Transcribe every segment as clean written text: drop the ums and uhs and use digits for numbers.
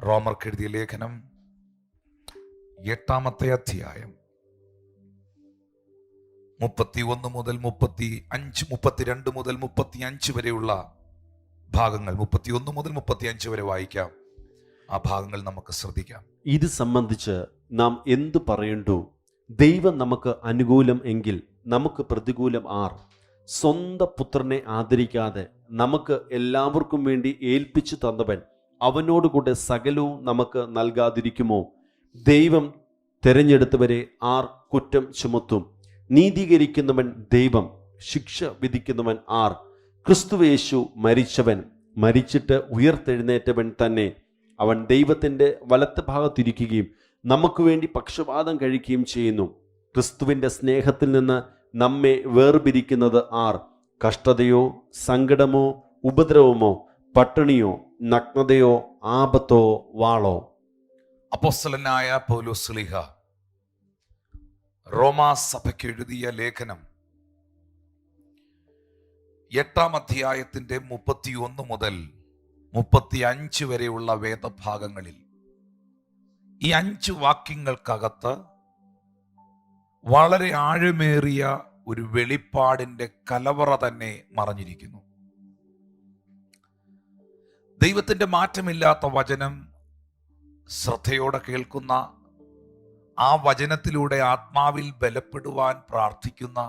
റോമർക്ക് എഴുതിയ ലേഖനം 8-ാമത്തെ അധ്യായം 31 മുതൽ 32 മുതൽ 35 വരെയുള്ള ഭാഗങ്ങൾ, 31 മുതൽ 35 വരെ വായിക്കാം. ആ ഭാഗങ്ങൾ നമുക്ക് ശ്രദ്ധിക്കാം. ഇത് സംബന്ധിച്ച് നാം എന്തു പറയണ്ടു? ദൈവം നമുക്ക് അനുകൂലം എങ്കിൽ നമുക്ക് പ്രതികൂലം ആർ? സ്വന്തം പുത്രനെ ആദരിക്കാതെ നമുക്ക് എല്ലാവർക്കും വേണ്ടി ഏൽപ്പിച്ചു തന്നവൻ അവനോടുകൂടെ സകലവും നമുക്ക് നൽകാതിരിക്കുമോ? ദൈവം തിരഞ്ഞെടുത്തവരെ ആർ കുറ്റം ചുമത്തും? നീതീകരിക്കുന്നവൻ ദൈവം, ശിക്ഷ വിധിക്കുന്നവൻ ആർ? ക്രിസ്തുയേശു മരിച്ചവൻ, മരിച്ചിട്ട് ഉയർത്തെഴുന്നേറ്റവൻ തന്നെ. അവൻ ദൈവത്തിൻ്റെ വലത്ത് ഭാഗത്തിരിക്കുകയും നമുക്ക് വേണ്ടി പക്ഷപാതം കഴിക്കുകയും ചെയ്യുന്നു. ക്രിസ്തുവിൻ്റെ സ്നേഹത്തിൽ നിന്ന് നമ്മെ വേർപിരിക്കുന്നത് ആർ? കഷ്ടതയോ, സങ്കടമോ, ഉപദ്രവമോ, പട്ടിണിയോ, നഗ്നതയോ, ആപത്തോ, വാളോ? അപ്പോസ്തലനായ പൗലോസ് ശ്ലീഹ റോമാ സഭയ്ക്ക് എഴുതിയ ലേഖനം 8-ാം അധ്യായത്തിന്റെ 31 മുതൽ 35 വരെയുള്ള വേദഭാഗങ്ങളിൽ ഈ 5 വാക്യങ്ങൾക്കകത്ത് വളരെ ആഴമേറിയ ഒരു വെളിപ്പാടിന്റെ കലവറ തന്നെ മറഞ്ഞിരിക്കുന്നു. ദൈവത്തിന്റെ മാറ്റമില്ലാത്ത വചനം ശ്രദ്ധയോടെ കേൾക്കുന്ന, ആ വചനത്തിലൂടെ ആത്മാവിൽ ബലപ്പെടുവാൻ പ്രാർത്ഥിക്കുന്ന,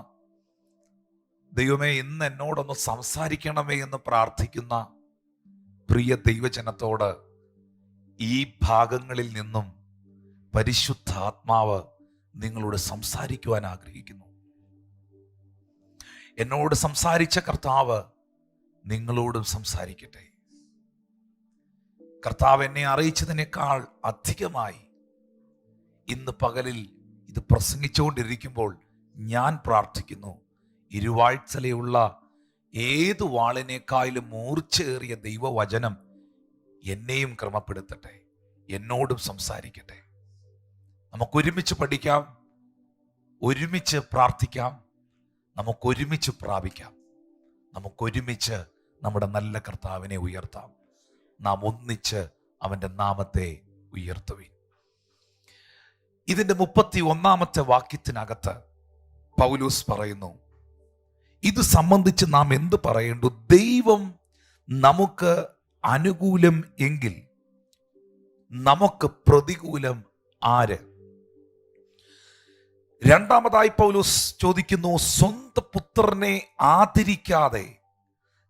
ദൈവമേ ഇന്ന് എന്നോടൊന്ന് സംസാരിക്കണമേ എന്ന് പ്രാർത്ഥിക്കുന്ന പ്രിയ ദൈവജനത്തോട് ഈ ഭാഗങ്ങളിൽ നിന്നും പരിശുദ്ധ ആത്മാവ് നിങ്ങളോട് സംസാരിക്കുവാൻ ആഗ്രഹിക്കുന്നു. എന്നോട് സംസാരിച്ച കർത്താവ് നിങ്ങളോടും സംസാരിക്കട്ടെ. കർത്താവ് എന്നെ അറിയിച്ചതിനേക്കാൾ അധികമായി ഇന്ന് പകലിൽ ഇത് പ്രസംഗിച്ചുകൊണ്ടിരിക്കുമ്പോൾ ഞാൻ പ്രാർത്ഥിക്കുന്നു, ഇരുവാഴ്ചലയുള്ള ഏത് വാളിനേക്കാളും മൂർച്ചയേറിയ ദൈവവചനം എന്നെയും ക്രമപ്പെടുത്തട്ടെ, എന്നോടും സംസാരിക്കട്ടെ. നമുക്കൊരുമിച്ച് പഠിക്കാം, ഒരുമിച്ച് പ്രാർത്ഥിക്കാം, നമുക്കൊരുമിച്ച് പ്രാപിക്കാം, നമുക്കൊരുമിച്ച് നമ്മുടെ നല്ല കർത്താവിനെ ഉയർത്താം. നാം ഒന്നിച്ച് അവൻ്റെ നാമത്തെ ഉയർത്തുവിൻ. ഇതിന്റെ 31-ാമത്തെ വാക്യത്തിനകത്ത് പൗലോസ് പറയുന്നു, ഇത് സംബന്ധിച്ച് നാം എന്ത് പറയേണ്ടു? ദൈവം നമുക്ക് അനുകൂലം എങ്കിൽ നമുക്ക് പ്രതികൂലം ആര്? രണ്ടാമതായി പൗലോസ് ചോദിക്കുന്നു, സ്വന്തം പുത്രനെ ആദരിക്കാതെ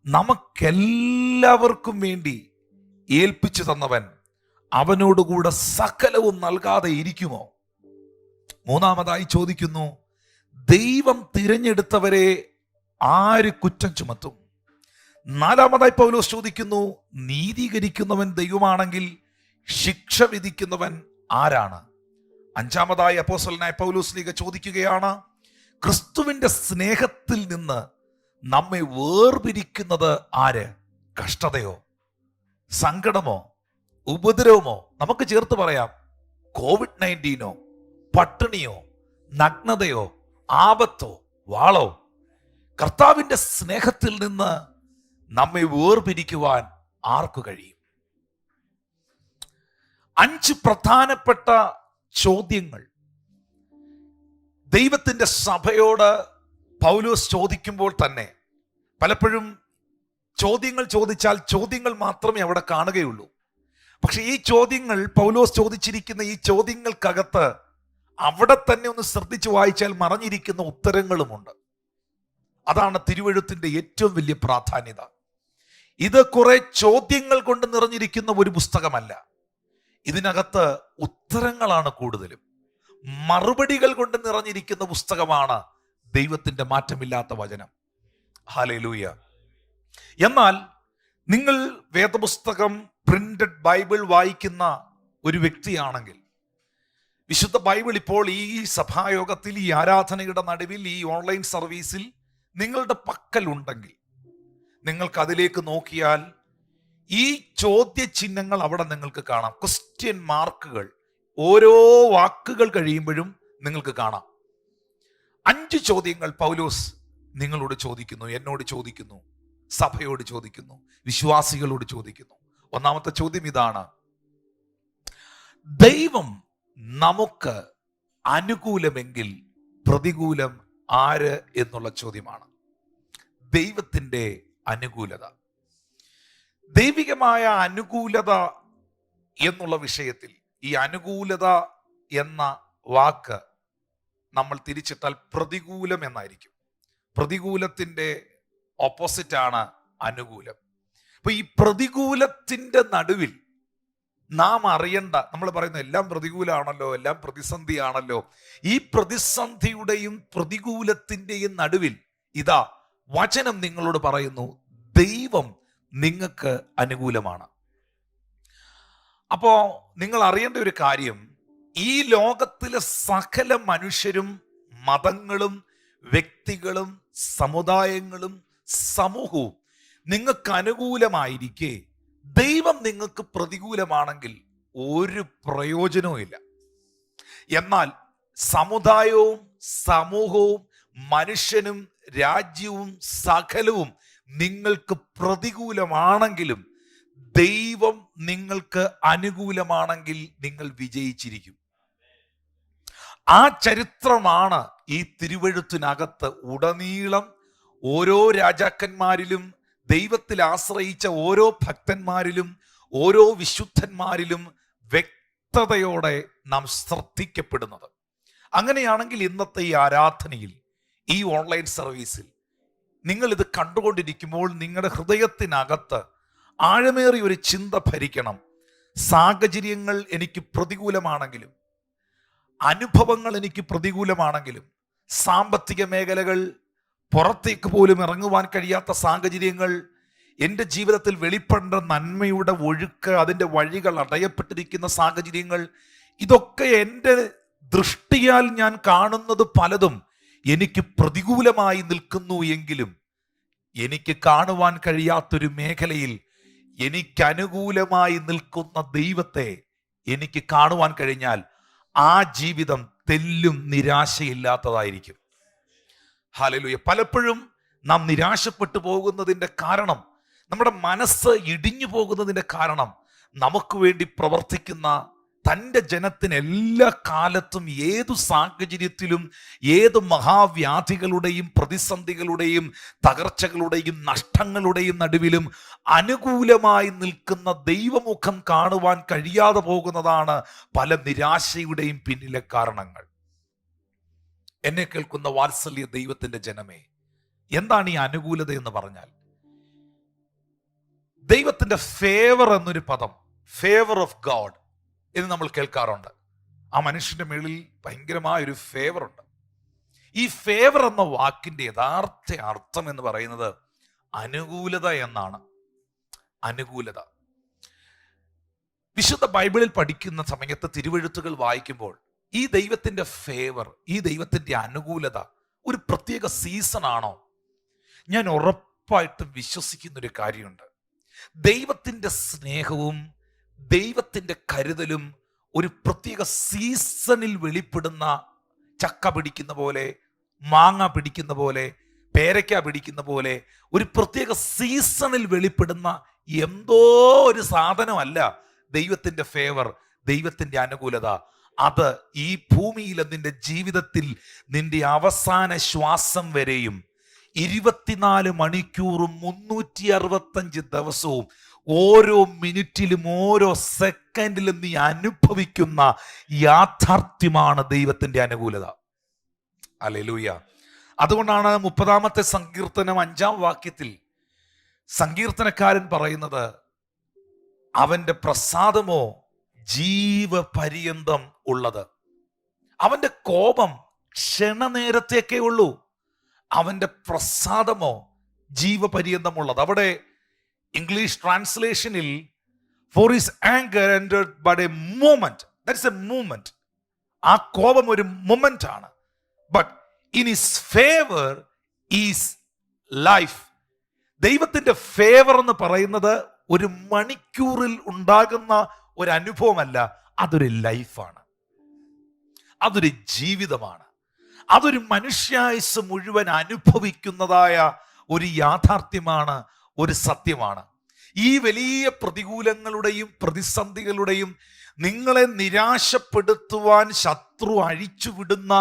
നമുക്കെല്ലാവർക്കും വേണ്ടി ഏൽപ്പിച്ചു തന്നവൻ അവനോടുകൂടെ സകലവും നൽകാതെ ഇരിക്കുമോ? മൂന്നാമതായി ചോദിക്കുന്നു, ദൈവം തിരഞ്ഞെടുത്തവരെ ആര് കുറ്റം ചുമത്തും? നാലാമതായി പൗലോസ് ചോദിക്കുന്നു, നീതീകരിക്കുന്നവൻ ദൈവമാണെങ്കിൽ ശിക്ഷ വിധിക്കുന്നവൻ ആരാണ്? അഞ്ചാമതായി അപ്പോസ്തലനായ പൗലോസ് ശ്ലീഹ ചോദിക്കുകയാണ്, ക്രിസ്തുവിന്റെ സ്നേഹത്തിൽ നിന്ന് നമ്മെ വേർപിരിക്കുന്നത് ആര്? കഷ്ടതയോ, സങ്കടമോ, ഉപദ്രവമോ? നമുക്ക് ചേർത്ത് പറയാം, COVID-19, പട്ടിണിയോ, നഗ്നതയോ, ആപത്തോ, വാളോ? കർത്താവിന്റെ സ്നേഹത്തിൽ നിന്ന് നമ്മെ വേർപിരിക്കുവാൻ ആർക്കു കഴിയും? 5 പ്രധാനപ്പെട്ട ചോദ്യങ്ങൾ ദൈവത്തിന്റെ സഭയോട് പൗലോസ് ചോദിക്കുമ്പോൾ തന്നെ, പലപ്പോഴും ചോദ്യങ്ങൾ ചോദിച്ചാൽ ചോദ്യങ്ങൾ മാത്രമേ അവിടെ കാണുകയുള്ളൂ. പക്ഷെ ഈ ചോദ്യങ്ങൾ, പൗലോസ് ചോദിച്ചിരിക്കുന്ന ഈ ചോദ്യങ്ങൾക്കകത്ത് അവിടെ തന്നെ ഒന്ന് ശ്രദ്ധിച്ചു വായിച്ചാൽ മറഞ്ഞിരിക്കുന്ന ഉത്തരങ്ങളുമുണ്ട്. അതാണ് തിരുവെഴുത്തിന്റെ ഏറ്റവും വലിയ പ്രാധാന്യത. ഇത് കുറെ ചോദ്യങ്ങൾ കൊണ്ട് നിറഞ്ഞിരിക്കുന്ന ഒരു പുസ്തകമല്ല. ഇതിനകത്ത് ഉത്തരങ്ങളാണ് കൂടുതലും, മറുപടികൾ കൊണ്ട് നിറഞ്ഞിരിക്കുന്ന പുസ്തകമാണ് ദൈവത്തിന്റെ മാറ്റമില്ലാത്ത വചനം. ഹല്ലേലൂയ. എന്നാൽ നിങ്ങൾ വേദപുസ്തകം, പ്രിന്റഡ് ബൈബിൾ വായിക്കുന്ന ഒരു വ്യക്തിയാണെങ്കിൽ, വിശുദ്ധ ബൈബിൾ ഇപ്പോൾ ഈ സഭായോഗത്തിൽ, ഈ ആരാധനയുടെ നടുവിൽ, ഈ ഓൺലൈൻ സർവീസിൽ നിങ്ങളുടെ പക്കൽ ഉണ്ടെങ്കിൽ, നിങ്ങൾക്ക് അതിലേക്ക് നോക്കിയാൽ ഈ ചോദ്യചിഹ്നങ്ങൾ അവിടെ നിങ്ങൾക്ക് കാണാം. ക്വസ്റ്റ്യൻ മാർക്കുകൾ ഓരോ വാക്കുകൾ കഴിയുമ്പോഴും നിങ്ങൾക്ക് കാണാം. 5 ചോദ്യങ്ങൾ പൗലോസ് നിങ്ങളോട് ചോദിക്കുന്നു, എന്നോട് ചോദിക്കുന്നു, സഭയോട് ചോദിക്കുന്നു, വിശ്വാസികളോട് ചോദിക്കുന്നു. ഒന്നാമത്തെ ചോദ്യം ഇതാണ്, ദൈവം നമുക്ക് അനുകൂലമെങ്കിൽ പ്രതികൂലം ആര് എന്നുള്ള ചോദ്യമാണ്. ദൈവത്തിൻ്റെ അനുകൂലത, ദൈവികമായ അനുകൂലത എന്നുള്ള വിഷയത്തിൽ ഈ അനുകൂലത എന്ന വാക്ക് നമ്മൾ തിരിച്ചിട്ടാൽ പ്രതികൂലം എന്നായിരിക്കും. പ്രതികൂലത്തിൻ്റെ ഓപ്പോസിറ്റാണ് അനുകൂലം. അപ്പൊ ഈ പ്രതികൂലത്തിൻ്റെ നടുവിൽ നാം അറിയേണ്ട, നമ്മൾ പറയുന്ന എല്ലാം പ്രതികൂലമാണല്ലോ, എല്ലാം പ്രതിസന്ധിയാണല്ലോ. ഈ പ്രതിസന്ധിയുടെയും പ്രതികൂലത്തിൻ്റെയും നടുവിൽ ഇതാ വചനം നിങ്ങളോട് പറയുന്നു, ദൈവം നിങ്ങൾക്ക് അനുകൂലമാണ്. അപ്പോ നിങ്ങൾ അറിയേണ്ട ഒരു കാര്യം, ഈ ലോകത്തിലെ സകല മനുഷ്യരും, മതങ്ങളും, വ്യക്തികളും, സമുദായങ്ങളും, സമൂഹവും നിങ്ങൾക്ക് അനുകൂലമായിരിക്കെ ദൈവം നിങ്ങൾക്ക് പ്രതികൂലമാണെങ്കിൽ ഒരു പ്രയോജനവും ഇല്ല. എന്നാൽ സമുദായവും സമൂഹവും മനുഷ്യനും രാജ്യവും സകലവും നിങ്ങൾക്ക് പ്രതികൂലമാണെങ്കിലും ദൈവം നിങ്ങൾക്ക് അനുകൂലമാണെങ്കിൽ നിങ്ങൾ വിജയിച്ചിരിക്കും. ആ ചരിത്രമാണ് ഈ തിരുവെഴുത്തിനകത്ത് ഉടനീളം ഓരോ രാജാക്കന്മാരിലും, ദൈവത്തിൽ ആശ്രയിച്ച ഓരോ ഭക്തന്മാരിലും, ഓരോ വിശുദ്ധന്മാരിലും വ്യക്തതയോടെ നാം ശ്രദ്ധിക്കപ്പെടുന്നത്. അങ്ങനെയാണെങ്കിൽ ഇന്നത്തെ ഈ ആരാധനയിൽ, ഈ ഓൺലൈൻ സർവീസിൽ നിങ്ങൾ ഇത് കണ്ടുകൊണ്ടിരിക്കുമ്പോൾ നിങ്ങളുടെ ഹൃദയത്തിനകത്ത് ആഴമേറിയ ഒരു ചിന്ത ഭരിക്കണം. സാഹചര്യങ്ങൾ എനിക്ക് പ്രതികൂലമാണെങ്കിലും, അനുഭവങ്ങൾ എനിക്ക് പ്രതികൂലമാണെങ്കിലും, സാമ്പത്തിക മേഖലകൾ, പുറത്തേക്ക് പോലും ഇറങ്ങുവാൻ കഴിയാത്ത സാഹചര്യങ്ങൾ, എൻ്റെ ജീവിതത്തിൽ വെളിപ്പെടേണ്ട നന്മയുടെ ഒഴുക്ക്, അതിൻ്റെ വഴികൾ അടയപ്പെട്ടിരിക്കുന്ന സാഹചര്യങ്ങൾ, ഇതൊക്കെ എൻ്റെ ദൃഷ്ടിയാൽ ഞാൻ കാണുന്നത് പലതും എനിക്ക് പ്രതികൂലമായി നിൽക്കുന്നു എങ്കിലും എനിക്ക് കാണുവാൻ കഴിയാത്തൊരു മേഖലയിൽ എനിക്ക് അനുകൂലമായി നിൽക്കുന്ന ദൈവത്തെ എനിക്ക് കാണുവാൻ കഴിഞ്ഞാൽ ആ ജീവിതം തെല്ലും നിരാശയില്ലാത്തതായിരിക്കും. ഹല്ലേലൂയ. പലപ്പോഴും നാം നിരാശപ്പെട്ടു പോകുന്നതിൻ്റെ കാരണം, നമ്മുടെ മനസ്സ് ഇടിഞ്ഞു പോകുന്നതിൻ്റെ കാരണം, നമുക്ക് വേണ്ടി പ്രവർത്തിക്കുന്ന തൻ്റെ ജനത്തിന് എല്ലാ കാലത്തും ഏതു സാഹചര്യത്തിലും ഏത് മഹാവ്യാധികളുടെയും പ്രതിസന്ധികളുടെയും തകർച്ചകളുടെയും നഷ്ടങ്ങളുടെയും നടുവിലും അനുകൂലമായി നിൽക്കുന്ന ദൈവമുഖം കാണുവാൻ കഴിയാതെ പോകുന്നതാണ് പല നിരാശയുടെയും പിന്നിലെ കാരണങ്ങൾ. എന്നെ കേൾക്കുന്ന വാത്സല്യ ദൈവത്തിന്റെ ജനമേ, എന്താണ് ഈ അനുകൂലത എന്ന് പറഞ്ഞാൽ? ദൈവത്തിന്റെ ഫേവർ എന്നൊരു പദം, ഫേവർ ഓഫ് ഗോഡ് എന്ന് നമ്മൾ കേൾക്കാറുണ്ട്. ആ മനുഷ്യന്റെ മേളിൽ ഭയങ്കരമായ ഒരു ഫേവർ ഉണ്ട്. ഈ ഫേവർ എന്ന വാക്കിന്റെ യഥാർത്ഥ അർത്ഥം എന്ന് പറയുന്നത് അനുകൂലത എന്നാണ്. അനുകൂലത. വിശുദ്ധ ബൈബിളിൽ പഠിക്കുന്ന സമയത്ത്, തിരുവെഴുത്തുകൾ വായിക്കുമ്പോൾ ഈ ദൈവത്തിന്റെ ഫേവർ, ഈ ദൈവത്തിന്റെ അനുകൂലത ഒരു പ്രത്യേക സീസൺ ആണോ? ഞാൻ ഉറപ്പായിട്ടും വിശ്വസിക്കുന്ന ഒരു കാര്യമുണ്ട്. ദൈവത്തിന്റെ സ്നേഹവും ദൈവത്തിന്റെ കരുതലും ഒരു പ്രത്യേക സീസണിൽ വെളിപ്പെടുന്ന, ചക്ക പിടിക്കുന്ന പോലെ, മാങ്ങ പിടിക്കുന്ന പോലെ, പേരയ്ക്ക പിടിക്കുന്ന പോലെ ഒരു പ്രത്യേക സീസണിൽ വെളിപ്പെടുന്ന എന്തോ ഒരു സാധനമല്ല ദൈവത്തിന്റെ ഫേവർ, ദൈവത്തിന്റെ അനുകൂലത. അത് ഈ ഭൂമിയിൽ നിന്റെ ജീവിതത്തിൽ നിന്റെ അവസാന ശ്വാസം വരെയും 24 മണിക്കൂറും 365 ദിവസവും ഓരോ മിനിറ്റിലും ഓരോ സെക്കൻഡിലും നീ അനുഭവിക്കുന്ന യാഥാർത്ഥ്യമാണ് ദൈവത്തിന്റെ അനുകൂലത. ഹല്ലേലൂയ. അതുകൊണ്ടാണ് 30-ാമത്തെ സങ്കീർത്തനം 5-ാം വാക്യത്തിൽ സങ്കീർത്തനക്കാരൻ പറയുന്നത്, അവന്റെ പ്രസാദമോ ജീവപര്യന്തം ഉള്ളത്. അവന്റെ കോപം ക്ഷണനേരത്തേക്കേ ഉള്ളൂ, അവന്റെ പ്രസാദമോ ജീവപര്യന്തമുള്ളത്. അവിടെ ഇംഗ്ലീഷ് ട്രാൻസ്ലേഷനിൽ for his anger endured but a moment, that's a moment. ആ കോപം ഒരു മൊമെന്റ് ആണ്. But in his favour is life. ദൈവത്തിന്റെ ഫേവർ എന്ന് പറയുന്നത് ഒരു മണിക്കൂറിൽ ഉണ്ടാകുന്ന ഒരു അനുഭവമല്ല, അതൊരു ലൈഫാണ്, അതൊരു ജീവിതമാണ്, അതൊരു മനുഷ്യായുസ്സ് മുഴുവൻ അനുഭവിക്കുന്നതായ ഒരു യാഥാർത്ഥ്യമാണ്, ഒരു സത്യമാണ്. ഈ വലിയ പ്രതികൂലങ്ങളുടെയും പ്രതിസന്ധികളുടെയും നിങ്ങളെ നിരാശപ്പെടുത്തുവാൻ ശത്രു അഴിച്ചുവിടുന്ന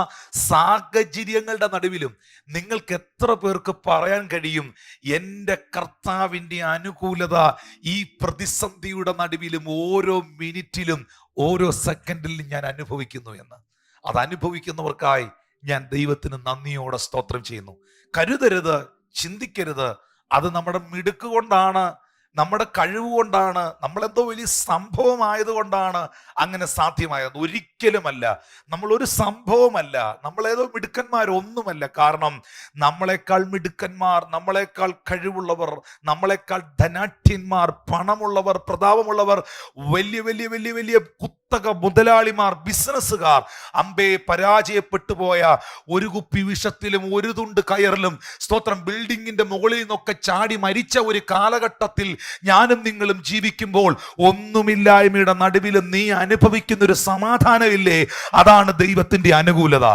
സാഹചര്യങ്ങളുടെ നടുവിലും നിങ്ങൾക്ക് എത്ര പേർക്ക് പറയാൻ കഴിയും, എൻ്റെ കർത്താവിൻ്റെ അനുകൂലത ഈ പ്രതിസന്ധിയുടെ നടുവിലും ഓരോ മിനിറ്റിലും ഓരോ സെക്കൻഡിലും ഞാൻ അനുഭവിക്കുന്നു എന്ന്? അത് അനുഭവിക്കുന്നവർക്കായി ഞാൻ ദൈവത്തിന് നന്ദിയോടെ സ്തോത്രം ചെയ്യുന്നു. കരുതരുത്, ചിന്തിക്കരുത് അത് നമ്മുടെ മിടുക്ക് കൊണ്ടാണ്, നമ്മുടെ കഴിവ് കൊണ്ടാണ്, നമ്മളെന്തോ വലിയ സംഭവമായതുകൊണ്ടാണ് അങ്ങനെ സാധ്യമായത്. ഒരിക്കലുമല്ല. നമ്മളൊരു സംഭവമല്ല, നമ്മളേതോ മിടുക്കന്മാരൊന്നുമല്ല. കാരണം നമ്മളെക്കാൾ മിടുക്കന്മാർ, നമ്മളെക്കാൾ കഴിവുള്ളവർ, നമ്മളെക്കാൾ ധനാഠ്യന്മാർ, പണമുള്ളവർ, പ്രതാപമുള്ളവർ, വലിയ വലിയ വലിയ വലിയ കുത്തക മുതലാളിമാർ, ബിസിനസ്സുകാർ, അമ്പേ പരാജയപ്പെട്ടു പോയ ഒരു കുപ്പി വിഷത്തിലും ഒരു തുണ്ട് കയറിലും സ്തോത്രം ബിൽഡിങ്ങിന്റെ മുകളിൽ നിന്നൊക്കെ ചാടി മരിച്ച ഒരു കാലഘട്ടത്തിൽ ഞാനും നിങ്ങളും ജീവിക്കുമ്പോൾ ഒന്നുമില്ലായ്മയുടെ നടുവിലും നീ അനുഭവിക്കുന്ന ഒരു സമാധാനമില്ലേ? അതാണ് ദൈവത്തിന്റെ അനുകൂലത.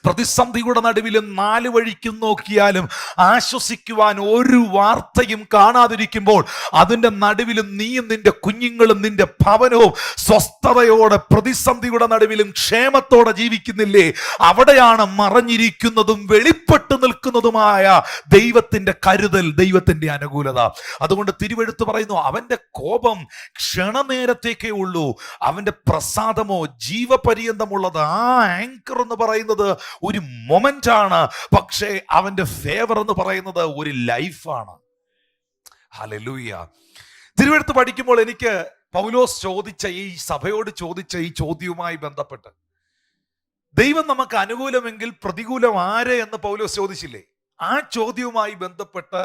പ്രതിസന്ധിയുടെ നടുവിലും 4 വഴിക്കും നോക്കിയാലും ആശ്വസിക്കുവാൻ ഒരു വാർത്തയും കാണാതിരിക്കുമ്പോൾ അതിൻ്റെ നടുവിലും നീയും നിന്റെ കുഞ്ഞുങ്ങളും നിന്റെ ഭവനവും സ്വസ്ഥതയോടെ പ്രതിസന്ധിയുടെ നടുവിലും ക്ഷേമത്തോടെ ജീവിക്കുന്നില്ലേ? അവിടെയാണ് മറഞ്ഞിരിക്കുന്നതും വെളിപ്പെട്ടു നിൽക്കുന്നതുമായ ദൈവത്തിന്റെ കരുതൽ, ദൈവത്തിന്റെ അനുകൂലത. അതുകൊണ്ട് തിരുവെഴുത്ത് പറയുന്നു, അവന്റെ കോപം ക്ഷണനേരത്തേക്കേ ഉള്ളൂ, അവന്റെ പ്രസാദമോ ജീവപര്യന്തമുള്ളത്. ആ ആങ്കർ എന്ന് പറയുന്നത് ഒരു മൊമെന്റ് ആണ്, പക്ഷേ അവന്റെ ഫേവർ എന്ന് പറയുന്നത് ഒരു ലൈഫാണ്. ഹല്ലേലൂയ. തിരുവെഴുത്ത് പഠിക്കുമ്പോൾ എനിക്ക് പൗലോസ് ചോദിച്ച ഈ സഭയോട് ചോദിച്ച ഈ ചോദ്യവുമായി ബന്ധപ്പെട്ട്, ദൈവം നമുക്ക് അനുകൂലമെങ്കിൽ പ്രതികൂലം ആര് എന്ന് പൗലോസ് ചോദിച്ചില്ലേ? ആ ചോദ്യവുമായി ബന്ധപ്പെട്ട്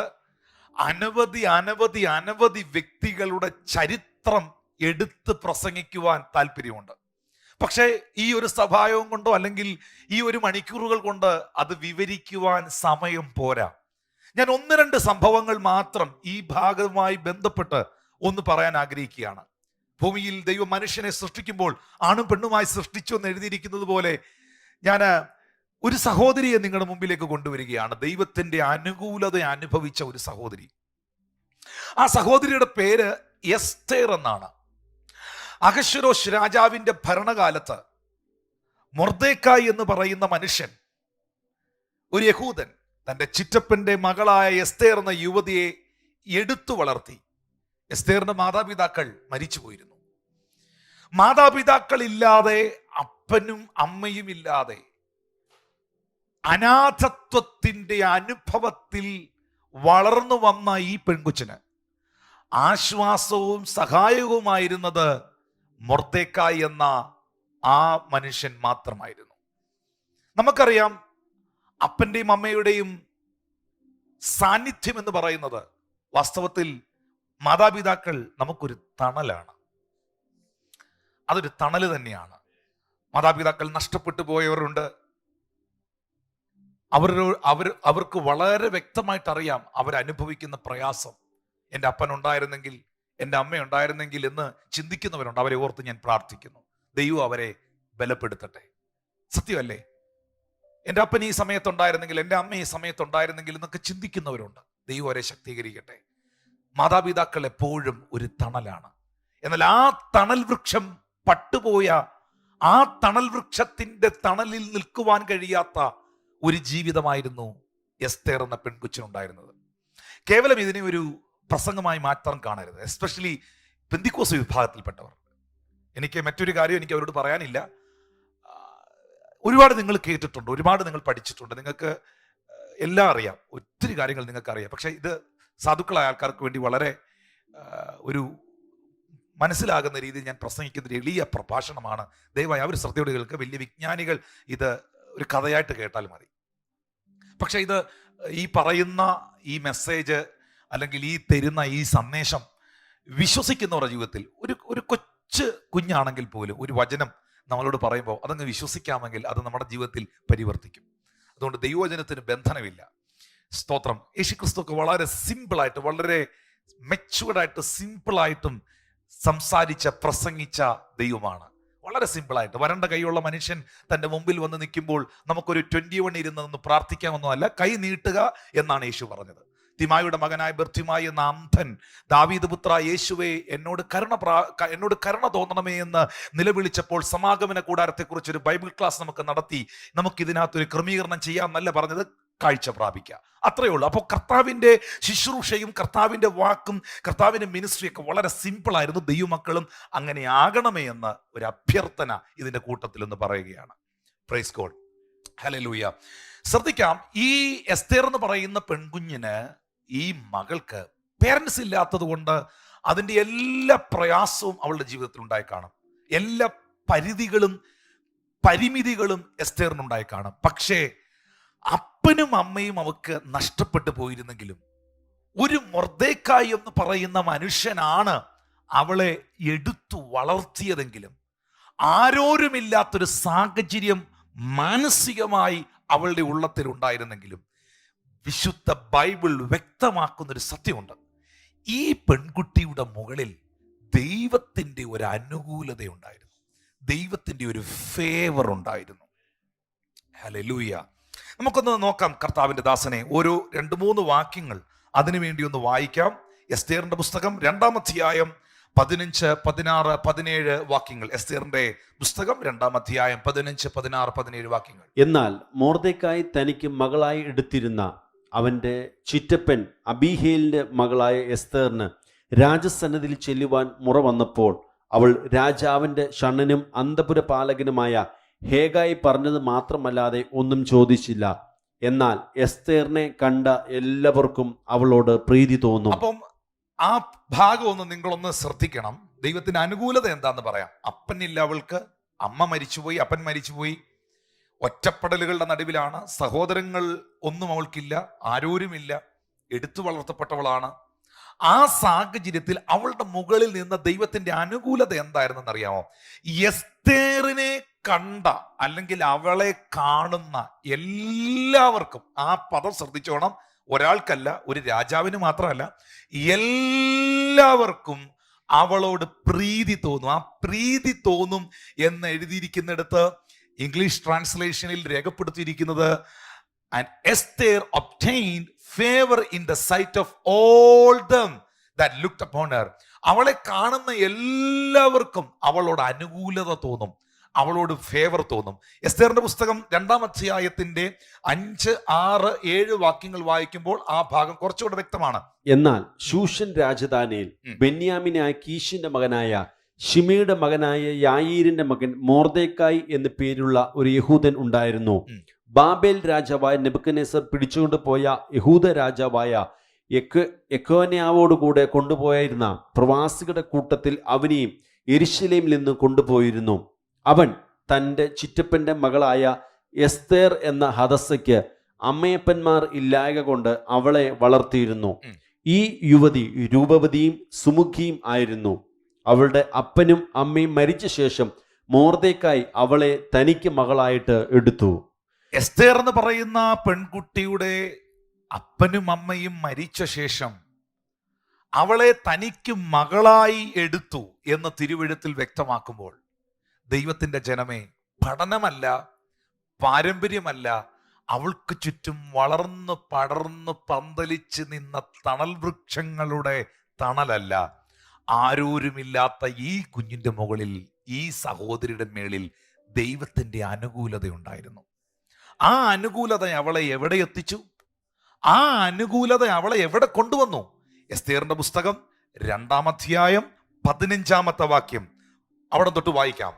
അനവധി അനവധി അനവധി വ്യക്തികളുടെ ചരിത്രം എടുത്ത് പ്രസംഗിക്കുവാൻ താല്പര്യമുണ്ട്. പക്ഷേ ഈ ഒരു സഭായോഗം കൊണ്ടോ അല്ലെങ്കിൽ ഈ ഒരു മണിക്കൂറുകൾ കൊണ്ട് അത് വിവരിക്കുവാൻ സമയം പോരാ. ഞാൻ 1-2 സംഭവങ്ങൾ മാത്രം ഈ ഭാഗവുമായി ബന്ധപ്പെട്ട് ഒന്ന് പറയാൻ ആഗ്രഹിക്കുകയാണ്. ഭൂമിയിൽ ദൈവം മനുഷ്യനെ സൃഷ്ടിക്കുമ്പോൾ ആണും പെണ്ണുമായി സൃഷ്ടിച്ചു എന്ന് എഴുതിയിരിക്കുന്നത് പോലെ ഞാൻ ഒരു സഹോദരിയെ നിങ്ങളുടെ മുമ്പിലേക്ക് കൊണ്ടുവരികയാണ്. ദൈവത്തിന്റെ അനുകൂലത അനുഭവിച്ച ഒരു സഹോദരി. ആ സഹോദരിയുടെ പേര് എസ്തേർ എന്നാണ്. അഹശ്വേരോശ് രാജാവിന്റെ ഭരണകാലത്ത് മൊർദെഖായി എന്ന് പറയുന്ന മനുഷ്യൻ, ഒരു യഹൂദൻ, തന്റെ ചിറ്റപ്പന്റെ മകളായ എസ്തേർ എന്ന യുവതിയെ എടുത്തു വളർത്തി. എസ്തേറിന്റെ മാതാപിതാക്കൾ മരിച്ചുപോയിരുന്നു. മാതാപിതാക്കൾ ഇല്ലാതെ, അപ്പനും അമ്മയും ഇല്ലാതെ, അനാഥത്വത്തിന്റെ അനുഭവത്തിൽ വളർന്നു വന്ന ഈ പെൺകൊച്ചിന് ആശ്വാസവും സഹായവുമായിരുന്നത് മൊർദെഖായി എന്ന ആ മനുഷ്യൻ മാത്രമായിരുന്നു. നമുക്കറിയാം, അപ്പന്റെയും അമ്മയുടെയും സാന്നിധ്യം എന്ന് പറയുന്നത് വാസ്തവത്തിൽ മാതാപിതാക്കൾ നമുക്കൊരു തണലാണ്. അതൊരു തണല് തന്നെയാണ്. മാതാപിതാക്കൾ നഷ്ടപ്പെട്ടു പോയവരുണ്ട്. അവർക്ക് വളരെ വ്യക്തമായിട്ട് അറിയാം അവരനുഭവിക്കുന്ന പ്രയാസം. എൻ്റെ അപ്പൻ ഉണ്ടായിരുന്നെങ്കിൽ, എൻ്റെ അമ്മ ഉണ്ടായിരുന്നെങ്കിൽ എന്ന് ചിന്തിക്കുന്നവരുണ്ട്. അവരെ ഓർത്ത് ഞാൻ പ്രാർത്ഥിക്കുന്നു. ദൈവം അവരെ ബലപ്പെടുത്തട്ടെ. സത്യമല്ലേ? എൻ്റെ അപ്പൻ ഈ സമയത്തുണ്ടായിരുന്നെങ്കിൽ, എൻ്റെ അമ്മ ഈ സമയത്തുണ്ടായിരുന്നെങ്കിൽ എന്നൊക്കെ ചിന്തിക്കുന്നവരുണ്ട്. ദൈവം അവരെ ശക്തീകരിക്കട്ടെ. മാതാപിതാക്കൾ എപ്പോഴും ഒരു തണലാണ്. എന്നാൽ ആ തണൽ വൃക്ഷം പട്ടുപോയ, ആ തണൽ വൃക്ഷത്തിന്റെ തണലിൽ നിൽക്കുവാൻ കഴിയാത്ത ഒരു ജീവിതമായിരുന്നു എസ്തേർ എന്ന പെൺകൊച്ചിനുണ്ടായിരുന്നത്. കേവലം ഇതിനെ ഒരു പ്രസംഗമായി മാത്രം കാണരുത്, എസ്പെഷ്യലി പെന്തിക്കോസ് വിഭാഗത്തിൽപ്പെട്ടവർ. എനിക്ക് മറ്റൊരു കാര്യം എനിക്ക് അവരോട് പറയാനില്ല. ഒരുപാട് നിങ്ങൾ കേട്ടിട്ടുണ്ട്, ഒരുപാട് നിങ്ങൾ പഠിച്ചിട്ടുണ്ട്, നിങ്ങൾക്ക് എല്ലാം അറിയാം, ഒത്തിരി കാര്യങ്ങൾ നിങ്ങൾക്ക് അറിയാം. പക്ഷെ ഇത് സാധുക്കളായ ആൾക്കാർക്ക് വേണ്ടി വളരെ ഒരു മനസ്സിലാകുന്ന രീതിയിൽ ഞാൻ പ്രസംഗിക്കുന്ന ഒരു എളിയ പ്രഭാഷണമാണ്. ദയവായി അവർ ശ്രദ്ധയോടെ കേൾക്കുക. വലിയ വിജ്ഞാനികൾ ഇത് ഒരു കഥയായിട്ട് കേട്ടാൽ മതി. പക്ഷെ ഇത് ഈ പറയുന്ന ഈ മെസ്സേജ് അല്ലെങ്കിൽ ഈ തരുന്ന ഈ സന്ദേശം വിശ്വസിക്കുന്നവരുടെ ജീവിതത്തിൽ ഒരു കൊച്ചു കുഞ്ഞാണെങ്കിൽ പോലും ഒരു വചനം നമ്മളോട് പറയുമ്പോൾ അതങ്ങ് വിശ്വസിക്കാമെങ്കിൽ അത് നമ്മുടെ ജീവിതത്തിൽ പരിവർത്തിക്കും. അതുകൊണ്ട് ദൈവവചനത്തിന് ബന്ധനമില്ല. സ്തോത്രം. യേശുക്രിസ്തുക്ക് വളരെ സിമ്പിളായിട്ട്, വളരെ മെച്യൂർഡായിട്ട്, സിമ്പിളായിട്ടും സംസാരിച്ച, പ്രസംഗിച്ച ദൈവമാണ്. വളരെ സിമ്പിളായിട്ട്. വരണ്ട കൈയുള്ള മനുഷ്യൻ തൻ്റെ മുമ്പിൽ വന്ന് നിൽക്കുമ്പോൾ നമുക്കൊരു 21 ഇരുന്നൊന്ന് പ്രാർത്ഥിക്കാമെന്നല്ല, കൈ നീട്ടുക എന്നാണ് യേശു പറഞ്ഞത്. തിമായുടെ മകനായ ബർത്തിമായി എന്ന അന്ധൻ, ദാവീദ് പുത്ര യേശുവേ എന്നോട് കരുണ തോന്നണമേ എന്ന് നിലവിളിച്ചപ്പോൾ സമാഗമന കൂടാരത്തെക്കുറിച്ച് ഒരു ബൈബിൾ ക്ലാസ് നമുക്ക് നടത്തി. നമുക്ക് ഇതിനകത്തൊരു ക്രമീകരണം ചെയ്യാമെന്നല്ല പറഞ്ഞത്, കാഴ്ച പ്രാപിക്കുക, അത്രയേ ഉള്ളൂ. അപ്പോൾ കർത്താവിൻ്റെ ശുശ്രൂഷയും കർത്താവിൻ്റെ വാക്കും കർത്താവിൻ്റെ മിനിസ്ട്രിയൊക്കെ വളരെ സിമ്പിളായിരുന്നു. ദൈവമക്കളും അങ്ങനെ ആകണമേ എന്ന ഒരു അഭ്യർത്ഥന ഇതിൻ്റെ കൂട്ടത്തിൽ എന്ന് പറയുകയാണ്. Praise God, hallelujah. ശ്രദ്ധിക്കാം, ഈ എസ്തേർ എന്ന് പറയുന്ന പെൺകുഞ്ഞിന്, ഈ മകൾക്ക് പേരൻസ് ഇല്ലാത്തത് കൊണ്ട് അതിൻ്റെ എല്ലാ പ്രയാസവും അവളുടെ ജീവിതത്തിൽ ഉണ്ടായി കാണും. എല്ലാ പരിമിതികളും എസ്തേറിനുണ്ടായി കാണും. പക്ഷേ അപ്പനും അമ്മയും അവൾക്ക് നഷ്ടപ്പെട്ടു പോയിരുന്നെങ്കിലും ഒരു മൊർദെഖായി എന്ന് പറയുന്ന മനുഷ്യനാണ് അവളെ എടുത്തു വളർത്തിയതെങ്കിലും, ആരോരുമില്ലാത്തൊരു സാഹചര്യം മാനസികമായി അവളുടെ ഉള്ളത്തിൽ ഉണ്ടായിരുന്നെങ്കിലും, വിശുദ്ധ ബൈബിൾ വ്യക്തമാക്കുന്നൊരു സത്യമുണ്ട്. ഈ പെൺകുട്ടിയുടെ മുകളിൽ ദൈവത്തിൻ്റെ ഒരു അനുകൂലത ഉണ്ടായിരുന്നു, ദൈവത്തിൻ്റെ ഒരു ഫേവർ ഉണ്ടായിരുന്നു. ഹല്ലേലൂയ. നമുക്കൊന്ന് നോക്കാം കർത്താവിൻ്റെ ദാസനെ, ഓരോ 2-3 വാക്യങ്ങൾ അതിനുവേണ്ടി ഒന്ന് വായിക്കാം. എസ്തേറിന്റെ പുസ്തകം 2-ാം അധ്യായം 15, 16, 17 വാക്യങ്ങൾ. എസ്തേറിന്റെ പുസ്തകം 2-ാം അധ്യായം 15, 16, 17 വാക്യങ്ങൾ. എന്നാൽ മൊർദെഖായി തനിക്ക് മകളായി എടുത്തിരുന്ന അവന്റെ ചിറ്റപ്പൻ അബീഹേലിന്റെ മകളായ എസ്തേറിന് രാജസന്നിധിയിൽ ചെല്ലുവാൻ മുറ വന്നപ്പോൾ അവൾ രാജാവിന്റെ ഷണ്ണനും അന്തപുര പാലകനുമായ ഹേഗായി പറഞ്ഞത് മാത്രമല്ലാതെ ഒന്നും ചോദിച്ചില്ല. എന്നാൽ എസ്തേറിനെ കണ്ട എല്ലാവർക്കും അവളോട് പ്രീതി തോന്നും. അപ്പം ആ ഭാഗം ഒന്ന് നിങ്ങളൊന്ന് ശ്രദ്ധിക്കണം. ദൈവത്തിന്റെ അനുകൂലത എന്താന്ന് പറയാം. അപ്പനില്ല അവൾക്ക്, അമ്മ മരിച്ചുപോയി, അപ്പൻ മരിച്ചുപോയി, ഒറ്റപ്പെടലുകളുടെ നടുവിലാണ്, സഹോദരങ്ങൾ ഒന്നും അവൾക്കില്ല, ആരോരുമില്ല, എടുത്തു വളർത്തപ്പെട്ടവളാണ്. ആ സാഹചര്യത്തിൽ അവളുടെ മുകളിൽ നിന്ന് ദൈവത്തിന്റെ അനുകൂലത എന്തായിരുന്നെന്ന് അറിയാമോ? എസ്തേറിനെ കണ്ട അല്ലെങ്കിൽ അവളെ കാണുന്ന എല്ലാവർക്കും, ആ പദം ശ്രദ്ധിച്ചോണം, ഒരാൾക്കല്ല, ഒരു രാജാവിന് മാത്രമല്ല, എല്ലാവർക്കും അവളോട് പ്രീതി തോന്നും. ആ പ്രീതി തോന്നും എന്ന് എഴുതിയിരിക്കുന്നിടത്ത് ഇംഗ്ലീഷ് ട്രാൻസ്ലേഷനിൽ രേഖപ്പെടുത്തിയിരിക്കുന്നത് and Esther obtained favor in the sight of all them that looked upon her. അവളെ കാണുന്ന എല്ലാവർക്കും അവളോട് അനുകൂലത തോന്നും, അവളോട് ഫേവർ തോന്നും. എസ്തേറിന്റെ പുസ്തകം 2-ാം അധ്യായത്തിന്റെ 5, 6, 7 വാക്യങ്ങൾ വായിക്കുമ്പോൾ ആ ഭാഗം കുറച്ചുകൂടെ വ്യക്തമാണ്. എന്നാൽ ശൂഷൻ രാജധാനിയിൽ ബെന്യാമിനായ കീശിന്റെ മകനായ ഷിമയുടെ മകനായ യായീരിന്റെ മകൻ മൊർദെഖായി എന്ന് പേരുള്ള ഒരു യഹൂദൻ ഉണ്ടായിരുന്നു. ബാബേൽ രാജാവായ നെബൂഖദ്നേസർ പിടിച്ചുകൊണ്ട് പോയ യഹൂദ രാജാവായ യെഖൊന്യാവോടുകൂടെ കൊണ്ടുപോയിരുന്ന പ്രവാസികളുടെ കൂട്ടത്തിൽ അവനെയും യെരൂശലേമിൽ നിന്ന് കൊണ്ടുപോയിരുന്നു. അവൻ തൻ്റെ ചിറ്റപ്പന്റെ മകളായ എസ്തേർ എന്ന ഹദസ്സയ്ക്ക് അമ്മയപ്പന്മാർ ഇല്ലായക കൊണ്ട് അവളെ വളർത്തിയിരുന്നു. ഈ യുവതി രൂപവതിയും സുമുഖിയും ആയിരുന്നു. അവളുടെ അപ്പനും അമ്മയും മരിച്ച ശേഷം മൊർദെഖായി അവളെ തനിക്ക് മകളായിട്ട് എടുത്തു. എസ്തേർ എന്ന് പറയുന്ന പെൺകുട്ടിയുടെ അപ്പനും അമ്മയും മരിച്ച ശേഷം അവളെ തനിക്ക് മകളായി എടുത്തു എന്ന് തിരുവെഴുത്തിൽ വ്യക്തമാക്കുമ്പോൾ, ദൈവത്തിന്റെ ജനമേ, പഠനമല്ല, പാരമ്പര്യമല്ല, അവൾക്ക് ചുറ്റും വളർന്ന് പടർന്ന് പന്തലിച്ച് നിന്ന തണൽ വൃക്ഷങ്ങളുടെ തണലല്ല, ആരോരുമില്ലാത്ത ഈ കുഞ്ഞിന്റെ മുകളിൽ, ഈ സഹോദരിയുടെ മേളിൽ ദൈവത്തിന്റെ അനുകൂലത ഉണ്ടായിരുന്നു. ആ അനുകൂലത അവളെ എവിടെ എത്തിച്ചു? ആ അനുകൂലത അവളെ എവിടെ കൊണ്ടുവന്നു? എസ്തേറിന്റെ പുസ്തകം 2-ാം അധ്യായം 15-ാമത്തെ വാക്യം അവിടെ തൊട്ട് വായിക്കാം.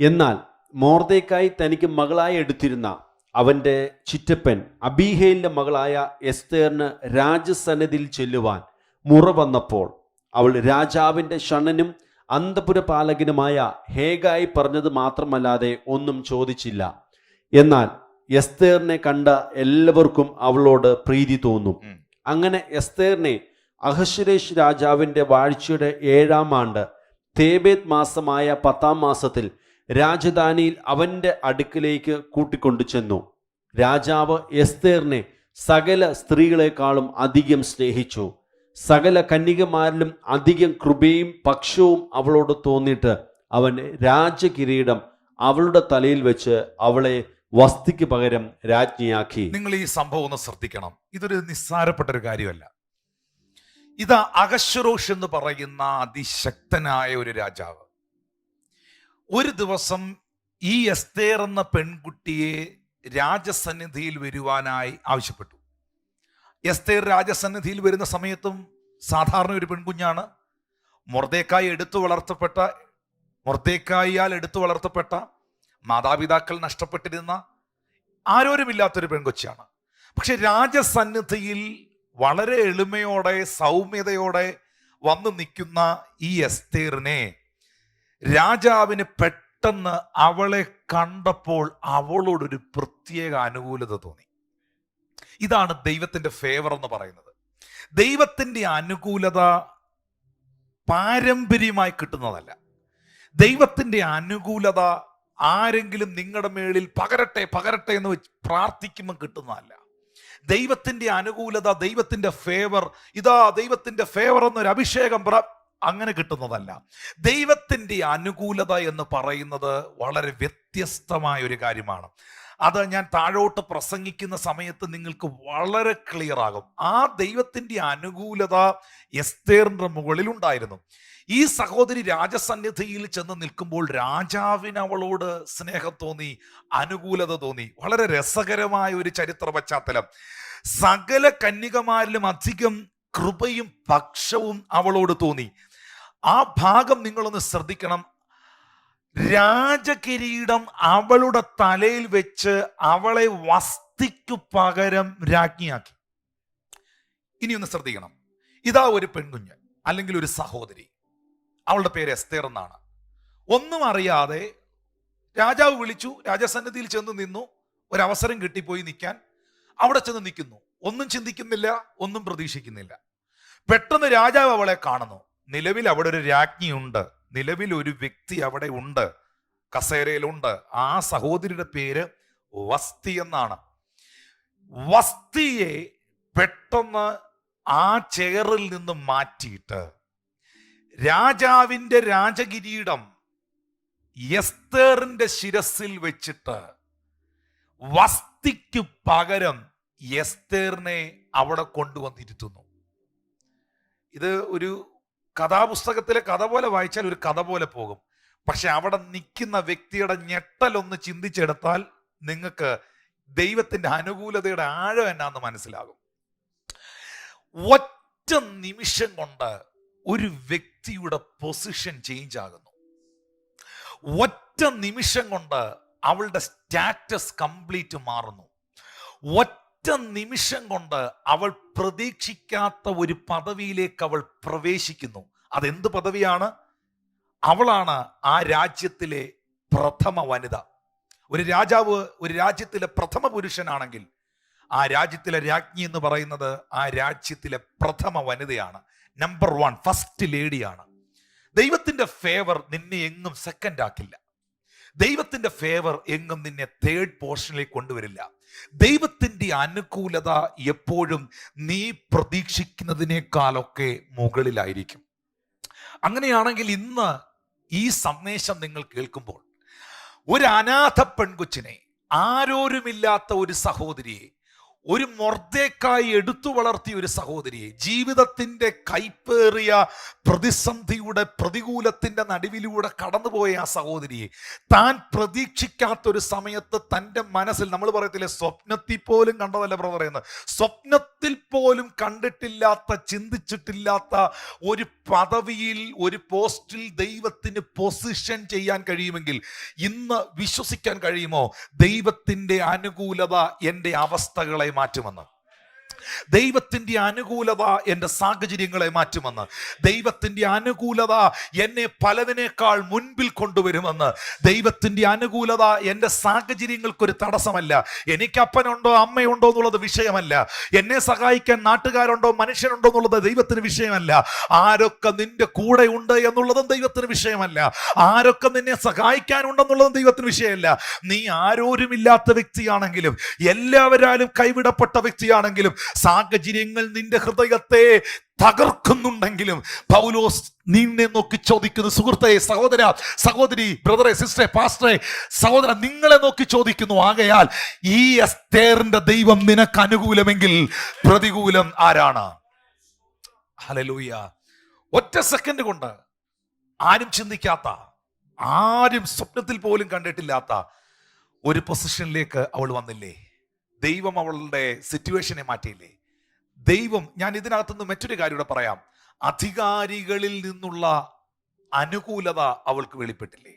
എന്നാൽ മൊർദെഖായി തനിക്ക് മകളായി എടുത്തിരുന്ന അവന്റെ ചിറ്റപ്പൻ അബീഹേലിന്റെ മകളായ എസ്തേറിന് രാജസന്നിധിയിൽ ചെല്ലുവാൻ മുറ വന്നപ്പോൾ അവൾ രാജാവിന്റെ ഷണ്ണനും അന്തപുര പാലകനുമായ ഹേഗായി പറഞ്ഞത് മാത്രമല്ലാതെ ഒന്നും ചോദിച്ചില്ല. എന്നാൽ എസ്തേറിനെ കണ്ട എല്ലാവർക്കും അവളോട് പ്രീതി തോന്നും. അങ്ങനെ എസ്തേറിനെ അഹശ്വേരോശ് രാജാവിന്റെ വാഴ്ചയുടെ 7-ാം ആണ്ട് തേബേത്ത് മാസമായ 10-ാം മാസത്തിൽ രാജധാനിയിൽ അവന്റെ അടുക്കിലേക്ക് കൂട്ടിക്കൊണ്ടു ചെന്നു. രാജാവ് എസ്തേറിനെ സകല സ്ത്രീകളെക്കാളും അധികം സ്നേഹിച്ചു. സകല കന്യകമാരിലും അധികം കൃപയും പക്ഷവും അവളോട് തോന്നിയിട്ട് അവൻ രാജകിരീടം അവളുടെ തലയിൽ വെച്ച് അവളെ വസ്തിക്ക് പകരം രാജ്ഞിയാക്കി. നിങ്ങൾ ഈ സംഭവം ഒന്ന് ശ്രദ്ധിക്കണം. ഇതൊരു നിസ്സാരപ്പെട്ട ഒരു കാര്യമല്ല. ഇതാ അഹശ്വേരോഷ് എന്ന് പറയുന്ന അതിശക്തനായ ഒരു രാജാവ് ഒരു ദിവസം ഈ എസ്തേർ എന്ന പെൺകുട്ടിയെ രാജസന്നിധിയിൽ വരുവാനായി ആവശ്യപ്പെട്ടു. എസ്തേർ രാജസന്നിധിയിൽ വരുന്ന സമയത്തും സാധാരണ ഒരു പെൺകുഞ്ഞാണ്. മൊർദെഖായി മൊർദെഖായിയാൽ എടുത്തു വളർത്തപ്പെട്ട, മാതാപിതാക്കൾ നഷ്ടപ്പെട്ടിരുന്ന, ആരോരുമില്ലാത്തൊരു പെൺകൊച്ചാണ്. പക്ഷെ രാജസന്നിധിയിൽ വളരെ എളിമയോടെ സൗമ്യതയോടെ വന്നു നിൽക്കുന്ന ഈ എസ്തേറിനെ രാജാവിന് പെട്ടെന്ന് അവളെ കണ്ടപ്പോൾ അവളോടൊരു പ്രത്യേക അനുകൂലത തോന്നി. ഇതാണ് ദൈവത്തിന്റെ ഫേവർ എന്ന് പറയുന്നത്. ദൈവത്തിന്റെ അനുകൂലത പാരമ്പര്യമായി കിട്ടുന്നതല്ല. ദൈവത്തിന്റെ അനുകൂലത ആരെങ്കിലും നിങ്ങളുടെ മേളിൽ പകരട്ടെ പകരട്ടെ എന്ന് വെച്ച് പ്രാർത്ഥിക്കുമ്പോൾ കിട്ടുന്നതല്ല. ദൈവത്തിന്റെ അനുകൂലത, ദൈവത്തിന്റെ ഫേവർ, ഇതാ ദൈവത്തിന്റെ ഫേവർ എന്നൊരു അഭിഷേകം അങ്ങനെ കിട്ടുന്നതല്ല. ദൈവത്തിന്റെ അനുകൂലത എന്ന് പറയുന്നത് വളരെ വ്യത്യസ്തമായ ഒരു കാര്യമാണ്. അത് ഞാൻ താഴോട്ട് പ്രസംഗിക്കുന്ന സമയത്ത് നിങ്ങൾക്ക് വളരെ ക്ലിയർ ആകും. ആ ദൈവത്തിന്റെ അനുകൂലത എസ്തേറിന്റെ മുകളിൽ ഉണ്ടായിരുന്നു. ഈ സഹോദരി രാജസന്നിധിയിൽ ചെന്ന് നിൽക്കുമ്പോൾ രാജാവിന് അവളോട് സ്നേഹം തോന്നി, അനുകൂലത തോന്നി. വളരെ രസകരമായ ഒരു ചരിത്ര പശ്ചാത്തലം. സകല കന്യകമാരിലും അധികം കൃപയും പക്ഷവും അവളോട് തോന്നി. ആ ഭാഗം നിങ്ങളൊന്ന് ശ്രദ്ധിക്കണം. രാജകിരീടം അവളുടെ തലയിൽ വെച്ച് അവളെ വസ്തിക്കു പകരം രാജ്ഞിയാക്കി. ഇനി ഒന്ന് ശ്രദ്ധിക്കണം. ഇതാ ഒരു പെൺകുഞ്ഞ് അല്ലെങ്കിൽ ഒരു സഹോദരി, അവളുടെ പേര് എസ്തേർ എന്നാണ്. ഒന്നും അറിയാതെ രാജാവ് വിളിച്ചു, രാജസന്നിധിയിൽ ചെന്ന് നിന്നു, ഒരവസരം കിട്ടിപ്പോയി നിൽക്കാൻ. അവിടെ ചെന്ന് നിൽക്കുന്നു, ഒന്നും ചിന്തിക്കുന്നില്ല, ഒന്നും പ്രതീക്ഷിക്കുന്നില്ല. പെട്ടെന്ന് രാജാവ് അവളെ കാണുന്നു. നിലവിൽ അവിടെ ഒരു രാജ്ഞിയുണ്ട്, നിലവിൽ ഒരു വ്യക്തി അവിടെ ഉണ്ട്, കസേരയിലുണ്ട്. ആ സഹോദരിയുടെ പേര് വസ്തി എന്നാണ്. വസ്തിയെ പെട്ടെന്ന് ആ ചെയറിൽ നിന്ന് മാറ്റിയിട്ട് രാജാവിന്റെ രാജകിരീടം എസ്തേറിന്റെ ശിരസിൽ വെച്ചിട്ട് വസ്തിക്ക് പകരം എസ്തേറിനെ അവിടെ കൊണ്ടുവന്നിരുത്തുന്നു. ഇത് ഒരു കഥാപുസ്തകത്തിലെ കഥ പോലെ വായിച്ചാൽ ഒരു കഥ പോലെ പോകും. പക്ഷെ അവിടെ നിൽക്കുന്ന വ്യക്തിയുടെ ഞെട്ടലൊന്ന് ചിന്തിച്ചെടുത്താൽ നിങ്ങൾക്ക് ദൈവത്തിന്റെ അനുകൂലതയുടെ ആഴം എന്നാന്ന് മനസ്സിലാകും. ഒറ്റ നിമിഷം കൊണ്ട് ഒരു വ്യക്തിയുടെ പൊസിഷൻ ചേഞ്ച് ആകുന്നു. ഒറ്റ നിമിഷം കൊണ്ട് അവളുടെ സ്റ്റാറ്റസ് കംപ്ലീറ്റ് മാറുന്നു. ഒറ്റ നിമിഷം കൊണ്ട് അവൾ പ്രതീക്ഷിക്കാത്ത ഒരു പദവിയിലേക്ക് അവൾ പ്രവേശിക്കുന്നു. അതെന്ത് പദവിയാണ്? അവളാണ് ആ രാജ്യത്തിലെ പ്രഥമ വനിത. ഒരു രാജാവ് ഒരു രാജ്യത്തിലെ പ്രഥമ പുരുഷനാണെങ്കിൽ ആ രാജ്യത്തിലെ രാജ്ഞി എന്ന് പറയുന്നത് ആ രാജ്യത്തിലെ പ്രഥമ വനിതയാണ്. നമ്പർ 1 ഫസ്റ്റ് ലേഡിയാണ്. ദൈവത്തിന്റെ ഫേവർ നിന്നെ എങ്ങും സെക്കൻഡ് ആക്കില്ല. ദൈവത്തിന്റെ ഫേവർ എങ്ങും നിന്നെ തേർഡ് പോർഷനിലേക്ക് കൊണ്ടുവരില്ല. ദൈവത്തിന്റെ അനുകൂലത എപ്പോഴും നീ പ്രതീക്ഷിക്കുന്നതിനേക്കാളൊക്കെ മുകളിലായിരിക്കും. അങ്ങനെയാണെങ്കിൽ ഇന്ന് ഈ സന്ദേശം നിങ്ങൾ കേൾക്കുമ്പോൾ ഒരു അനാഥ പെൺകൊച്ചിനെ, ആരോരുമില്ലാത്ത ഒരു സഹോദരിയെ, ഒരു മൊർദെഖായി എടുത്തു വളർത്തിയ ഒരു സഹോദരിയെ, ജീവിതത്തിന്റെ കൈപ്പേറിയ പ്രതിസന്ധിയുടെ പ്രതികൂലത്തിന്റെ നടുവിലൂടെ കടന്നുപോയ ആ സഹോദരിയെ താൻ പ്രതീക്ഷിക്കാത്തൊരു സമയത്ത് തൻ്റെ മനസ്സിൽ, നമ്മൾ പറയത്തില്ലേ സ്വപ്നത്തിൽ പോലും കണ്ടതല്ല ബ്രദർ പറയുന്നത്, സ്വപ്നത്തിൽ പോലും കണ്ടിട്ടില്ലാത്ത ചിന്തിച്ചിട്ടില്ലാത്ത ഒരു പദവിയിൽ, ഒരു പോസ്റ്റിൽ ദൈവത്തിന് പൊസിഷൻ ചെയ്യാൻ കഴിയുമെങ്കിൽ ഇന്ന് വിശ്വസിക്കാൻ കഴിയുമോ? ദൈവത്തിന്റെ അനുകൂലത എൻ്റെ അവസ്ഥകളെ മാറ്റുമെന്ന്. ദൈവത്തിന്റെ അനുകൂലത എൻ്റെ സാഹചര്യങ്ങളെ മാറ്റുമെന്ന്. ദൈവത്തിന്റെ അനുകൂലത എന്നെ പലതിനേക്കാൾ മുൻപിൽ കൊണ്ടുവരുമെന്ന്. ദൈവത്തിന്റെ അനുകൂലത എൻ്റെ സാഹചര്യങ്ങൾക്കൊരു തടസ്സമല്ല. എനിക്ക് അപ്പനുണ്ടോ അമ്മയുണ്ടോ എന്നുള്ളത് വിഷയമല്ല. എന്നെ സഹായിക്കാൻ നാട്ടുകാരുണ്ടോ മനുഷ്യരുണ്ടോ എന്നുള്ളത് ദൈവത്തിന് വിഷയമല്ല. ആരൊക്കെ നിന്റെ കൂടെ ഉണ്ട് എന്നുള്ളതും ദൈവത്തിന് വിഷയമല്ല. ആരൊക്കെ നിന്നെ സഹായിക്കാനുണ്ടെന്നുള്ളതും ദൈവത്തിന് വിഷയമല്ല. നീ ആരോരുമില്ലാത്ത വ്യക്തിയാണെങ്കിലും, എല്ലാവരാലും കൈവിടപ്പെട്ട വ്യക്തിയാണെങ്കിലും, സാഹചര്യങ്ങൾ നിന്റെ ഹൃദയത്തെ തകർക്കുന്നുണ്ടെങ്കിലും പൗലോസ് നിന്നെ നോക്കി ചോദിക്കുന്നു, സുഹൃത്തെ, സഹോദര, സഹോദരി, ബ്രദറെ, സിസ്റ്ററെ, പാസ്റ്ററെ, സഹോദര, നിങ്ങളെ നോക്കി ചോദിക്കുന്നു. ആകയാൽ ഈ എസ്തേറിന്റെ ദൈവം നിനക്ക് അനുകൂലമെങ്കിൽ പ്രതികൂലം ആരാണ്? ഹല്ലേലൂയ. ഒറ്റ സെക്കൻഡ് കൊണ്ട് ആരും ചിന്തിക്കാത്ത, ആരും സ്വപ്നത്തിൽ പോലും കണ്ടിട്ടില്ലാത്ത ഒരു പൊസിഷനിലേക്ക് അവൾ വന്നില്ലേ? ദൈവം അവളുടെ സിറ്റുവേഷനെ മാറ്റിയില്ലേ? ദൈവം, ഞാൻ ഇതിനകത്തുനിന്ന് മറ്റൊരു കാര്യം കൂടെ പറയാം, അധികാരികളിൽ നിന്നുള്ള അനുകൂലത അവൾക്ക് വെളിപ്പെട്ടില്ലേ?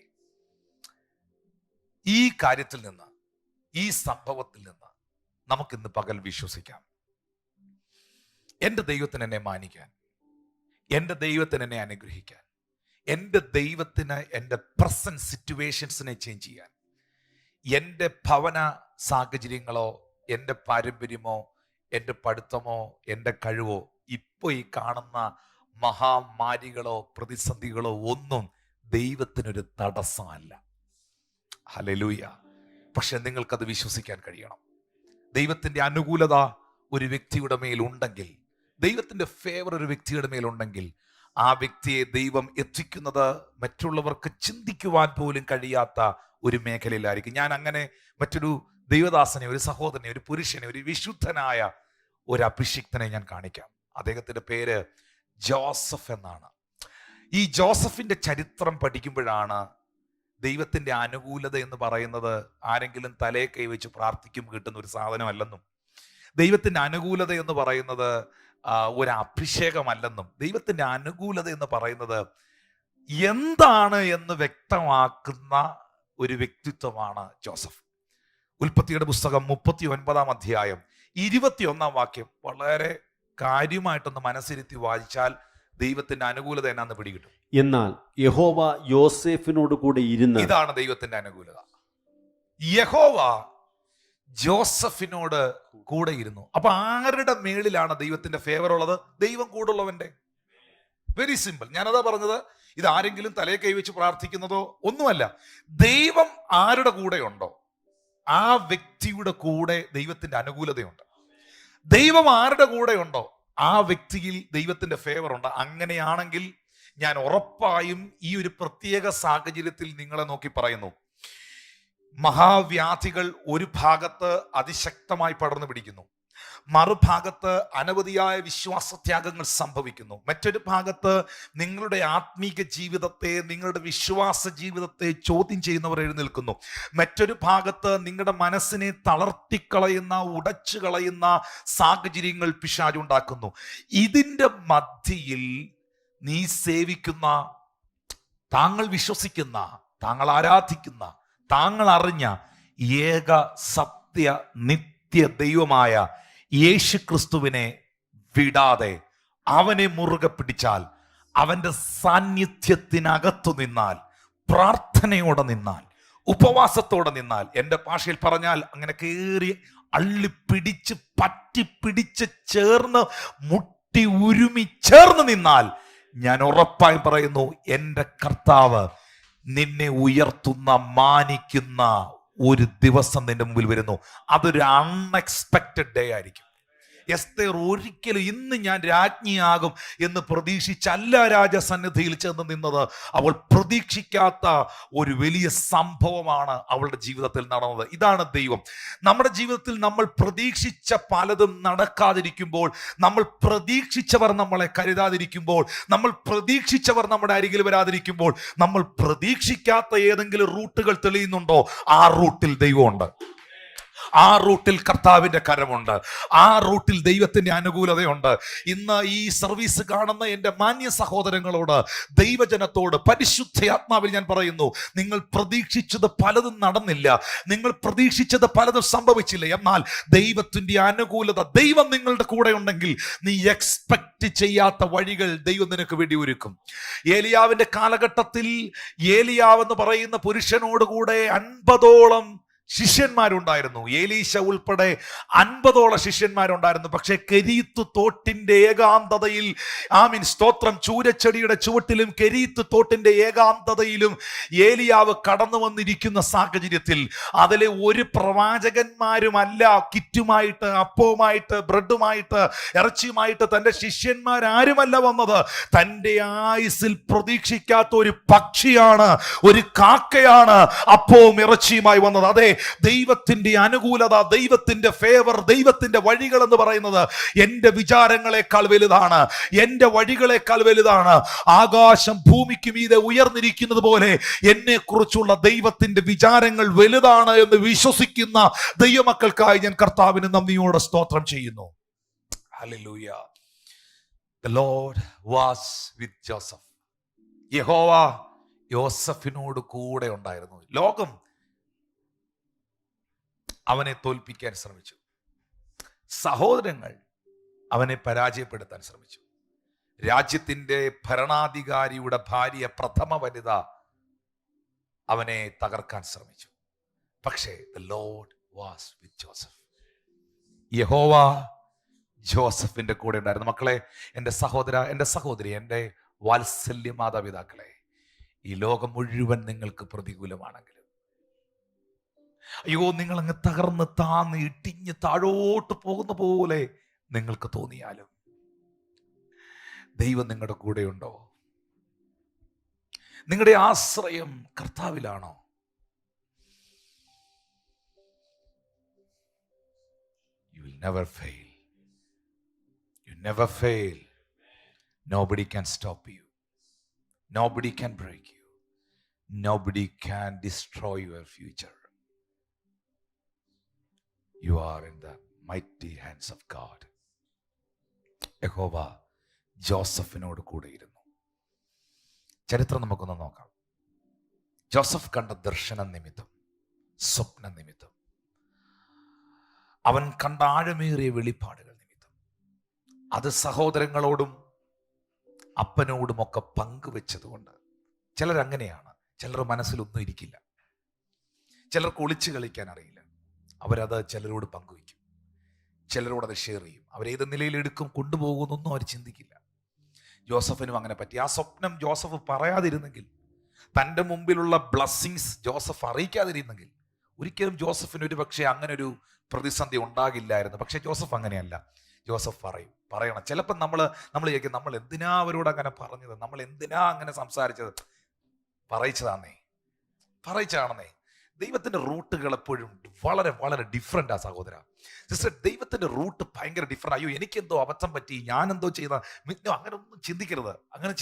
ഈ കാര്യത്തിൽ നിന്ന്, ഈ സംഭവത്തിൽ നിന്ന് നമുക്കിന്ന് പകൽ വിശ്വസിക്കാം, എൻ്റെ ദൈവത്തിന് എന്നെ മാനിക്കാൻ, എൻ്റെ ദൈവത്തിന് എന്നെ അനുഗ്രഹിക്കാൻ, എൻ്റെ ദൈവത്തിന് എൻ്റെ പ്രസന്റ് സിറ്റുവേഷൻസിനെ ചേഞ്ച് ചെയ്യാൻ, എൻ്റെ ഭവന സാഹചര്യങ്ങളോ എൻ്റെ പാരമ്പര്യമോ എൻ്റെ പഠിത്തമോ എൻ്റെ കഴിവോ ഇപ്പോൾ ഈ കാണുന്ന മഹാമാരികളോ പ്രതിസന്ധികളോ ഒന്നും ദൈവത്തിനൊരു തടസ്സമല്ല. ഹല്ലേലൂയ. പക്ഷെ നിങ്ങൾക്കത് വിശ്വസിക്കാൻ കഴിയണം. ദൈവത്തിൻ്റെ അനുകൂലത ഒരു വ്യക്തിയുടെ മേലുണ്ടെങ്കിൽ, ദൈവത്തിൻ്റെ ഫേവർ ഒരു വ്യക്തിയുടെ മേലുണ്ടെങ്കിൽ, ആ വ്യക്തിയെ ദൈവം എത്തിക്കുന്നത് മറ്റുള്ളവർക്ക് ചിന്തിക്കുവാൻ പോലും കഴിയാത്ത ഒരു മേഖലയിലായിരിക്കും. ഞാൻ അങ്ങനെ മറ്റൊരു ദൈവദാസനെ, ഒരു സഹോദരനെ, ഒരു പുരുഷനെ, ഒരു വിശുദ്ധനായ ഒരു അഭിഷിക്തനെ ഞാൻ കാണിക്കാം. അദ്ദേഹത്തിന്റെ പേര് ജോസഫ് എന്നാണ്. ഈ ജോസഫിന്റെ ചരിത്രം പഠിക്കുമ്പോഴാണ് ദൈവത്തിന്റെ അനുകൂലത എന്ന് പറയുന്നത് ആരെങ്കിലും തലയെ കൈവച്ച് പ്രാർത്ഥിക്കും കിട്ടുന്ന ഒരു സാധനമല്ലെന്നും, ദൈവത്തിന്റെ അനുകൂലത എന്ന് പറയുന്നത് ഒരു അഭിഷേകമല്ലെന്നും, ദൈവത്തിന്റെ അനുകൂലത എന്ന് പറയുന്നത് എന്താണ് എന്ന് വ്യക്തമാക്കുന്ന ഒരു വ്യക്തിത്വമാണ് ജോസഫ്. ഉൽപ്പത്തിയുടെ പുസ്തകം 39 അധ്യായം 21 വാക്യം വളരെ കാര്യമായിട്ടൊന്ന് മനസ്സിരുത്തി വായിച്ചാൽ ദൈവത്തിന്റെ അനുകൂലത എന്നാന്ന് പിടികിട്ടും. എന്നാൽ യഹോവ യോസേഫിനോട് കൂടെ ഇരുന്ന്, ഇതാണ് ദൈവത്തിന്റെ അനുകൂലത. യഹോവ ജോസഫിനോട് കൂടെ ഇരുന്നു. അപ്പൊ ആരുടെ മേളിലാണ് ദൈവത്തിന്റെ ഫേവർ ഉള്ളത്? ദൈവം കൂടുള്ളവന്റെ. Very simple. ഞാനതാ പറഞ്ഞത്, ഇത് ആരെങ്കിലും തലയെ കൈവച്ച് പ്രാർത്ഥിക്കുന്നതോ ഒന്നുമല്ല. ദൈവം ആരുടെ കൂടെ ഉണ്ടോ ആ വ്യക്തിയുടെ കൂടെ ദൈവത്തിന്റെ അനുകൂലതയുണ്ട്. ദൈവം ആരുടെ കൂടെ ഉണ്ടോ ആ വ്യക്തിയിൽ ദൈവത്തിന്റെ ഫേവർ ഉണ്ട്. അങ്ങനെയാണെങ്കിൽ ഞാൻ ഉറപ്പായും ഈ ഒരു പ്രത്യേക സാഹചര്യത്തിൽ നിങ്ങളെ നോക്കി പറയുന്നു, മഹാവ്യാധികൾ ഒരു ഭാഗത്ത് അതിശക്തമായി പടർന്നു പിടിക്കുന്നു, മറുഭാഗത്ത് അനവധിയായ വിശ്വാസത്യാഗങ്ങൾ സംഭവിക്കുന്നു, മറ്റൊരു ഭാഗത്ത് നിങ്ങളുടെ ആത്മീക ജീവിതത്തെ, നിങ്ങളുടെ വിശ്വാസ ജീവിതത്തെ ചോദ്യം ചെയ്യുന്നവർ എഴുന്നേൽക്കുന്നു, മറ്റൊരു ഭാഗത്ത് നിങ്ങളുടെ മനസ്സിനെ തളർത്തിക്കളയുന്ന, ഉടച്ചു കളയുന്ന സാഹചര്യങ്ങൾ പിശാചുണ്ടാക്കുന്നു. ഇതിൻ്റെ മധ്യയിൽ നീ സേവിക്കുന്ന, താങ്കൾ വിശ്വസിക്കുന്ന, താങ്കൾ ആരാധിക്കുന്ന, താങ്കൾ അറിഞ്ഞ ഏക സത്യ നിത്യ ദൈവമായ യേശു ക്രിസ്തുവിനെ വിടാതെ അവനെ മുറുകെ പിടിച്ചാൽ, അവന്റെ സാന്നിധ്യത്തിനകത്തു നിന്നാൽ, പ്രാർത്ഥനയോടെ നിന്നാൽ, ഉപവാസത്തോടെ നിന്നാൽ, എൻ്റെ ഭാഷയിൽ പറഞ്ഞാൽ അങ്ങനെ കയറി അള്ളിപ്പിടിച്ച് പറ്റിപ്പിടിച്ച് ചേർന്ന് മുട്ടി ഉരുമി ചേർന്ന് നിന്നാൽ, ഞാൻ ഉറപ്പായി പറയുന്നു, എൻ്റെ കർത്താവ് നിന്നെ ഉയർത്തുന്ന, മാനിക്കുന്ന ഒരു ദിവസം നിന്റെ മുമ്പിൽ വരുന്നു. അതൊരു അൺഎക്സ്പെക്റ്റഡ് ഡേ ആയിരിക്കും. എസ്തേർ ഒരിക്കലും ഇന്ന് ഞാൻ രാജ്ഞിയാകും എന്ന് പ്രതീക്ഷിച്ചല്ല രാജസന്നിധിയിൽ ചെന്ന് നിന്നത്. അവൾ പ്രതീക്ഷിക്കാത്ത ഒരു വലിയ സംഭവമാണ് അവളുടെ ജീവിതത്തിൽ നടന്നത്. ഇതാണ് ദൈവം. നമ്മുടെ ജീവിതത്തിൽ നമ്മൾ പ്രതീക്ഷിച്ച പലതും നടക്കാതിരിക്കുമ്പോൾ, നമ്മൾ പ്രതീക്ഷിച്ചവർ നമ്മളെ കരുതാതിരിക്കുമ്പോൾ, നമ്മൾ പ്രതീക്ഷിച്ചവർ നമ്മുടെ അരികിൽ വരാതിരിക്കുമ്പോൾ, നമ്മൾ പ്രതീക്ഷിക്കാത്ത ഏതെങ്കിലും റൂട്ടുകൾ തെളിയുന്നുണ്ടോ? ആ റൂട്ടിൽ ദൈവമുണ്ട്, ആ റൂട്ടിൽ കർത്താവിന്റെ കരമുണ്ട്, ആ റൂട്ടിൽ ദൈവത്തിന്റെ അനുകൂലതയുണ്ട്. ഇന്ന് ഈ സർവീസ് കാണുന്ന എൻ്റെ മാന്യ സഹോദരങ്ങളോട്, ദൈവജനത്തോട് പരിശുദ്ധാത്മാവിൽ ഞാൻ പറയുന്നു, നിങ്ങൾ പ്രതീക്ഷിച്ചത് പലതും നടന്നില്ല, നിങ്ങൾ പ്രതീക്ഷിച്ചത് പലതും സംഭവിച്ചില്ല. എന്നാൽ ദൈവത്തിന്റെ അനുകൂലത, ദൈവം നിങ്ങളുടെ കൂടെ ഉണ്ടെങ്കിൽ നീ എക്സ്പെക്ട് ചെയ്യാത്ത വഴികൾ ദൈവം നിനക്ക് വേണ്ടി ഒരുക്കും. ഏലിയാവിന്റെ കാലഘട്ടത്തിൽ ഏലിയാവ് എന്ന് പറയുന്ന പുരുഷനോടുകൂടെ 50ഓളം ശിഷ്യന്മാരുണ്ടായിരുന്നു. ഏലീശ ഉൾപ്പെടെ 50ഓളം ശിഷ്യന്മാരുണ്ടായിരുന്നു. പക്ഷെ കെരീത്ത് തോട്ടിന്റെ ഏകാന്തതയിൽ, സ്തോത്രം, ചൂരച്ചെടിയുടെ ചുവട്ടിലും കെരീത്ത് തോട്ടിന്റെ ഏകാന്തതയിലും ഏലിയാവ് കടന്നു വന്നിരിക്കുന്ന സാഹചര്യത്തിൽ അതിലെ ഒരു പ്രവാചകന്മാരുമല്ല കിറ്റുമായിട്ട്, അപ്പവുമായിട്ട്, ബ്രെഡുമായിട്ട്, ഇറച്ചിയുമായിട്ട് തന്റെ ശിഷ്യന്മാരാരുമല്ല വന്നത്. തന്റെ ആയുസിൽ പ്രതീക്ഷിക്കാത്ത ഒരു പക്ഷിയാണ്, ഒരു കാക്കയാണ് അപ്പവും ഇറച്ചിയുമായി വന്നത്. അതെ, ദൈവത്തിന്റെ അനുകൂലത, ദൈവത്തിന്റെ ഫേവർ, ദൈവത്തിന്റെ വഴികൾ എന്ന് പറയുന്നത് എന്റെ വിചാരങ്ങളെക്കാൾ വലുതാണ്, എന്റെ വഴികളെക്കാൾ വലുതാണ്. ആകാശം ഭൂമിക്ക് മീതെ ഉയർന്നിരിക്കുന്നത് പോലെ എന്നെ കുറിച്ചുള്ള ദൈവത്തിന്റെ വിചാരങ്ങൾ വലുതാണ് എന്ന് വിശ്വസിക്കുന്ന ദൈവമക്കൾക്കായി ഞാൻ കർത്താവിന് നന്ദിയോടെ സ്തോത്രം ചെയ്യുന്നു. Hallelujah. The Lord was with Joseph. യഹോവ യോസഫിനോട് കൂടെ ഉണ്ടായിരുന്നു. ലോകം അവനെ തോൽപ്പിക്കാൻ ശ്രമിച്ചു, സഹോദരങ്ങൾ അവനെ പരാജയപ്പെടുത്താൻ ശ്രമിച്ചു, രാജ്യത്തിന്റെ ഭരണാധികാരിയുടെ ഭാര്യ, പ്രഥമ വനിത അവനെ തകർക്കാൻ ശ്രമിച്ചു. പക്ഷേ the Lord was with Joseph. യഹോവ ജോസഫിന്റെ കൂടെ ഉണ്ടായിരുന്നു. മക്കളെ, എൻ്റെ സഹോദര, എൻ്റെ സഹോദരി, എൻ്റെ വാത്സല്യ മാതാപിതാക്കളെ, ഈ ലോകം മുഴുവൻ നിങ്ങൾക്ക് പ്രതികൂലമാണെങ്കിലും, അയ്യോ നിങ്ങൾ അങ്ങ് തകർന്ന് താന്ന് ഇട്ടിഞ്ഞ് താഴോട്ട് പോകുന്ന പോലെ നിങ്ങൾക്ക് തോന്നിയാലും ദൈവം നിങ്ങളുടെ കൂടെയുണ്ടോ? നിങ്ങളുടെ ആശ്രയം കർത്താവിലാണോ? You will never fail. You never fail. Nobody can stop you. Nobody can break you. Nobody can destroy your future. You are in the mighty hands of God. യഹോവ ജോസഫിനോട് കൂടെയിരുന്നു. ചരിത്രം നമുക്കൊന്ന് നോക്കാം. ജോസഫ് കണ്ട ദർശന നിമിത്തം, സ്വപ്ന നിമിത്തം, അവൻ കണ്ട ആഴമേറിയ വെളിപ്പാടുകൾ നിമിത്തം, അത് സഹോദരങ്ങളോടും അപ്പനോടും ഒക്കെ പങ്കുവെച്ചതുകൊണ്ട്, ചിലരങ്ങനെയാണ്, ചിലർ മനസ്സിലൊന്നും ഇരിക്കില്ല, ചിലർക്ക് ഒളിച്ചു കളിക്കാൻ അറിയില്ല, അവരത് ചിലരോട് പങ്കുവയ്ക്കും, ചിലരോട് അത് ഷെയർ ചെയ്യും, അവരേത് നിലയിൽ എടുക്കും, കൊണ്ടുപോകുമെന്നൊന്നും അവർ ചിന്തിക്കില്ല. ജോസഫിനും അങ്ങനെ പറ്റി. ആ സ്വപ്നം ജോസഫ് പറയാതിരുന്നെങ്കിൽ, തൻ്റെ മുമ്പിലുള്ള ബ്ലസ്സിങ്സ് ജോസഫ് അറിയിക്കാതിരുന്നെങ്കിൽ, ഒരിക്കലും ജോസഫിന് ഒരു പക്ഷേ അങ്ങനെ ഒരു പ്രതിസന്ധി ഉണ്ടാകില്ലായിരുന്നു. പക്ഷേ ജോസഫ് അങ്ങനെയല്ല. ജോസഫ് പറയണം. ചിലപ്പോൾ നമ്മൾ ചോദിക്കും, നമ്മൾ എന്തിനാ അവരോട് അങ്ങനെ പറഞ്ഞത്, നമ്മൾ എന്തിനാ അങ്ങനെ സംസാരിച്ചത്? പറയിച്ചതാണെന്നേ. ദൈവത്തിന്റെ റൂട്ടുകൾ എപ്പോഴും വളരെ വളരെ ഡിഫറെൻ്റ് ആ സഹോദര, സിസ്റ്റർ. ദൈവത്തിന്റെ റൂട്ട് ഭയങ്കര ഡിഫറെൻ്റ്. അയ്യോ എനിക്കെന്തോ അബദ്ധം പറ്റി, ഞാനെന്തോ ചെയ്ത, അങ്ങനെ ഒന്നും ചിന്തിക്കരുത്, അങ്ങനെ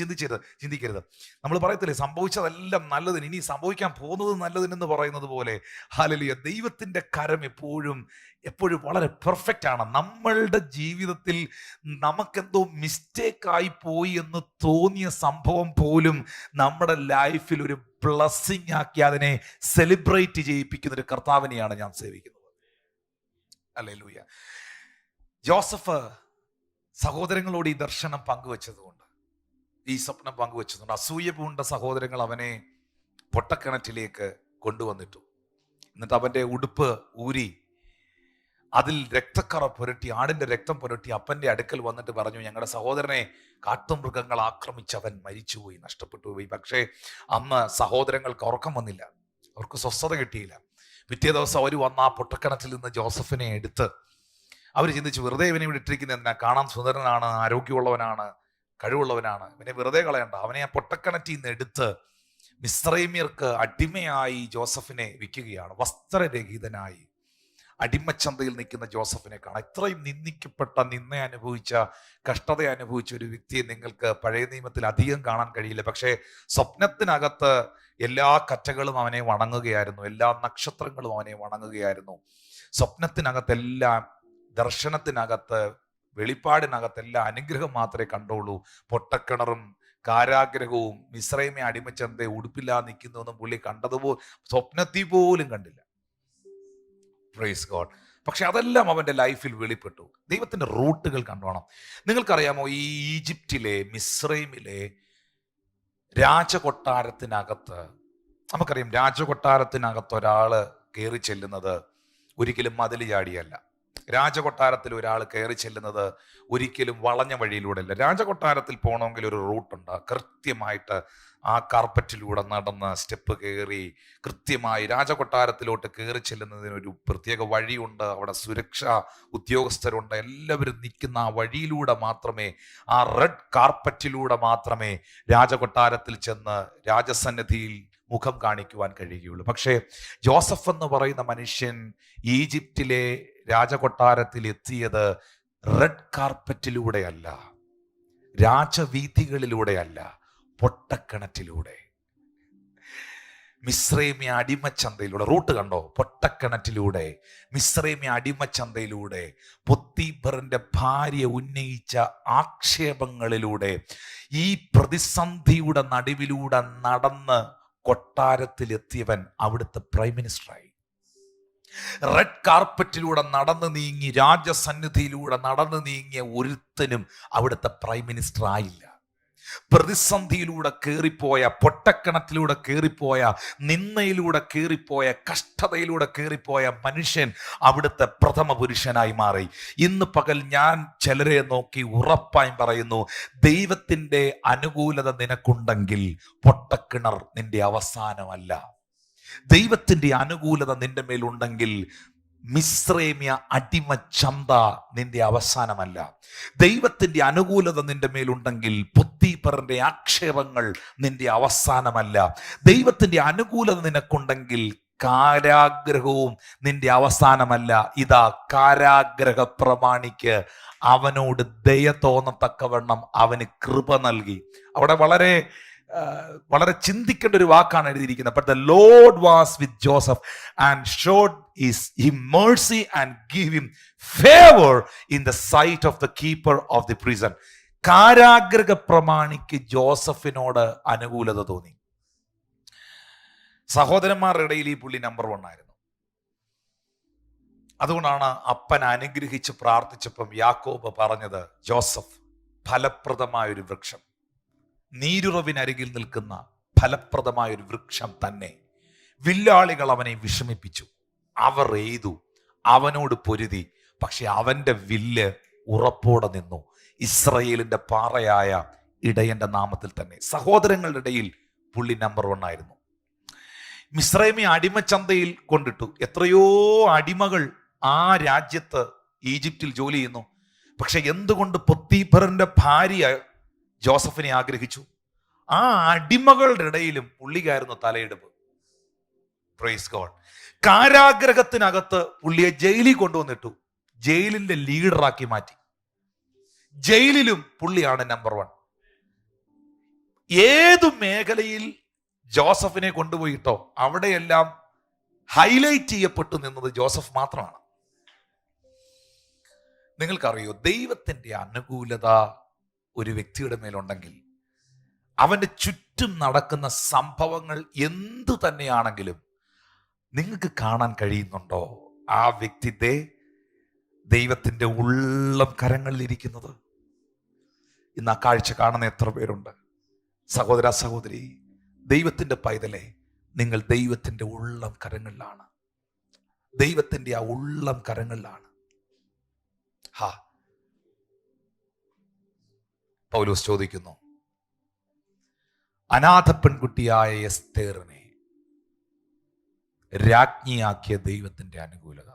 ചിന്തിക്കരുത്. നമ്മൾ പറയത്തില്ലേ, സംഭവിച്ചതെല്ലാം നല്ലതിന്, ഇനി സംഭവിക്കാൻ പോകുന്നത് നല്ലതിനെന്ന് പറയുന്നത് പോലെ, ഹല്ലേലൂയ, ദൈവത്തിന്റെ കരം എപ്പോഴും വളരെ പെർഫെക്റ്റ് ആണ്. നമ്മളുടെ ജീവിതത്തിൽ നമുക്കെന്തോ മിസ്റ്റേക്കായി പോയി എന്ന് തോന്നിയ സംഭവം പോലും നമ്മുടെ ലൈഫിൽ ഒരു ബ്ലസ്സിംഗ് ആക്കി അതിനെ സെലിബ്രേറ്റ് ചെയ്യിപ്പിക്കുന്ന ഒരു കർത്താവിനെയാണ് ഞാൻ സേവിക്കുന്നത്. ഹല്ലേലൂയ. ജോസഫ് സഹോദരങ്ങളോട് ഈ ദർശനം പങ്കുവെച്ചതുകൊണ്ട്, ഈ സ്വപ്നം പങ്കുവെച്ചതുകൊണ്ട്, അസൂയ പൂണ്ട സഹോദരങ്ങൾ അവനെ പൊട്ടക്കിണറ്റിലേക്ക് കൊണ്ടുവന്നിട്ടു. എന്നിട്ട് അവന്റെ ഉടുപ്പ് ഊരി അതിൽ രക്തക്കറ പുരട്ടി, ആടിന്റെ രക്തം പുരട്ടി അപ്പന്റെ അടുക്കൽ വന്നിട്ട് പറഞ്ഞു, ഞങ്ങളുടെ സഹോദരനെ കാട്ടുമൃഗങ്ങൾ ആക്രമിച്ചവൻ മരിച്ചുപോയി, നഷ്ടപ്പെട്ടു പോയി. പക്ഷേ അന്ന് സഹോദരങ്ങൾക്ക് ഉറക്കം വന്നില്ല, അവർക്ക് സ്വസ്ഥത കിട്ടിയില്ല. പിറ്റേ ദിവസം അവർ വന്ന് ആ പൊട്ടക്കിണറ്റിൽ നിന്ന് ജോസഫിനെ എടുത്ത് അവർ ചിന്തിച്ചു, വെറുതെ ഇവനെ ഇവിടെ ഇട്ടിരിക്കുന്നത് എന്തിനാ? കാണാൻ സുന്ദരനാണ്, ആരോഗ്യമുള്ളവനാണ്, കഴിവുള്ളവനാണ്, ഇവനെ വെറുതെ കളയണ്ട. അവനെ ആ പൊട്ടക്കിണറ്റിൽ നിന്ന് എടുത്ത് മിസ്രൈമ്യർക്ക് അടിമയായി ജോസഫിനെ വിൽക്കുകയാണ്. വസ്ത്രരഹിതനായി അടിമച്ചന്തയിൽ നിൽക്കുന്ന ജോസഫിനെ കാണാം. ഇത്രയും നിന്ദിക്കപ്പെട്ട, നിന്ന അനുഭവിച്ച, കഷ്ടത അനുഭവിച്ച ഒരു വ്യക്തിയെ നിങ്ങൾക്ക് പഴയ നിയമത്തിൽ അധികം കാണാൻ കഴിയില്ല. പക്ഷേ സ്വപ്നത്തിനകത്ത് എല്ലാ കറ്റകളും അവനെ വണങ്ങുകയായിരുന്നു, എല്ലാ നക്ഷത്രങ്ങളും അവനെ വണങ്ങുകയായിരുന്നു. സ്വപ്നത്തിനകത്തെല്ലാം, ദർശനത്തിനകത്ത്, വെളിപ്പാടിനകത്തെല്ലാം അനുഗ്രഹം മാത്രമേ കണ്ടുള്ളൂ. പൊട്ടക്കിണറും കാരാഗ്രഹവും മിസ്രൈമെ അടിമച്ചന്തയെ ഉടുപ്പില്ലാതെ നിൽക്കുന്നതൊന്നും പുള്ളി കണ്ടതുപോലെ സ്വപ്നത്തിൽ പോലും കണ്ടില്ല. Praise God. പക്ഷെ അതെല്ലാം അവൻ്റെ ലൈഫിൽ വെളിപ്പെട്ടു. ദൈവത്തിൻ്റെ റൂട്ടുകൾ കണ്ടോണം. നിങ്ങൾക്കറിയാമോ, ഈ ഈജിപ്തിലെ, മിസ്രൈമിലെ രാജകൊട്ടാരത്തിനകത്ത്, നമുക്കറിയാം രാജകൊട്ടാരത്തിനകത്ത് ഒരാള് കയറി ചെല്ലുന്നത് ഒരിക്കലും മതിൽ ചാടിയല്ല. രാജകൊട്ടാരത്തിൽ ഒരാൾ കയറി ചെല്ലുന്നത് ഒരിക്കലും വളഞ്ഞ വഴിയിലൂടെ അല്ല. രാജകൊട്ടാരത്തിൽ പോകണമെങ്കിൽ ഒരു റൂട്ടുണ്ട്. കൃത്യമായിട്ട് ആ കാർപ്പറ്റിലൂടെ നടന്ന് സ്റ്റെപ്പ് കയറി കൃത്യമായി രാജകൊട്ടാരത്തിലോട്ട് കയറി ചെല്ലുന്നതിനൊരു പ്രത്യേക വഴിയുണ്ട്. അവിടെ സുരക്ഷാ ഉദ്യോഗസ്ഥരുണ്ട്. എല്ലാവരും നിൽക്കുന്ന ആ വഴിയിലൂടെ മാത്രമേ, ആ റെഡ് കാർപ്പറ്റിലൂടെ മാത്രമേ രാജകൊട്ടാരത്തിൽ ചെന്ന് രാജസന്നിധിയിൽ മുഖം കാണിക്കുവാൻ കഴിയുകയുള്ളൂ. പക്ഷേ ജോസഫ് എന്ന് പറയുന്ന മനുഷ്യൻ ഈജിപ്തിലെ രാജകൊട്ടാരത്തിൽ എത്തിയത് റെഡ് കാർപ്പറ്റിലൂടെയല്ല, രാജവീഥികളിലൂടെയല്ല, പൊട്ടക്കിണറ്റിലൂടെ, മിസ്രൈമ്യ അടിമച്ചന്തയിലൂടെ. റൂട്ട് കണ്ടോ? പൊട്ടക്കിണറ്റിലൂടെ, മിസ്രൈമ്യ അടിമച്ചന്തയിലൂടെ, പൊത്തീഫറിന്റെ ഭാര്യ ഉന്നയിച്ച ആക്ഷേപങ്ങളിലൂടെ, ഈ പ്രതിസന്ധിയുടെ നടുവിലൂടെ നടന്ന് കൊട്ടാരത്തിലെത്തിയവൻ അവിടുത്തെ പ്രൈം മിനിസ്റ്ററായി. റെഡ് കാർപ്പറ്റിലൂടെ നടന്നു നീങ്ങി രാജസന്നിധിയിലൂടെ നടന്നു നീങ്ങിയ ഒരുത്തനും അവിടുത്തെ പ്രൈം മിനിസ്റ്റർ ആയില്ല. പ്രതിസന്ധിയിലൂടെ കയറിപ്പോയ, പൊട്ടക്കിണറ്റിലൂടെ കയറിപ്പോയ, നിന്നയിലൂടെ കയറിപ്പോയ, കഷ്ടതയിലൂടെ കയറിപ്പോയ മനുഷ്യൻ അവിടുത്തെ പ്രഥമ പുരുഷനായി മാറി. ഇന്ന് പകൽ ഞാൻ ചിലരെ നോക്കി ഉറപ്പായും പറയുന്നു, ദൈവത്തിൻ്റെ അനുകൂലത നിനക്കുണ്ടെങ്കിൽ പൊട്ടക്കിണർ നിന്റെ അവസാനമല്ല. ദൈവത്തിൻ്റെ അനുകൂലത നിന്റെ മേലുണ്ടെങ്കിൽ മിസ്രൈമ്യ അടിമച്ചന്ത നിന്റെ അവസാനമല്ല. ദൈവത്തിൻ്റെ അനുകൂലത നിന്റെ മേലുണ്ടെങ്കിൽ പൊത്തീഫറിന്റെ ആക്ഷേപങ്ങൾ നിന്റെ അവസാനമല്ല. ദൈവത്തിൻ്റെ അനുകൂലത നിനക്കുണ്ടെങ്കിൽ കാരാഗ്രഹവും നിന്റെ അവസാനമല്ല. ഇതാ കാരാഗ്രഹ പ്രമാണിക്ക് അവനോട് ദയ തോന്നത്തക്കവണ്ണം അവന് കൃപ നൽകി. അവിടെ വളരെ ചിന്തിക്കേണ്ട ഒരു വാക്കാണ് എഴുതിയിരിക്കുന്നത്. But the Lord was with Joseph and showed him mercy and gave him favor in the sight of the keeper of the prison. കാരാഗ്രഹ പ്രമാണിക്ക് ജോസഫിനോട് അനുകൂലത തോന്നി. സഹോദരന്മാരുടെ ഇടയിൽ ഈ പുള്ളി നമ്പർ 1 ആയിരുന്നു. അതുകൊണ്ടാണ് അപ്പൻ അനുഗ്രഹിച്ച് പ്രാർത്ഥിച്ചപ്പം യാക്കോബ് പറഞ്ഞത്, ജോസഫ് ഫലപ്രദമായൊരു വൃക്ഷം, നീരുറവിനരികിൽ നിൽക്കുന്ന ഫലപ്രദമായൊരു വൃക്ഷം തന്നെ. വില്ലാളികൾ അവനെ വിഷമിപ്പിച്ചു, അവർ എയ്തു, അവനോട് പൊരുതി, പക്ഷെ അവന്റെ വില്ല് ഉറപ്പോടെ നിന്നു. ഇസ്രയേലിന്റെ പാറയായ ഇടയന്റെ നാമത്തിൽ തന്നെ. സഹോദരങ്ങളുടെ ഇടയിൽ പുള്ളി നമ്പർ 1 ആയിരുന്നു. മിസ്രൈമ്യ അടിമച്ചന്തയിൽ കൊണ്ടിട്ടു. എത്രയോ അടിമകൾ ആ രാജ്യത്ത് ഈജിപ്തിൽ ജോലി ചെയ്യുന്നു. പക്ഷെ എന്തുകൊണ്ട് പൊത്തീഫറിന്റെ ഭാര്യ ജോസഫിനെ ആഗ്രഹിച്ചു? ആ അടിമകളുടെ ഇടയിലും പുള്ളിക്കായിരുന്നു തലയെടുപ്പ്. Praise God. കാരാഗ്രഹത്തിനകത്ത് പുള്ളിയെ ജയിലിൽ കൊണ്ടുവന്നിട്ടു, ജയിലിന്റെ ലീഡറാക്കി മാറ്റി. ജയിലിലും പുള്ളിയാണ് നമ്പർ 1. ഏതു മേഖലയിൽ ജോസഫിനെ കൊണ്ടുപോയിട്ടോ അവിടെയെല്ലാം ഹൈലൈറ്റ് ചെയ്യപ്പെട്ടു നിന്നത് ജോസഫ് മാത്രമാണ്. നിങ്ങൾക്കറിയോ, ദൈവത്തിന്റെ അനുകൂലത ഒരു വ്യക്തിയുടെ മേലുണ്ടെങ്കിൽ അവന്റെ ചുറ്റും നടക്കുന്ന സംഭവങ്ങൾ എന്തു തന്നെയാണെങ്കിലും നിങ്ങൾക്ക് കാണാൻ കഴിയുന്നുണ്ടോ ആ വ്യക്തി ദൈവത്തിന്റെ ഉള്ളം കരങ്ങളിൽ ഇരിക്കുന്നത്? ഇന്ന് ആ കാഴ്ച കാണുന്ന എത്ര പേരുണ്ട്? സഹോദര സഹോദരി, ദൈവത്തിന്റെ പൈതലെ, നിങ്ങൾ ദൈവത്തിന്റെ ഉള്ളം കരങ്ങളിലാണ്. ദൈവത്തിന്റെ ആ ഉള്ളം കരങ്ങളിലാണ്. പൗലോസ് ചോദിക്കുന്നു, അനാഥ പെൺകുട്ടിയായ എസ്തേറിനെ രാജ്ഞിയാക്കിയ ദൈവത്തിന്റെ അനുകൂലത,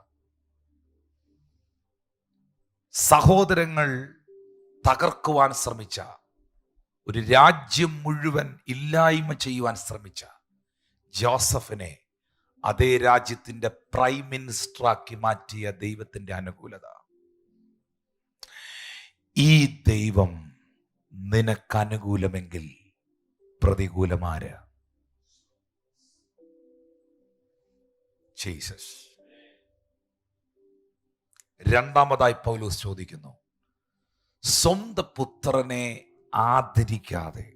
സഹോദരങ്ങൾ തകർക്കുവാൻ ശ്രമിച്ച, ഒരു രാജ്യം മുഴുവൻ ഇല്ലായ്മ ചെയ്യുവാൻ ശ്രമിച്ച ജോസഫിനെ അതേ രാജ്യത്തിന്റെ പ്രൈം മിനിസ്റ്ററാക്കി മാറ്റിയ ദൈവത്തിന്റെ അനുകൂലത. ഈ ദൈവം നിനക്കനുകൂലമെങ്കിൽ പ്രതികൂലമാര്? ജീസസ്. രണ്ടാമതായി പൗലോസ് ചോദിക്കുന്നു, സ്വന്തം പുത്രനെ ആദരിക്കാതെ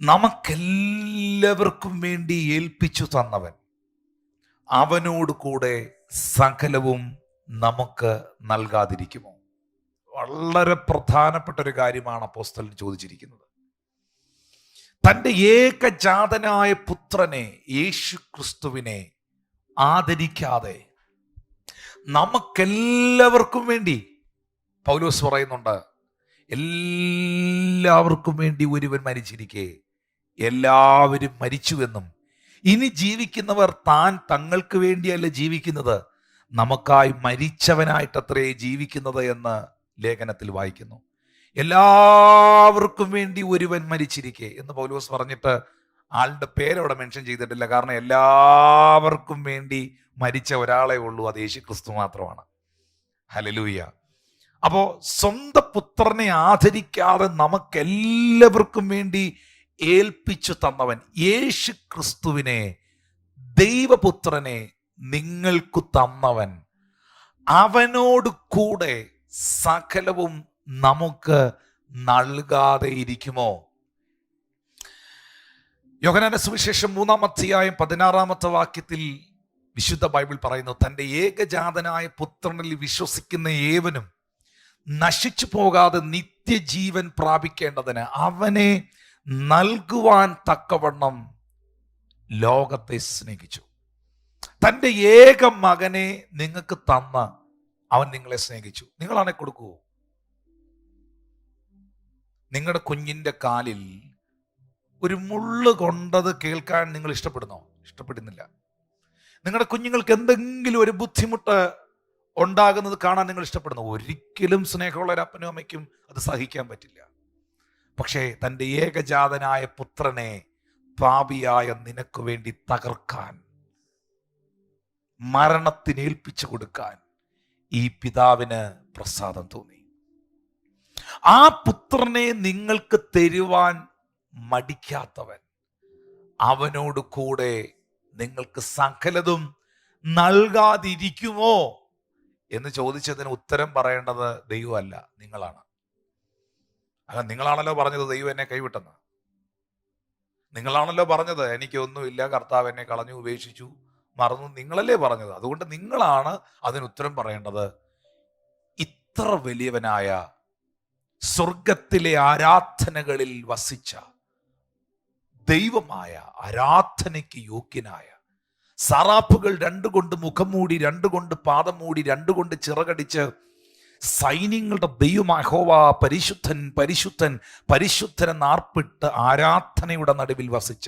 നമുക്കെല്ലാവർക്കും വേണ്ടി ഏൽപ്പിച്ചു തന്നവൻ അവനോട് കൂടെ സകലവും നമുക്ക് നൽകാതിരിക്കുമോ? വളരെ പ്രധാനപ്പെട്ട ഒരു കാര്യമാണ് അപ്പോസ്തലൻ ചോദിച്ചിരിക്കുന്നത്. തൻ്റെ ഏകജാതനായ പുത്രനെ, യേശു ക്രിസ്തുവിനെ ആദരിക്കാതെ നമുക്കെല്ലാവർക്കും വേണ്ടി, പൗലോസ് പറയുന്നുണ്ട്, എല്ലാവർക്കും വേണ്ടി ഒരുവൻ മരിച്ചിരിക്കെ എല്ലാവരും മരിച്ചുവെന്നും ഇനി ജീവിക്കുന്നവർ താൻ തങ്ങൾക്ക് വേണ്ടിയല്ല ജീവിക്കുന്നത്, നമുക്കായി മരിച്ചവനായിട്ടത്രേ ജീവിക്കുന്നത് എന്ന് ലേഖനത്തിൽ വായിക്കുന്നു. എല്ലാവർക്കും വേണ്ടി ഒരുവൻ മരിച്ചിരിക്കെ എന്ന് പൗലോസ് പറഞ്ഞിട്ട് ആളുടെ പേരവിടെ മെൻഷൻ ചെയ്തിട്ടില്ല. കാരണം എല്ലാവർക്കും വേണ്ടി മരിച്ച ഒരാളെ ഉള്ളൂ, അത് യേശു ക്രിസ്തു മാത്രമാണ്. ഹല്ലേലൂയ. അപ്പോ സ്വന്തം പുത്രനെ ആദരിക്കാതെ നമുക്കെല്ലാവർക്കും വേണ്ടി ഏൽപ്പിച്ചു തന്നവൻ യേശു ക്രിസ്തുവിനെ, ദൈവപുത്രനെ നിങ്ങൾക്ക് തന്നവൻ, അവനോട് കൂടെ സകലവും നമുക്ക് നൽകാതെ ഇരിക്കുമോ? യോഹന്നാന്റെ സുവിശേഷം 3-ാം അധ്യായം 16-ാമത്തെ വാക്യത്തിൽ വിശുദ്ധ ബൈബിൾ പറയുന്നു, തൻ്റെ ഏകജാതനായ പുത്രനിൽ വിശ്വസിക്കുന്ന ഏവനും നശിച്ചു പോകാതെ നിത്യജീവൻ പ്രാപിക്കേണ്ടതിന് അവനെ നൽകുവാൻ തക്കവണ്ണം ലോകത്തെ സ്നേഹിച്ചു. തൻ്റെ ഏക മകനെ നിങ്ങൾക്ക് തന്ന അവൻ നിങ്ങളെ സ്നേഹിച്ചു. നിങ്ങളാണെ കൊടുക്കുവോ? നിങ്ങളുടെ കുഞ്ഞിൻ്റെ കാലിൽ ഒരു മുള്ള് കൊണ്ടത് കേൾക്കാൻ നിങ്ങൾ ഇഷ്ടപ്പെടുന്നോ? ഇഷ്ടപ്പെടുന്നില്ല. നിങ്ങളുടെ കുഞ്ഞുങ്ങൾക്ക് എന്തെങ്കിലും ഒരു ബുദ്ധിമുട്ട് ഉണ്ടാകുന്നത് കാണാൻ നിങ്ങൾ ഇഷ്ടപ്പെടുന്നു? ഒരിക്കലും സ്നേഹമുള്ള ഒരു അപ്പനും അമ്മയ്ക്കും അത് സഹിക്കാൻ പറ്റില്ല. പക്ഷേ തൻ്റെ ഏകജാതനായ പുത്രനെ പാപിയായ നിനക്ക് വേണ്ടി തകർക്കാൻ, മരണത്തിന് ഏൽപ്പിച്ചു കൊടുക്കാൻ ഈ പിതാവിന് പ്രസാദം തോന്നി. ആ പുത്രനെ നിങ്ങൾക്ക് തരുവാൻ മടിക്കാത്തവൻ അവനോട് കൂടെ നിങ്ങൾക്ക് സകലതും നൽകാതിരിക്കുമോ എന്ന് ചോദിച്ചതിന് ഉത്തരം പറയേണ്ടത് ദൈവമല്ല, നിങ്ങളാണ്. അല്ല, നിങ്ങളാണല്ലോ പറഞ്ഞത് ദൈവം എന്നെ കൈവിട്ടെന്ന്. നിങ്ങളാണല്ലോ പറഞ്ഞത് എനിക്കൊന്നുമില്ല, കർത്താവ് എന്നെ കളഞ്ഞു, ഉപേക്ഷിച്ചു, മറന്നു. നിങ്ങളല്ലേ പറഞ്ഞത്. അതുകൊണ്ട് നിങ്ങളാണ് അതിന് ഉത്തരം പറയേണ്ടത്. ഇത്ര വലിയവനായ, സ്വർഗത്തിലെ ആരാധനകളിൽ വസിച്ച ദൈവമായ, ആരാധനയ്ക്ക് യോഗ്യനായ, സറാഫുകൾ 2 കൊണ്ട് മുഖം മൂടി, 2 കൊണ്ട് പാദം മൂടി, 2 കൊണ്ട് ചിറകടിച്ച് സൈന്യങ്ങളുടെ ദൈവമായ യഹോവ പരിശുദ്ധൻ പരിശുദ്ധൻ പരിശുദ്ധൻ എന്നാർപ്പിട്ട് ആരാധനയുടെ നടുവിൽ വസിച്ച,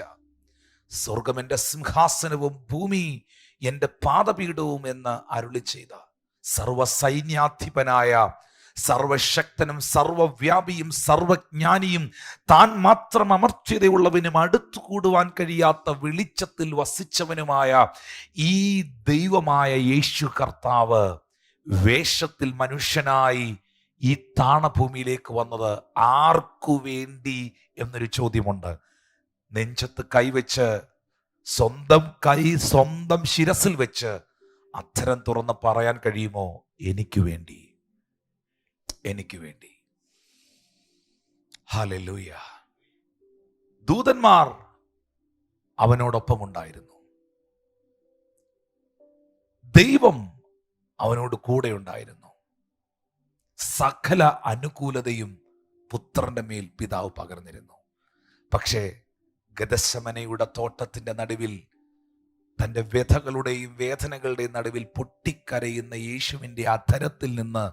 സ്വർഗം എൻ്റെ സിംഹാസനവും ഭൂമി എൻ്റെ പാദപീഠവും എന്ന് അരുളി ചെയ്ത സർവസൈന്യാധിപനായ, സർവശക്തനും സർവവ്യാപിയും സർവജ്ഞാനിയും താൻ മാത്രം അമർത്യതയുള്ളവനും അടുത്തു കൂടുവാൻ കഴിയാത്ത വെളിച്ചത്തിൽ വസിച്ചവനുമായ ഈ ദൈവമായ യേശു കർത്താവ് വേഷത്തിൽ മനുഷ്യനായി ഈ താണഭൂമിയിലേക്ക് വന്നത് ആർക്കു വേണ്ടി എന്നൊരു ചോദ്യമുണ്ട്. നെഞ്ചത്ത് കൈവച്ച്, സ്വന്തം ശിരസിൽ വെച്ച് അധരം തുറന്ന് പറയാൻ കഴിയുമോ? എനിക്ക് വേണ്ടി, എനിക്ക് വേണ്ടി. ഹല്ലേലൂയ. ദൂതന്മാർ അവനോടൊപ്പം ഉണ്ടായിരുന്നു. ദൈവം അവനോട് കൂടെ ഉണ്ടായിരുന്നു. സകല അനുകൂലതയും പുത്രന്റെ മേൽ പിതാവ് പകർന്നിരുന്നു. പക്ഷേ ഗദശമനയുടെ തോട്ടത്തിന്റെ നടുവിൽ, തൻ്റെ വ്യഥകളുടെയും വേദനകളുടെയും നടുവിൽ പൊട്ടിക്കരയുന്ന യേശുവിൻ്റെ അധരത്തിൽ നിന്ന്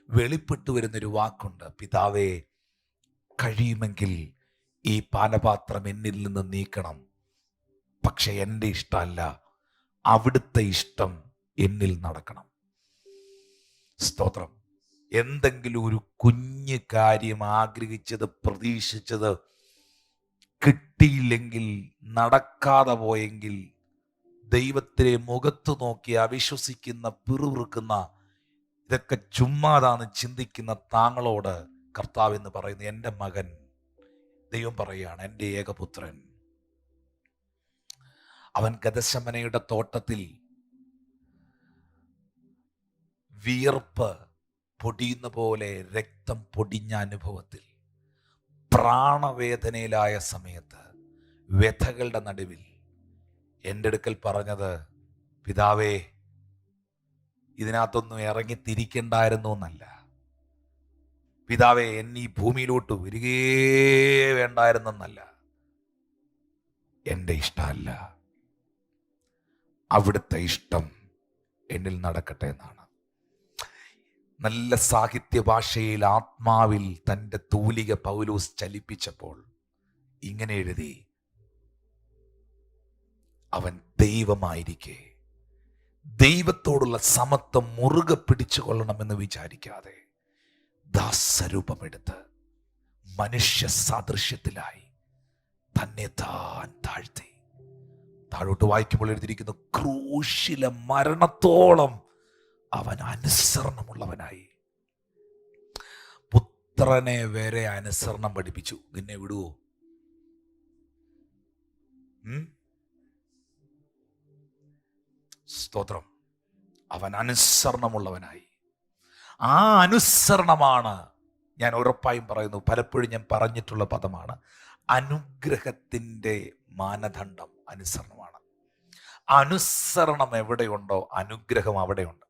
വെളിപ്പെട്ടു വരുന്നൊരു വാക്കുണ്ട്. പിതാവേ, കഴിയുമെങ്കിൽ ഈ പാനപാത്രം എന്നിൽ നിന്ന് നീക്കണം, പക്ഷെ എൻ്റെ ഇഷ്ടമല്ല, അവിടുത്തെ ഇഷ്ടം എന്നിൽ നടക്കണം. സ്തോത്രം. എന്തെങ്കിലും ഒരു കുഞ്ഞു കാര്യം ആഗ്രഹിച്ചത്, പ്രതീക്ഷിച്ചത് കിട്ടിയില്ലെങ്കിൽ, നടക്കാതെ പോയെങ്കിൽ, ദൈവത്തിലെ മുഖത്ത് നോക്കി അവിശ്വസിക്കുന്ന, പിറുപിറുക്കുന്ന, ഇതൊക്കെ ചുമ്മാതാന്ന് ചിന്തിക്കുന്ന താങ്കളോട് കർത്താവ് എന്ന് പറയുന്നു, എൻ്റെ മകൻ, ദൈവം പറയുകയാണ്, എൻ്റെ ഏകപുത്രൻ. അവൻ ഗദശമനയുടെ തോട്ടത്തിൽ വിയർപ്പ് പൊടിയുന്ന പോലെ രക്തം പൊടിഞ്ഞ അനുഭവത്തിൽ, പ്രാണവേദനയിലായ സമയത്ത്, വ്യഥകളുടെ നടുവിൽ എൻ്റെ അടുക്കൽ പറഞ്ഞത്, പിതാവേ, ഇതിനകത്തൊന്നും ഇറങ്ങി തിരിക്കണ്ടായിരുന്നു എന്നല്ല, പിതാവേ, എന്നെ ഈ ഭൂമിയിലോട്ട് വരികേ വേണ്ടായിരുന്നെന്നല്ല, എൻ്റെ ഇഷ്ടമല്ല, അവിടുത്തെ ഇഷ്ടം എന്നിൽ നടക്കട്ടെ എന്നാണ്. നല്ല സാഹിത്യ ഭാഷയിൽ ആത്മാവിൽ തൻ്റെ തൂലിക പൗലോസ് ചലിപ്പിച്ചപ്പോൾ ഇങ്ങനെ എഴുതി: അവൻ ദൈവമായിരിക്കെ ദൈവത്തോടുള്ള സമത്വം മുറുകെ പിടിച്ചുകൊള്ളണമെന്ന് വിചാരിക്കാതെ ദാസരൂപമെടുത്ത് മനുഷ്യ സാദൃശ്യത്തിലായി തന്നെ താൻ താഴ്ത്തി. താഴോട്ട് വായിക്കുമ്പോൾ എഴുതിയിരിക്കുന്നു: ക്രൂശിലെ മരണത്തോളം അവൻ അനുസരണമുള്ളവനായി. പുത്രനെ വരെ അനുസരണം പഠിപ്പിച്ചു. നിന്നെ വിടുവോ? സ്തോത്രം. അവൻ അനുസരണമുള്ളവനായി. ആ അനുസരണമാണ്, ഞാൻ ഉറപ്പായും പറയുന്നു, പലപ്പോഴും ഞാൻ പറഞ്ഞിട്ടുള്ള പദമാണ്, അനുഗ്രഹത്തിൻ്റെ മാനദണ്ഡം അനുസരണമാണ്. അനുസരണം എവിടെയുണ്ടോ അനുഗ്രഹം അവിടെയുണ്ട്.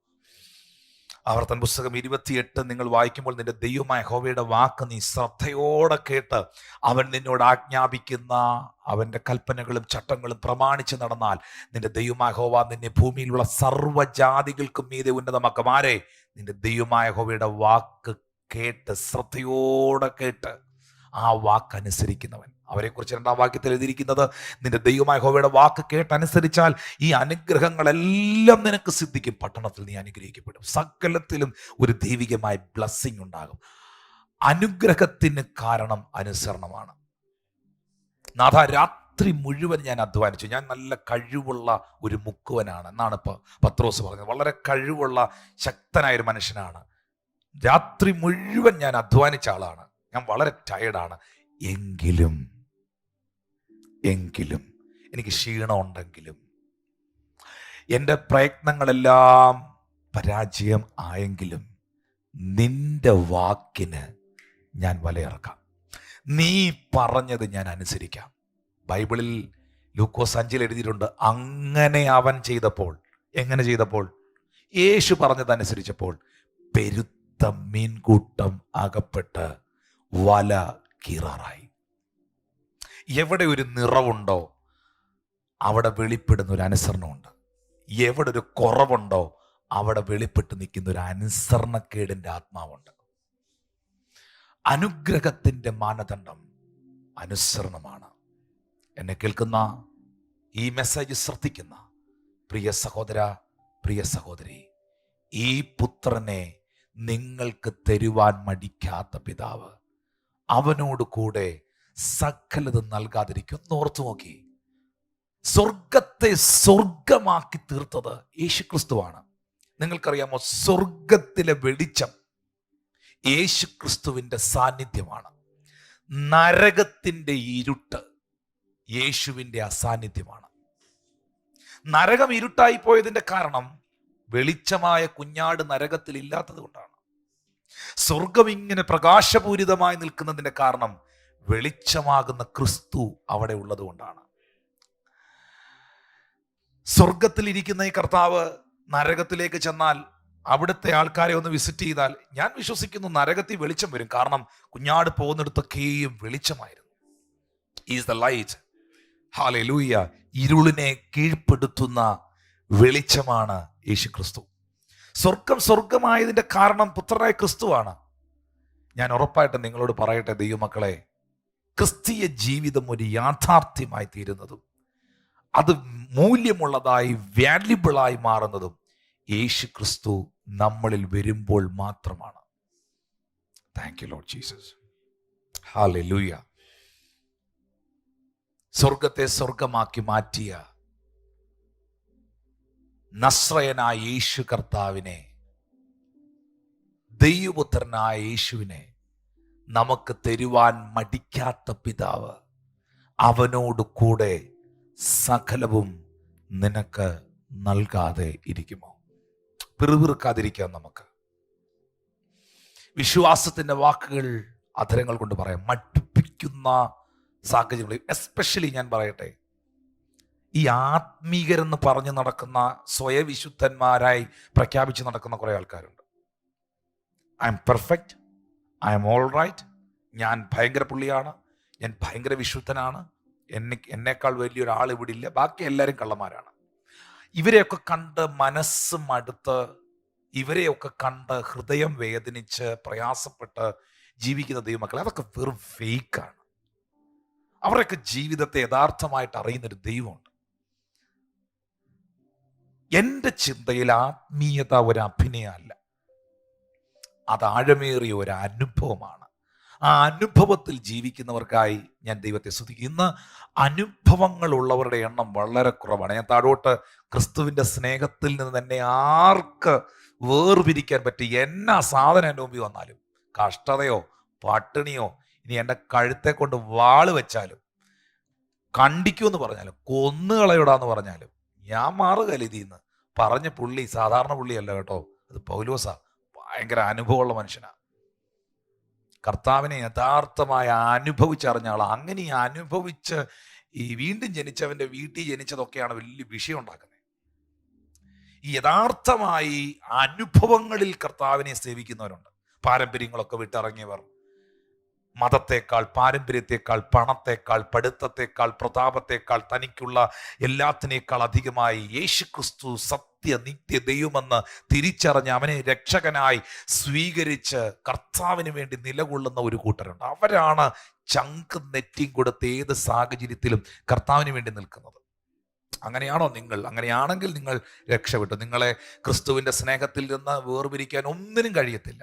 ആവർത്തന പുസ്തകം 28 നിങ്ങൾ വായിക്കുമ്പോൾ, നിന്റെ ദൈവമായ യഹോവയുടെ വാക്ക് നീ ശ്രദ്ധയോടെ കേട്ട് അവൻ നിന്നോട് ആജ്ഞാപിക്കുന്ന അവൻ്റെ കൽപ്പനകളും ചട്ടങ്ങളും പ്രമാണിച്ച് നടന്നാൽ നിന്റെ ദൈവമായ യഹോവ നിന്നെ ഭൂമിയിലുള്ള സർവ്വജാതികൾക്കും മീതെ ഉന്നതമാക്കും. ആരെ? നിന്റെ ദൈവമായ യഹോവയുടെ വാക്ക് കേട്ട്, ശ്രദ്ധയോടെ കേട്ട് ആ വാക്കനുസരിക്കുന്നവൻ. അവരെക്കുറിച്ച് 2-ാം വാക്യത്തിൽ എഴുതിയിരിക്കുന്നത്: നിന്റെ ദൈവമായ യഹോവയുടെ വാക്ക് കേട്ടനുസരിച്ചാൽ ഈ അനുഗ്രഹങ്ങളെല്ലാം നിനക്ക് സിദ്ധിക്കും. പട്ടണത്തിൽ നീ അനുഗ്രഹിക്കപ്പെടും. സകലത്തിലും ഒരു ദൈവികമായ ബ്ലെസ്സിങ് ഉണ്ടാകും. അനുഗ്രഹത്തിന് കാരണം അനുസരണമാണ്. നാഥ, രാത്രി മുഴുവൻ ഞാൻ അധ്വാനിച്ചു. ഞാൻ നല്ല കഴിവുള്ള ഒരു മുക്കുവനാണ് എന്നാണ് ഇപ്പോൾ പത്രോസ് പറഞ്ഞത്. വളരെ കഴിവുള്ള ശക്തനായൊരു മനുഷ്യനാണ്. രാത്രി മുഴുവൻ ഞാൻ അധ്വാനിച്ച ആളാണ്. ഞാൻ വളരെ ടയർഡാണ്. എങ്കിലും എനിക്ക് ക്ഷീണമുണ്ടെങ്കിലും എൻ്റെ പ്രയത്നങ്ങളെല്ലാം പരാജയം ആയെങ്കിലും നിന്റെ വാക്കിന് ഞാൻ വലയിറക്കാം. നീ പറഞ്ഞത് ഞാൻ അനുസരിക്കാം. ബൈബിളിൽ ലൂക്കോസ് 5 എഴുതിയിട്ടുണ്ട്, അങ്ങനെ അവൻ ചെയ്തപ്പോൾ. എങ്ങനെ ചെയ്തപ്പോൾ? യേശു പറഞ്ഞതനുസരിച്ചപ്പോൾ പെരുത്ത മീൻകൂട്ടം അകപ്പെട്ട് വല കീറാറായി. എവിടെ ഒരു നിറവുണ്ടോ അവിടെ വെളിപ്പെടുന്ന ഒരു അനുസരണമുണ്ട്. എവിടെ ഒരു കുറവുണ്ടോ അവിടെ വെളിപ്പെട്ട് നിൽക്കുന്ന ഒരു അനുസരണക്കേടിൻ്റെ ആത്മാവുണ്ട്. അനുഗ്രഹത്തിൻ്റെ മാനദണ്ഡം അനുസരണമാണ്. എന്നെ കേൾക്കുന്ന, ഈ മെസ്സേജ് ശ്രദ്ധിക്കുന്ന പ്രിയ സഹോദര, പ്രിയ സഹോദരി, ഈ പുത്രനെ നിങ്ങൾക്ക് തരുവാൻ മടിക്കാത്ത പിതാവ് അവനോട് കൂടെ സകലതും നൽകാതിരിക്കും. ഓർത്തു നോക്കി, സ്വർഗത്തെ സ്വർഗമാക്കി തീർത്തത് യേശുക്രിസ്തുവാണ്. നിങ്ങൾക്കറിയാമോ, സ്വർഗത്തിലെ വെളിച്ചം യേശുക്രിസ്തുവിൻ്റെ സാന്നിധ്യമാണ്. നരകത്തിൻ്റെ ഇരുട്ട് യേശുവിൻ്റെ അസാന്നിധ്യമാണ്. നരകം ഇരുട്ടായി പോയതിൻ്റെ കാരണം വെളിച്ചമായ കുഞ്ഞാട് നരകത്തിൽ ഇല്ലാത്തത് കൊണ്ടാണ്. സ്വർഗം ഇങ്ങനെ പ്രകാശപൂരിതമായി നിൽക്കുന്നതിൻ്റെ കാരണം വെളിച്ചമാകുന്ന ക്രിസ്തു അവിടെ ഉള്ളത് കൊണ്ടാണ്. സ്വർഗത്തിൽ ഇരിക്കുന്ന ഈ കർത്താവ് നരകത്തിലേക്ക് ചെന്നാൽ, അവിടുത്തെ ആൾക്കാരെ ഒന്ന് വിസിറ്റ് ചെയ്താൽ, ഞാൻ വിശ്വസിക്കുന്നു നരകത്തിൽ വെളിച്ചം വരും. കാരണം കുഞ്ഞാട് പോകുന്നിടത്തൊക്കെയും വെളിച്ചമായിരുന്നു. Is the light. ഹല്ലേലൂയ. ഇരുളിനെ കീഴ്പ്പെടുത്തുന്ന വെളിച്ചമാണ് യേശു ക്രിസ്തു. സ്വർഗം സ്വർഗമായതിൻ്റെ കാരണം പുത്രനായ ക്രിസ്തുവാണ്. ഞാൻ ഉറപ്പായിട്ടും നിങ്ങളോട് പറയട്ടെ ദൈവമക്കളെ, ക്രിസ്തീയ ജീവിതം ഒരു യാഥാർത്ഥ്യമായി തീരുന്നതും അത് മൂല്യമുള്ളതായി വാല്യുബിളായി മാറുന്നതും യേശു ക്രിസ്തു നമ്മളിൽ വരുമ്പോൾ മാത്രമാണ്. Thank you Lord Jesus. Hallelujah. സ്വർഗത്തെ സ്വർഗമാക്കി മാറ്റിയ നസ്രയനായ യേശു കർത്താവിനെ, ദൈവപുത്രനായ യേശുവിനെ നമുക്ക് തരുവാൻ മടിക്കാത്ത പിതാവ് അവനോട് കൂടെ സകലവും നിനക്ക് നൽകാതെ ഇരിക്കുമോ? പിറുപിറുക്കാതിരിക്കാം. നമുക്ക് വിശ്വാസത്തിന്റെ വാക്കുകൾ അധരങ്ങൾ കൊണ്ട് പറയാം. മടുപ്പിക്കുന്ന സാഹചര്യങ്ങൾ, എസ്പെഷ്യലി ഞാൻ പറയട്ടെ, ഈ ആത്മീകരെന്ന് പറഞ്ഞു നടക്കുന്ന സ്വയവിശുദ്ധന്മാരായി പ്രഖ്യാപിച്ച് നടക്കുന്ന കുറെ ആൾക്കാരുണ്ട്. I'm perfect, I'm all right, ഞാൻ ഭയങ്കര പുള്ളിയാണ്, ഞാൻ ഭയങ്കര വിശുദ്ധനാണ്, എന്നേക്കാൾ വലിയൊരാൾ ഇവിടെ ഇല്ല, ബാക്കി എല്ലാവരും കള്ളന്മാരാണ്. ഇവരെയൊക്കെ കണ്ട് മനസ്സ് മടുത്ത്, ഇവരെയൊക്കെ കണ്ട് ഹൃദയം വേദനിച്ച് പ്രയാസപ്പെട്ട് ജീവിക്കുന്ന ദൈവമക്കളെ, അതൊക്കെ വെറും ഫേക്കാണ്. അവരൊക്കെ ജീവിതത്തെ യഥാർത്ഥമായിട്ട് അറിയുന്നൊരു ദൈവമുണ്ട്. എൻ്റെ ചിന്തയിൽ ആത്മീയത ഒരു അഭിനയമല്ല, അത് ആഴമേറിയ ഒരു അനുഭവമാണ്. ആ അനുഭവത്തിൽ ജീവിക്കുന്നവർക്കായി ഞാൻ ദൈവത്തെ സ്തുതിക്കും. ഇന്ന് അനുഭവങ്ങളുള്ളവരുടെ എണ്ണം വളരെ കുറവാണ്. ഞാൻ താഴോട്ട് ക്രിസ്തുവിൻ്റെ സ്നേഹത്തിൽ നിന്ന് തന്നെ ആർക്ക് വേർപിരിക്കാൻ പറ്റി? എന്നാ സാധനം എൻ്റെ മുമ്പിൽ വന്നാലും, കഷ്ടതയോ പട്ടിണിയോ, ഇനി എൻ്റെ കഴുത്തെ കൊണ്ട് വാള് വെച്ചാലും, കണ്ടിക്കുമെന്ന് പറഞ്ഞാലും, കൊന്നുകളയോടാന്ന് പറഞ്ഞാലും ഞാൻ മാറുകയല്ല ഇതിന്ന്. പറഞ്ഞ പുള്ളി സാധാരണ പുള്ളിയല്ല കേട്ടോ, അത് പൗലോസാ. ഭയങ്കര അനുഭവമുള്ള മനുഷ്യനാ. കർത്താവിനെ യഥാർത്ഥമായി അനുഭവിച്ചറിഞ്ഞ ആളാ. അങ്ങനെ ഈ അനുഭവിച്ച് ഈ വീണ്ടും ജനിച്ചവൻ്റെ വീട്ടിൽ ജനിച്ചതൊക്കെയാണ് വലിയ വിഷയം ഉണ്ടാക്കുന്നത്. ഈ യഥാർത്ഥമായി അനുഭവങ്ങളിൽ കർത്താവിനെ സേവിക്കുന്നവരുണ്ട്. പാരമ്പര്യങ്ങളൊക്കെ വിട്ടിറങ്ങിയവർ, മതത്തെക്കാൾ, പാരമ്പര്യത്തെക്കാൾ, പണത്തെക്കാൾ, പഠിത്തത്തെക്കാൾ, പ്രതാപത്തെക്കാൾ, തനിക്കുള്ള എല്ലാത്തിനേക്കാൾ അധികമായി യേശുക്രിസ്തു സത്യ നിത്യ ദൈവമെന്ന് തിരിച്ചറിഞ്ഞ് അവനെ രക്ഷകനായി സ്വീകരിച്ച് കർത്താവിന് വേണ്ടി നിലകൊള്ളുന്ന ഒരു കൂട്ടരുണ്ട്. അവരാണ് ചങ്ക് നെറ്റിയും കൊടുത്ത് ഏത് സാഹചര്യത്തിലും കർത്താവിന് വേണ്ടി നിൽക്കുന്നത്. അങ്ങനെയാണോ നിങ്ങൾ? അങ്ങനെയാണെങ്കിൽ നിങ്ങൾ രക്ഷപ്പെട്ടു. നിങ്ങളെ ക്രിസ്തുവിൻ്റെ സ്നേഹത്തിൽ നിന്ന് വേർപിരിക്കാൻ ഒന്നിനും കഴിയത്തില്ല.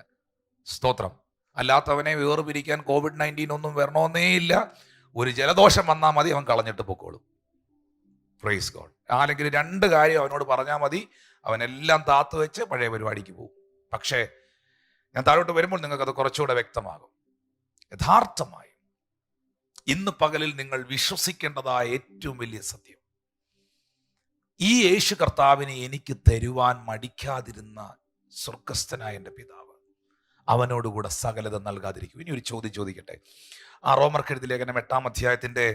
സ്തോത്രം. അല്ലാത്തവനെ വേർപിരിക്കാൻ COVID-19 ഒന്നും വരണമെന്നേ ഇല്ല. ഒരു ജലദോഷം വന്നാൽ മതി, അവൻ കളഞ്ഞിട്ട് പൊക്കോളും. Praise God. അല്ലെങ്കിൽ 2 കാര്യം അവനോട് പറഞ്ഞാൽ മതി, അവനെല്ലാം താത്തു വെച്ച് പഴയ പരിപാടിക്ക് പോകും. പക്ഷേ ഞാൻ താഴോട്ട് വരുമ്പോൾ നിങ്ങൾക്കത് കുറച്ചുകൂടെ വ്യക്തമാകും. യഥാർത്ഥമായി ഇന്ന് പകലിൽ നിങ്ങൾ വിശ്വസിക്കേണ്ടതായ ഏറ്റവും വലിയ സത്യം, ഈ യേശു കർത്താവിനെ എനിക്ക് തരുവാൻ മടിക്കാതിരുന്ന സ്വർഗസ്ഥനായ എൻ്റെ പിതാവ് അവനോടുകൂടെ സകലത നൽകാതിരിക്കും. ഇനി ഒരു ചോദ്യം ചോദിക്കട്ടെ. ആ റോമർക്കെഴുതിയ ലേഖനം 8-ാം അധ്യായത്തിന്റെ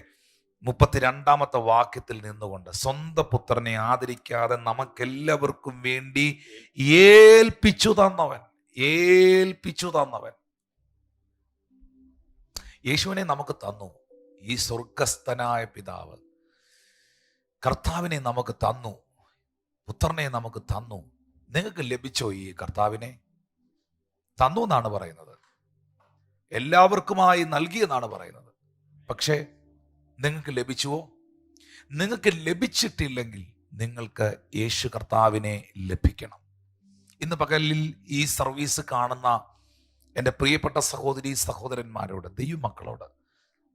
32-ാമത്തെ വാക്യത്തിൽ നിന്നുകൊണ്ട്, സ്വന്തം പുത്രനെ ആദരിക്കാതെ നമുക്കെല്ലാവർക്കും വേണ്ടി ഏൽപ്പിച്ചു തന്നവൻ യേശുവിനെ നമുക്ക് തന്നു. ഈ സ്വർഗസ്ഥനായ പിതാവ് കർത്താവിനെ നമുക്ക് തന്നു, പുത്രനെ നമുക്ക് തന്നു. നിങ്ങൾക്ക് ലഭിച്ചോ ഈ കർത്താവിനെ? തന്നു എന്നാണ് പറയുന്നത്, എല്ലാവർക്കുമായി നൽകിയെന്നാണ് പറയുന്നത്. പക്ഷേ നിങ്ങൾക്ക് ലഭിച്ചുവോ? നിങ്ങൾക്ക് ലഭിച്ചിട്ടില്ലെങ്കിൽ നിങ്ങൾക്ക് യേശു കർത്താവിനെ ലഭിക്കണം. ഇന്ന് പകലിൽ ഈ സർവീസ് കാണുന്ന എൻ്റെ പ്രിയപ്പെട്ട സഹോദരി സഹോദരന്മാരോട്, ദൈവമക്കളോട്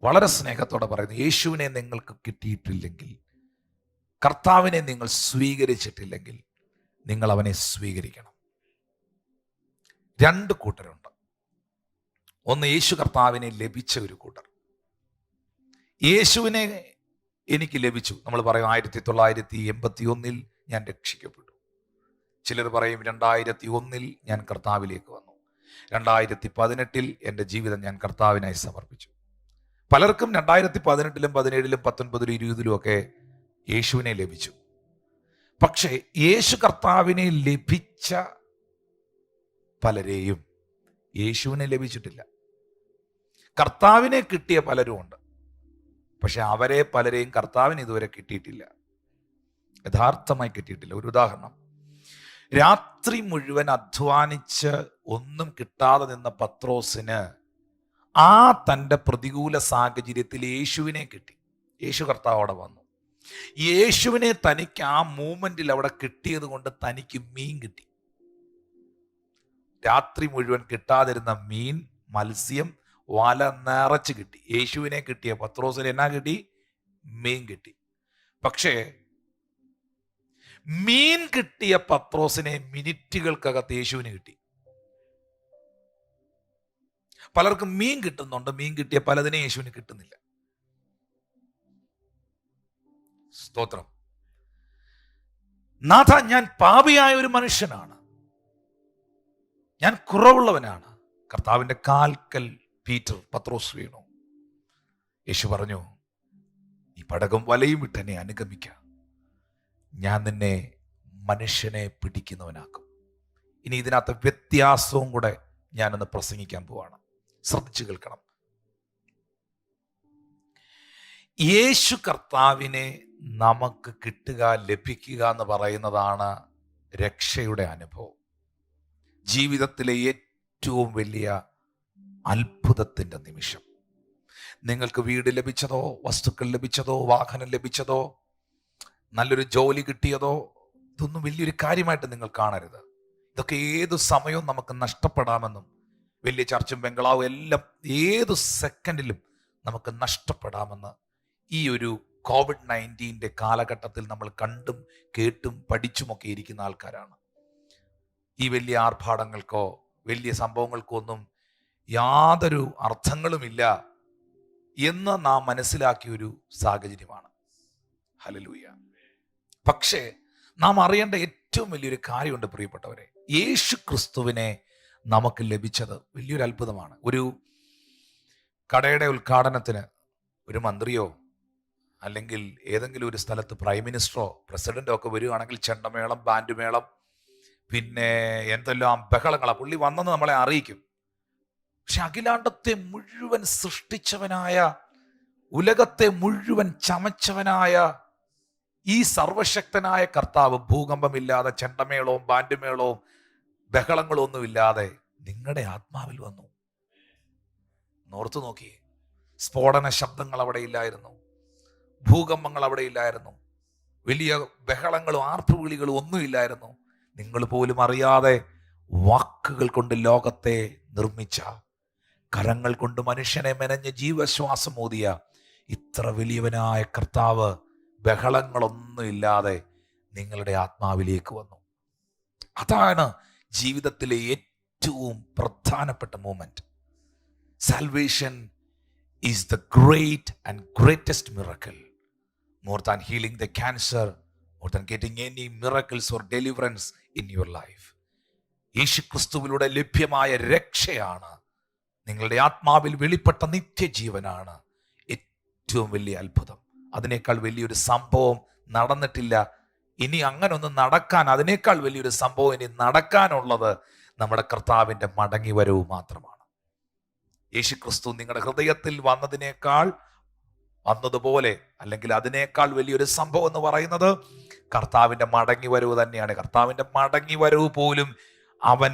വളരെ സ്നേഹത്തോടെ പറയുന്നു, യേശുവിനെ നിങ്ങൾക്ക് കിട്ടിയിട്ടില്ലെങ്കിൽ, കർത്താവിനെ നിങ്ങൾ സ്വീകരിച്ചിട്ടില്ലെങ്കിൽ, നിങ്ങൾ അവനെ സ്വീകരിക്കണം. 2 കൂട്ടരുണ്ട്. ഒന്ന് യേശു കർത്താവിനെ ലഭിച്ച ഒരു കൂട്ടർ. യേശുവിനെ എനിക്ക് ലഭിച്ചു. നമ്മൾ പറയും 1981 ഞാൻ രക്ഷിക്കപ്പെട്ടു. ചിലർ പറയും 2001 ഞാൻ കർത്താവിലേക്ക് വന്നു, 2018 എൻ്റെ ജീവിതം ഞാൻ കർത്താവിനായി സമർപ്പിച്ചു. പലർക്കും 2018-ലും 17-ലും 19-ലും 20-ലും ഒക്കെ യേശുവിനെ ലഭിച്ചു. പക്ഷേ യേശു കർത്താവിനെ ലഭിച്ച പലരെയും യേശുവിനെ ലഭിച്ചിട്ടില്ല. കർത്താവിനെ കിട്ടിയ പലരും ഉണ്ട്, പക്ഷെ അവരെ പലരെയും കർത്താവിന് ഇതുവരെ കിട്ടിയിട്ടില്ല, യഥാർത്ഥമായി കിട്ടിയിട്ടില്ല. ഒരു ഉദാഹരണം, രാത്രി മുഴുവൻ അധ്വാനിച്ച് ഒന്നും കിട്ടാതെ നിന്ന പത്രോസിന് ആ തൻ്റെ പ്രതികൂല സാഹചര്യത്തിൽ യേശുവിനെ കിട്ടി. യേശു കർത്താവോടെ വന്നു. യേശുവിനെ തനിക്ക് ആ മൂമെന്റിൽ അവിടെ കിട്ടിയത് കൊണ്ട് തനിക്ക് മീൻ കിട്ടി. രാത്രി മുഴുവൻ കിട്ടാതിരുന്ന മീൻ, മത്സ്യം വല നിറച്ച് കിട്ടി. യേശുവിനെ കിട്ടിയ പത്രോസിന് എന്നാ കിട്ടി? മീൻ കിട്ടി. പക്ഷേ മീൻ കിട്ടിയ പത്രോസിനെ മിനിറ്റുകൾക്കകത്ത് യേശുവിന് കിട്ടി. പലർക്കും മീൻ കിട്ടുന്നുണ്ട്, മീൻ കിട്ടിയ പലതിനെ യേശുവിന് കിട്ടുന്നില്ല. സ്തോത്രം. നാഥ, ഞാൻ പാപിയായ ഒരു മനുഷ്യനാണ്, ഞാൻ കുറവുള്ളവനാണ്. കർത്താവിൻ്റെ കാൽക്കൽ പത്രോസ് വീണു. യേശു പറഞ്ഞു, ഈ പടകം വലയും വിട്ട് എന്നെ അനുഗമിക്ക, ഞാൻ നിന്നെ മനുഷ്യനെ പിടിക്കുന്നവനാക്കും. ഇനി ഇതിനകത്ത് വ്യത്യാസവും കൂടെ ഞാനൊന്ന് പ്രസംഗിക്കാൻ പോവാണ്, ശ്രദ്ധിച്ചു കേൾക്കണം. യേശു കർത്താവിനെ നമുക്ക് കിട്ടുക, ലഭിക്കുക എന്ന് പറയുന്നതാണ് രക്ഷയുടെ അനുഭവം. ജീവിതത്തിലെ ഏറ്റവും വലിയ അത്ഭുതത്തിൻ്റെ നിമിഷം. നിങ്ങൾക്ക് വീട് ലഭിച്ചതോ, വസ്തുക്കൾ ലഭിച്ചതോ, വാഹനം ലഭിച്ചതോ, നല്ലൊരു ജോലി കിട്ടിയതോ, ഇതൊന്നും വലിയൊരു കാര്യമായിട്ട് നിങ്ങൾ കാണരുത്. ഇതൊക്കെ ഏതു സമയവും നമുക്ക് നഷ്ടപ്പെടാമെന്നും, വലിയ ചർച്ചും ബംഗ്ലാവും എല്ലാം ഏതു സെക്കൻഡിലും നമുക്ക് നഷ്ടപ്പെടാമെന്ന് ഈ ഒരു COVID-19 കാലഘട്ടത്തിൽ നമ്മൾ കണ്ടും കേട്ടും പഠിച്ചുമൊക്കെ ഇരിക്കുന്ന ആൾക്കാരാണ്. ഈ വലിയ ആർഭാടങ്ങൾക്കോ വലിയ സംഭവങ്ങൾക്കോ ഒന്നും യാതൊരു അർത്ഥങ്ങളുമില്ല എന്ന് നാം മനസ്സിലാക്കിയ ഒരു സാഹചര്യമാണ്. ഹല്ലേലൂയ. പക്ഷേ നാം അറിയേണ്ട ഏറ്റവും വലിയൊരു കാര്യമുണ്ട് പ്രിയപ്പെട്ടവരെ. യേശു ക്രിസ്തുവിനെ നമുക്ക് ലഭിച്ചത് വലിയൊരു അത്ഭുതമാണ്. ഒരു കടയുടെ ഉദ്ഘാടനത്തിന് ഒരു മന്ത്രിയോ അല്ലെങ്കിൽ ഏതെങ്കിലും ഒരു സ്ഥലത്ത് പ്രൈം മിനിസ്റ്ററോ പ്രസിഡന്റോ ഒക്കെ വരികയാണെങ്കിൽ ചെണ്ടമേളം, ബാൻഡ് മേളം, പിന്നെ എന്തെല്ലാം ബഹളങ്ങളാണ്. പുള്ളി വന്നെന്ന് നമ്മളെ അറിയിക്കും. പക്ഷെ അഖിലാണ്ടത്തെ മുഴുവൻ സൃഷ്ടിച്ചവനായ, ഉലകത്തെ മുഴുവൻ ചമച്ചവനായ ഈ സർവശക്തനായ കർത്താവ് ഭൂകമ്പമില്ലാതെ, ചെണ്ടമേളവും ബാൻഡുമേളവും ബഹളങ്ങളും ഒന്നുമില്ലാതെ നിങ്ങളുടെ ആത്മാവിൽ വന്നു. നോർത്തു നോക്കിയേ. സ്ഫോടന ശബ്ദങ്ങൾ അവിടെ ഇല്ലായിരുന്നു, ഭൂകമ്പങ്ങൾ അവിടെ ഇല്ലായിരുന്നു, വലിയ ബഹളങ്ങളും ആർപ്പുവിളികളും ഒന്നുമില്ലായിരുന്നു. നിങ്ങൾ പോലും അറിയാതെ വാക്കുകൾ കൊണ്ട് ലോകത്തെ നിർമ്മിച്ച, കരങ്ങൾ കൊണ്ട് മനുഷ്യനെ മെനഞ്ഞ് ജീവശ്വാസം ഊതിയ ഇത്ര വലിയവനായ കർത്താവ് ബഹളങ്ങളൊന്നുമില്ലാതെ നിങ്ങളുടെ ആത്മാവിലേക്ക് വന്നു. അതാണ് ജീവിതത്തിലെ ഏറ്റവും പ്രധാനപ്പെട്ട moment. Salvation is the great and greatest miracle. More than healing the cancer, more than getting any miracles or deliverance in your life. യേശു ക്രിസ്തുവിലൂടെ ലഭ്യമായ രക്ഷയാണ്, നിങ്ങളുടെ ആത്മാവിൽ വെളിപ്പെട്ട നിത്യജീവനാണ് ഏറ്റവും വലിയ അത്ഭുതം. അതിനേക്കാൾ വലിയൊരു സംഭവം നടന്നിട്ടില്ല. ഇനി അങ്ങനെ ഒന്ന് നടക്കാൻ, അതിനേക്കാൾ വലിയൊരു സംഭവം ഇനി നടക്കാനുള്ളത് നമ്മുടെ കർത്താവിൻ്റെ മടങ്ങി വരവ് മാത്രമാണ്. യേശു ക്രിസ്തു നിങ്ങളുടെ ഹൃദയത്തിൽ വന്നതുപോലെ അല്ലെങ്കിൽ അതിനേക്കാൾ വലിയൊരു സംഭവം എന്ന് പറയുന്നത് കർത്താവിൻ്റെ മടങ്ങി വരവ് തന്നെയാണ്. കർത്താവിൻ്റെ മടങ്ങി വരവ് പോലും അവൻ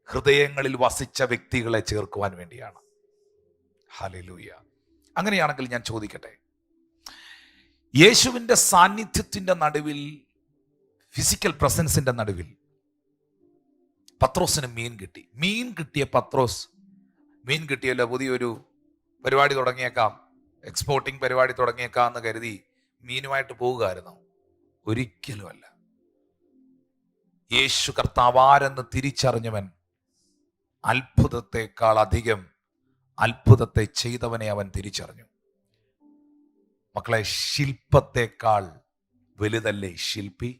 ഹൃദയങ്ങളിൽ വസിച്ച വ്യക്തികളെ ചേർക്കുവാൻ വേണ്ടിയാണ്. ഹല്ലേലൂയ. അങ്ങനെയാണെങ്കിൽ ഞാൻ ചോദിക്കട്ടെ, യേശുവിൻ്റെ സാന്നിധ്യത്തിൻ്റെ നടുവിൽ, ഫിസിക്കൽ പ്രസൻസിന്റെ നടുവിൽ പത്രോസിന് മീൻ കിട്ടി. മീൻ കിട്ടിയ പത്രോസ്, മീൻ കിട്ടിയല്ലോ, പുതിയൊരു പരിപാടി തുടങ്ങിയേക്കാം, എക്സ്പോർട്ടിംഗ് പരിപാടി തുടങ്ങിയേക്കാം എന്ന് കരുതി മീനുമായിട്ട് പോവുകയായിരുന്നു? ഒരിക്കലുമല്ല. യേശു കർത്താവാരെന്ന് തിരിച്ചറിഞ്ഞവൻ അത്ഭുതത്തെക്കാൾ അധികം അത്ഭുതത്തെ ചെയ്തവനെ അവൻ തിരിച്ചറിഞ്ഞു. മക്കളെ, ശില്പത്തെക്കാൾ വലുതല്ലേ ശില്പി?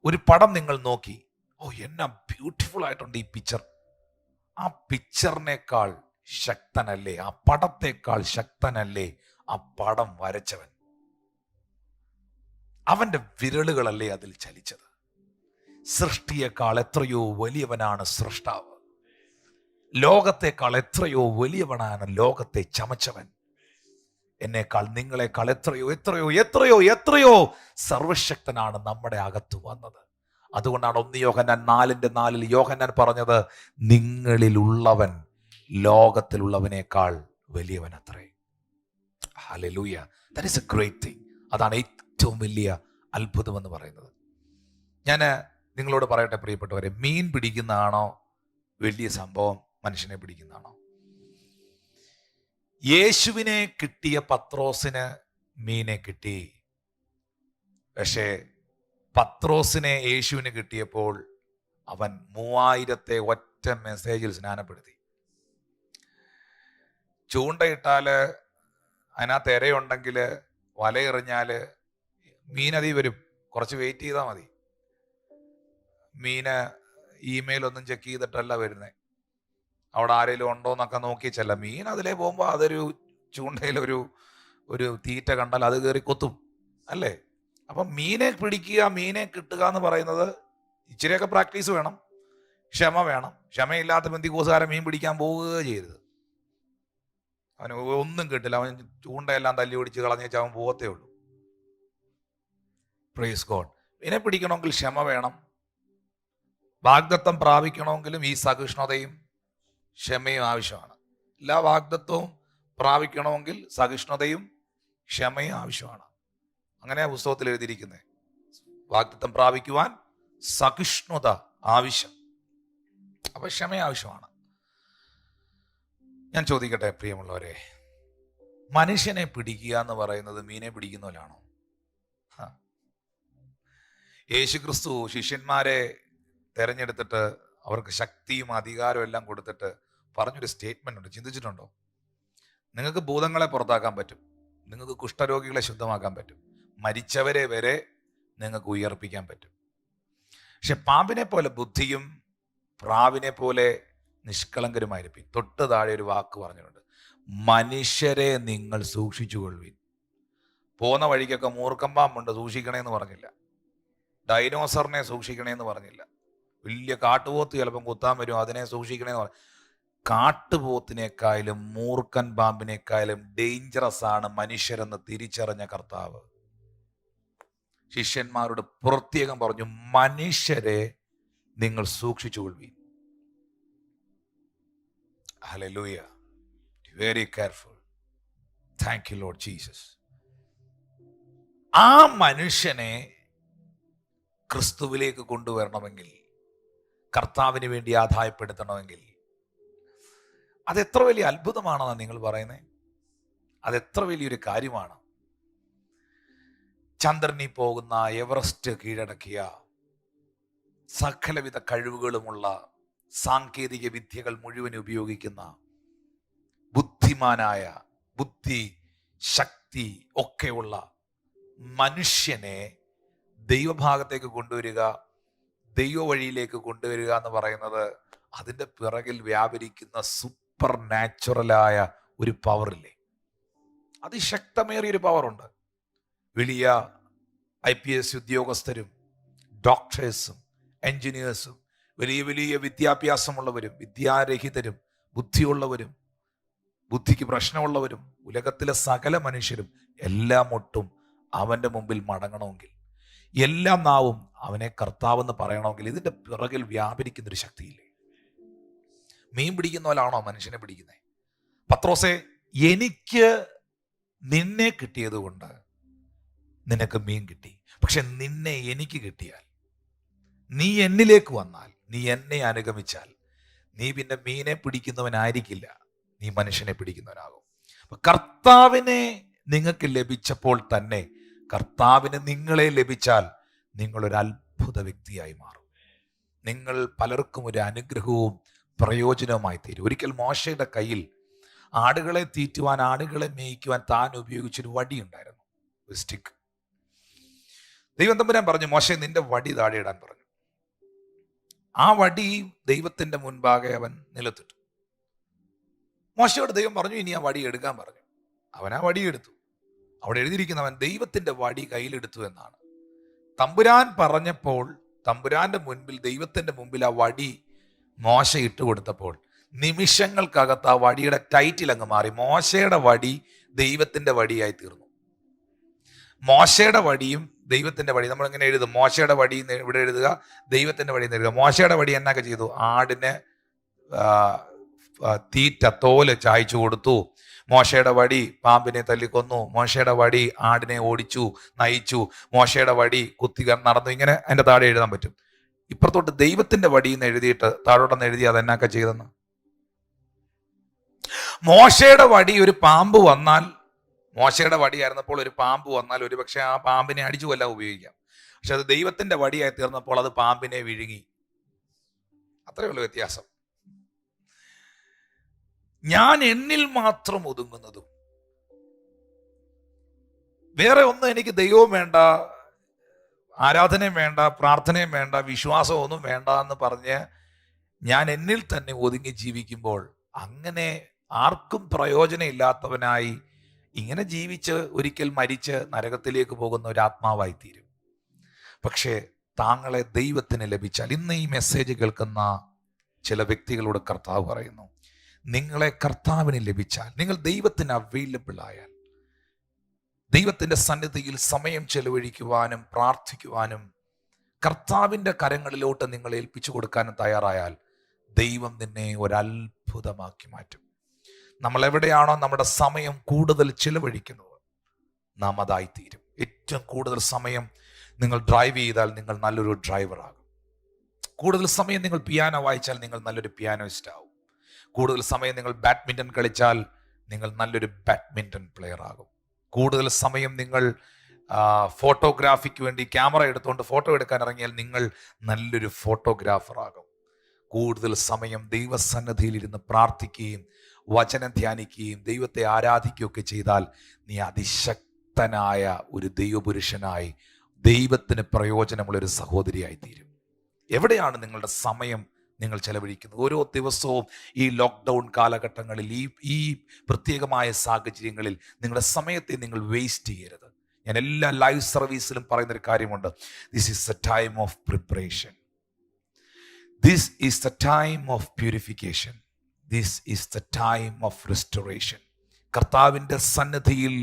ഒരു പടം നിങ്ങൾ നോക്കി, ഓ എന്നാ ബ്യൂട്ടിഫുൾ ആയിട്ടുണ്ട് ഈ പിക്ചർ. ആ പിക്ചറിനേക്കാൾ ശക്തനല്ലേ, ആ പടത്തേക്കാൾ ശക്തനല്ലേ ആ പടം വരച്ചവൻ? അവന്റെ വിരലുകളല്ലേ അതിൽ ചലിച്ചത്? സൃഷ്ടിയേക്കാൾ എത്രയോ വലിയവനാണ് സൃഷ്ടാവ്. ലോകത്തെക്കാൾ എത്രയോ വലിയവനാണ് ലോകത്തെ ചമച്ചവൻ. എന്നേക്കാൾ, നിങ്ങളെക്കാൾ എത്രയോ എത്രയോ എത്രയോ എത്രയോ സർവശക്തനാണ് നമ്മുടെ അകത്ത് വന്നത്. അതുകൊണ്ടാണ് 1 യോഹന്നാൻ 4:4 യോഹന്നാൻ പറഞ്ഞത്, നിങ്ങളിലുള്ളവൻ ലോകത്തിലുള്ളവനേക്കാൾ വലിയവൻ അത്രേ. Hallelujah. That is A great thing. അതാണ് ഏറ്റവും വലിയ അത്ഭുതം എന്ന് പറയുന്നത്. ഞാൻ നിങ്ങളോട് പറയട്ടെ പ്രിയപ്പെട്ടവരെ, മീൻ പിടിക്കുന്നതാണോ വലിയ സംഭവം, മനുഷ്യനെ പിടിക്കുന്നതാണോ? യേശുവിനെ കിട്ടിയ പത്രോസിന് മീനെ കിട്ടി. പക്ഷേ പത്രോസിനെ യേശുവിന് കിട്ടിയപ്പോൾ അവൻ 3000 ഒറ്റ മെസ്സേജിൽ സ്നാനപ്പെടുത്തി. ചൂണ്ടയിട്ടാല്, അതിനകത്ത് ഇരയുണ്ടെങ്കിൽ, വലയെറിഞ്ഞാല് മീനതി വരും. കുറച്ച് വെയിറ്റ് ചെയ്താൽ മതി. മീന് ഇമെയിൽ ഒന്നും ചെക്ക് ചെയ്തിട്ടല്ല വരുന്നത്. അവിടെ ആരെങ്കിലും ഉണ്ടോ എന്നൊക്കെ നോക്കിച്ചല്ല. മീൻ അതിലേ പോകുമ്പോൾ അതൊരു ചൂണ്ടയിൽ ഒരു തീറ്റ കണ്ടാൽ അത് കയറി കൊത്തും, അല്ലേ? അപ്പം മീനെ പിടിക്കുക, മീനെ കിട്ടുക എന്ന് പറയുന്നത് ഇച്ചിരിയൊക്കെ പ്രാക്ടീസ് വേണം, ക്ഷമ വേണം. ക്ഷമയില്ലാത്ത ബന്ധിക്കോസുകാരൻ മീൻ പിടിക്കാൻ പോവുകയോ ചെയ്യരുത്. അവന് ഒന്നും കിട്ടില്ല. അവൻ ചൂണ്ടയെല്ലാം തല്ലി ഓടിച്ച് കളഞ്ഞേച്ച് അവൻ പോകത്തേ ഉള്ളൂ. Praise God. ഇതിനെ പിടിക്കണമെങ്കിൽ ക്ഷമ വേണം. വാഗ്ദത്തം പ്രാപിക്കണമെങ്കിലും ഈ സഹിഷ്ണുതയും ക്ഷമയും ആവശ്യമാണ്. എല്ലാ വാഗ്ദത്വവും പ്രാപിക്കണമെങ്കിൽ സഹിഷ്ണുതയും ക്ഷമയും ആവശ്യമാണ്. അങ്ങനെ പുസ്തകത്തിൽ എഴുതിയിരിക്കുന്നത്. വാഗ്ദത്തം പ്രാപിക്കുവാൻ സഹിഷ്ണുത ആവശ്യം, അപ്പൊ ക്ഷമ ആവശ്യമാണ്. ഞാൻ ചോദിക്കട്ടെ പ്രിയമുള്ളവരെ, മനുഷ്യനെ പിടിക്കുക എന്ന് പറയുന്നത് മീനെ പിടിക്കുന്ന പോലാണോ? യേശുക്രിസ്തു ശിഷ്യന്മാരെ തെരഞ്ഞെടുത്തിട്ട് അവർക്ക് ശക്തിയും അധികാരവും എല്ലാം കൊടുത്തിട്ട് പറഞ്ഞൊരു സ്റ്റേറ്റ്മെന്റ് ഉണ്ട്, ചിന്തിച്ചിട്ടുണ്ടോ? നിങ്ങൾക്ക് ഭൂതങ്ങളെ പുറത്താക്കാൻ പറ്റും, നിങ്ങൾക്ക് കുഷ്ഠരോഗികളെ ശുദ്ധമാക്കാൻ പറ്റും, മരിച്ചവരെ വരെ നിങ്ങൾക്ക് ഉയർപ്പിക്കാൻ പറ്റും. പക്ഷെ പാമ്പിനെ പോലെ ബുദ്ധിയും പ്രാവിനെ പോലെ നിഷ്കളങ്കരുമായിരിക്കും. തൊട്ട് താഴെ ഒരു വാക്ക് പറഞ്ഞിട്ടുണ്ട്, മനുഷ്യരെ നിങ്ങൾ സൂക്ഷിച്ചുകൊള്ളുവിൻ. പോകുന്ന വഴിക്കൊക്കെ മൂർക്കം പാമ്പുണ്ട്, സൂക്ഷിക്കണേന്ന് പറഞ്ഞില്ല. ഡൈനോസറിനെ സൂക്ഷിക്കണേന്ന് പറഞ്ഞില്ല. വലിയ കാട്ടുപോത്ത് ചിലപ്പം കുത്താൻ വരും, അതിനെ സൂക്ഷിക്കണേന്ന് പറഞ്ഞു. കാട്ടുപോത്തിനേക്കാളും മൂർഖൻ പാമ്പിനേക്കാളും ഡേഞ്ചറസ് ആണ് മനുഷ്യരെന്ന് തിരിച്ചറിഞ്ഞ കർത്താവ് ശിഷ്യന്മാരോട് പ്രത്യേകം പറഞ്ഞു, മനുഷ്യരെ നിങ്ങൾ സൂക്ഷിച്ചുകൊള്ളുവിൻ. Hallelujah. Very careful. Thank you Lord Jesus. ആ മനുഷ്യനെ ക്രിസ്തുവിലേക്ക് കൊണ്ടുവരണമെങ്കിൽ, കർത്താവിന് വേണ്ടി ആദായപ്പെടുത്തണമെങ്കിൽ അതെത്ര വലിയ അത്ഭുതമാണെന്നാണ് നിങ്ങൾ പറയുന്നത്. അതെത്ര വലിയൊരു കാര്യമാണ്. ചന്ദ്രനിൽ പോകുന്ന, എവറസ്റ്റ് കീഴടക്കിയ, സകലവിധ കഴിവുകളുമുള്ള, സാങ്കേതിക വിദ്യകൾ മുഴുവൻ ഉപയോഗിക്കുന്ന, ബുദ്ധിമാനായ, ബുദ്ധി ശക്തി ഒക്കെയുള്ള മനുഷ്യനെ ദൈവഭാഗത്തേക്ക് കൊണ്ടുവരിക, ദൈവ വഴിയിലേക്ക് കൊണ്ടുവരിക എന്ന് പറയുന്നത് അതിൻ്റെ പിറകിൽ വ്യാപരിക്കുന്ന സൂപ്പർ നാച്ചുറലായ ഒരു പവറില്ലേ, അതിശക്തമേറിയൊരു പവറുണ്ട്. വലിയ IPS ഉദ്യോഗസ്ഥരും ഡോക്ടേഴ്സും എൻജിനീയേഴ്സും വലിയ വലിയ വിദ്യാഭ്യാസമുള്ളവരും വിദ്യാരഹിതരും ബുദ്ധിയുള്ളവരും ബുദ്ധിക്ക് പ്രശ്നമുള്ളവരും ഉലകത്തിലെ സകല മനുഷ്യരും എല്ലാം ഒട്ടും അവൻ്റെ മുമ്പിൽ മടങ്ങണമെങ്കിൽ, എല്ലാ നാവും അവനെ കർത്താവെന്ന് പറയണമെങ്കിൽ ഇതിൻ്റെ പിറകിൽ വ്യാപരിക്കുന്നൊരു ശക്തിയില്ലേ. മീൻ പിടിക്കുന്ന പോലാണോ മനുഷ്യനെ പിടിക്കുന്നത്? പത്രോസേ, എനിക്ക് നിന്നെ കിട്ടിയത് കൊണ്ട് നിനക്ക് മീൻ കിട്ടി. പക്ഷെ നിന്നെ എനിക്ക് കിട്ടിയാൽ, നീ എന്നിലേക്ക് വന്നാൽ, നീ എന്നെ അനുഗമിച്ചാൽ, നീ പിന്നെ മീനെ പിടിക്കുന്നവനായിരിക്കില്ല, നീ മനുഷ്യനെ പിടിക്കുന്നവനാകും. അപ്പൊ കർത്താവിനെ നിങ്ങൾക്ക് ലഭിച്ചപ്പോൾ തന്നെ കർത്താവിന് നിങ്ങളെ ലഭിച്ചാൽ നിങ്ങളൊരു അത്ഭുത വ്യക്തിയായി മാറും. നിങ്ങൾ പലർക്കും ഒരു അനുഗ്രഹവും പ്രയോജനവുമായി തീരും. ഒരിക്കൽ മോശയുടെ കയ്യിൽ ആടുകളെ തീറ്റുവാൻ, ആടുകളെ മേയ്ക്കുവാൻ താൻ ഉപയോഗിച്ചൊരു വടി ഉണ്ടായിരുന്നു, ഒരു സ്റ്റിക്ക്. ദൈവം തമ്പുരാൻ പറഞ്ഞു, മോശെ നിന്റെ വടി താഴെ ഇടാൻ പറഞ്ഞു. ആ വടി ദൈവത്തിന്റെ മുൻപാകെ അവൻ നിലത്തിട്ടു. മോശയോട് ദൈവം പറഞ്ഞു, ഇനി ആ വടി എടുക്കാൻ പറഞ്ഞു. അവൻ ആ വടി എടുത്തു. അവിടെ എഴുതിയിരിക്കുന്നവൻ ദൈവത്തിന്റെ വടി കയ്യിലെടുത്തു എന്നാണ്. തമ്പുരാൻ പറഞ്ഞപ്പോൾ, തമ്പുരാന്റെ മുൻപിൽ, ദൈവത്തിന്റെ മുമ്പിൽ ആ വടി മോശ ഇട്ട് കൊടുത്തപ്പോൾ നിമിഷങ്ങൾക്കകത്ത് ആ വടിയുടെ ടൈറ്റിൽ അങ്ങ് മാറി. മോശയുടെ വടി ദൈവത്തിന്റെ വടിയായി തീർന്നു. മോശയുടെ വടിയും ദൈവത്തിന്റെ വടി, നമ്മൾ ഇങ്ങനെ എഴുതും, മോശയുടെ വടി ഇവിടെ എഴുതുക, ദൈവത്തിന്റെ വടി എഴുതുക. മോശയുടെ വടി എന്നൊക്കെ ചെയ്തു, ആടിന് തീറ്റ തോല് ചായച്ചു കൊടുത്തു. മോശയുടെ വടി പാമ്പിനെ തല്ലിക്കൊന്നു. മോശയുടെ വടി ആടിനെ ഓടിച്ചു, നയിച്ചു. മോശയുടെ വടി കുത്തി നടന്നു. ഇങ്ങനെ അതിന്റെ താഴെ എഴുതാൻ പറ്റും. ഇപ്പുറത്തോട്ട് ദൈവത്തിന്റെ വടി എന്ന് എഴുതിയിട്ട് താഴോട്ടെന്ന് എഴുതി അതെന്നൊക്കെ ചെയ്തെന്ന്. മോശയുടെ വടി ഒരു പാമ്പ് വന്നാൽ, മോശയുടെ വടിയായിരുന്നപ്പോൾ ഒരു പാമ്പ് വന്നാൽ ഒരു പക്ഷെ ആ പാമ്പിനെ അടിച്ചു കൊല്ലാൻ ഉപയോഗിക്കാം. പക്ഷെ അത് ദൈവത്തിന്റെ വടിയായി തീർന്നപ്പോൾ അത് പാമ്പിനെ വിഴുങ്ങി. അത്രയേ ഉള്ളൂ വ്യത്യാസം. ഞാൻ എന്നിൽ മാത്രം ഒതുങ്ങുന്നതും, വേറെ ഒന്നും എനിക്ക് ദൈവവും വേണ്ട, ആരാധനയും വേണ്ട, പ്രാർത്ഥനയും വേണ്ട, വിശ്വാസമൊന്നും വേണ്ട എന്ന് പറഞ്ഞ് ഞാൻ എന്നിൽ തന്നെ ഒതുങ്ങി ജീവിക്കുമ്പോൾ, അങ്ങനെ ആർക്കും പ്രയോജനം ഇല്ലാത്തവനായി ഇങ്ങനെ ജീവിച്ച് ഒരിക്കൽ മരിച്ച് നരകത്തിലേക്ക് പോകുന്ന ഒരു ആത്മാവായി തീരും. പക്ഷേ താങ്കളെ ദൈവത്തിന് ലഭിച്ചാൽ, ഇന്ന് ഈ മെസ്സേജ് കേൾക്കുന്ന ചില വ്യക്തികളോട് കർത്താവ് പറയുന്നു, നിങ്ങളെ കർത്താവിന് ലഭിച്ചാൽ, നിങ്ങൾ ദൈവത്തിന് അവൈലബിൾ ആയാൽ, ദൈവത്തിൻ്റെ സന്നിധിയിൽ സമയം ചെലവഴിക്കുവാനും പ്രാർത്ഥിക്കുവാനും കർത്താവിൻ്റെ കരങ്ങളിലോട്ട് നിങ്ങൾ ഏൽപ്പിച്ചു കൊടുക്കാനും തയ്യാറായാൽ ദൈവം നിന്നെ ഒരത്ഭുതമാക്കി മാറ്റും. നമ്മൾ എവിടെയാണോ നമ്മുടെ സമയം കൂടുതൽ ചിലവഴിക്കുന്നത്, നാം അതായിത്തീരും. ഏറ്റവും കൂടുതൽ സമയം നിങ്ങൾ ഡ്രൈവ് ചെയ്താൽ നിങ്ങൾ നല്ലൊരു ഡ്രൈവറാകും. കൂടുതൽ സമയം നിങ്ങൾ പിയാനോ വായിച്ചാൽ നിങ്ങൾ നല്ലൊരു പിയാനോയിസ്റ്റ് ആവും. കൂടുതൽ സമയം നിങ്ങൾ ബാഡ്മിൻ്റൺ കളിച്ചാൽ നിങ്ങൾ നല്ലൊരു ബാഡ്മിൻ്റൺ പ്ലെയർ ആകും. കൂടുതൽ സമയം നിങ്ങൾ ഫോട്ടോഗ്രാഫിക്ക് വേണ്ടി ക്യാമറ എടുത്തുകൊണ്ട് ഫോട്ടോ എടുക്കാൻ ഇറങ്ങിയാൽ നിങ്ങൾ നല്ലൊരു ഫോട്ടോഗ്രാഫർ ആകും. കൂടുതൽ സമയം ദൈവസന്നിധിയിൽ ഇരുന്ന് പ്രാർത്ഥിക്കുകയും വചനം ധ്യാനിക്കുകയും ദൈവത്തെ ആരാധിക്കുകയൊക്കെ ചെയ്താൽ നീ അതിശക്തനായ ഒരു ദൈവപുരുഷനായി, ദൈവത്തിന് പ്രയോജനമുള്ളൊരു സഹോദരിയായി തീരും. എവിടെയാണ് നിങ്ങളുടെ സമയം നിങ്ങൾ ചെലവഴിക്കുന്നത്? ഓരോ ദിവസവും ഈ ലോക്ക്ഡൗൺ കാലഘട്ടങ്ങളിൽ, ഈ പ്രത്യേകമായ സാഹചര്യങ്ങളിൽ നിങ്ങളുടെ സമയത്തെ നിങ്ങൾ വേസ്റ്റ് ചെയ്യരുത്. ഞാൻ എല്ലാ ലൈവ് സർവീസിലും പറയുന്നൊരു കാര്യമുണ്ട്, this is A time of preparation, this is the time of purification, this is the time of restoration. കർത്താവിൻ്റെ സന്നിധിയിൽ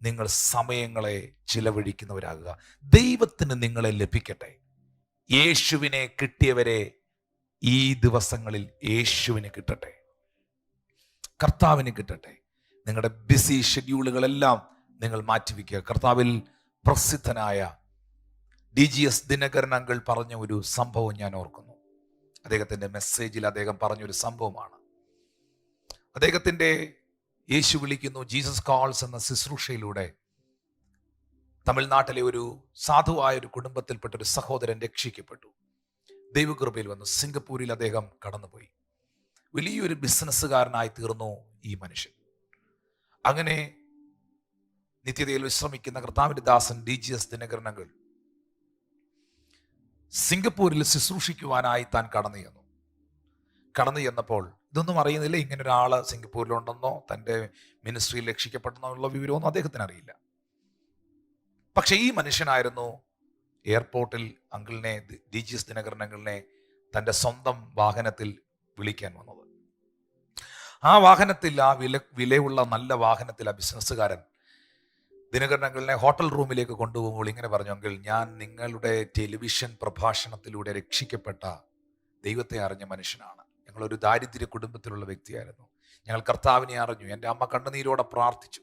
നിങ്ങൾ സമയങ്ങളെ ചിലവഴിക്കുന്നവരാകുക. ദൈവത്തിന് നിങ്ങളെ ലഭിക്കട്ടെ. യേശുവിനെ കിട്ടിയവരെ ഈ ദിവസങ്ങളിൽ യേശുവിന് കിട്ടട്ടെ, കർത്താവിന് കിട്ടട്ടെ. നിങ്ങളുടെ ബിസി ഷെഡ്യൂളുകളെല്ലാം നിങ്ങൾ മാറ്റിവെക്കുക. കർത്താവിൽ പ്രസിദ്ധനായ DGS ദിനകരൻ അങ്കിൾ പറഞ്ഞ ഒരു സംഭവം ഞാൻ ഓർക്കുന്നു. അദ്ദേഹത്തിൻ്റെ മെസ്സേജിൽ അദ്ദേഹം പറഞ്ഞൊരു സംഭവമാണ്. അദ്ദേഹത്തിൻ്റെ യേശു വിളിക്കുന്നു, ജീസസ് കോൾസ് എന്ന ശുശ്രൂഷയിലൂടെ തമിഴ്നാട്ടിലെ ഒരു സാധുവായ ഒരു കുടുംബത്തിൽപ്പെട്ട ഒരു സഹോദരൻ രക്ഷിക്കപ്പെട്ടു. ദൈവകൃപയിൽ വന്നു. സിംഗപ്പൂരിൽ അദ്ദേഹം കടന്നുപോയി. വലിയൊരു ബിസിനസ്സുകാരനായി തീർന്നു ഈ മനുഷ്യൻ. അങ്ങനെ നിത്യതയിൽ വിശ്രമിക്കുന്ന കർത്താവിന്റെ ദാസൻ DGS ദിനകരൻ അങ്കിൾ സിംഗപ്പൂരിൽ ശുശ്രൂഷിക്കുവാനായി താൻ കടന്നു ചെന്നപ്പോൾ ഇതൊന്നും അറിയുന്നില്ല. ഇങ്ങനെ ഒരാള് സിംഗപ്പൂരിലുണ്ടെന്നോ തൻ്റെ മിനിസ്ട്രിയിൽ രക്ഷിക്കപ്പെട്ടെന്നോ ഉള്ള വിവരമൊന്നും അദ്ദേഹത്തിന് അറിയില്ല. പക്ഷെ ഈ മനുഷ്യനായിരുന്നു എയർപോർട്ടിൽ അങ്കിളിനെ, DGS ദിനകരൻ അങ്കിളിനെ തൻ്റെ സ്വന്തം വാഹനത്തിൽ വിളിക്കാൻ വന്നത്. ആ വാഹനത്തിൽ, ആ വിലയുള്ള നല്ല വാഹനത്തിൽ ആ ബിസിനസ്സുകാരൻ ദിനകരൻ അങ്കിളിനെ ഹോട്ടൽ റൂമിലേക്ക് കൊണ്ടുപോകുമ്പോൾ ഇങ്ങനെ പറഞ്ഞു, അങ്കിൾ, ഞാൻ നിങ്ങളുടെ ടെലിവിഷൻ പ്രഭാഷണത്തിലൂടെ രക്ഷിക്കപ്പെട്ട ദൈവത്തെ അറിഞ്ഞ മനുഷ്യനാണ്. ഞങ്ങളൊരു ദാരിദ്ര്യ കുടുംബത്തിലുള്ള വ്യക്തിയായിരുന്നു. ഞങ്ങൾ കർത്താവിനെ അറിഞ്ഞു. എൻ്റെ അമ്മ കണ്ണുനീരോടെ പ്രാർത്ഥിച്ചു.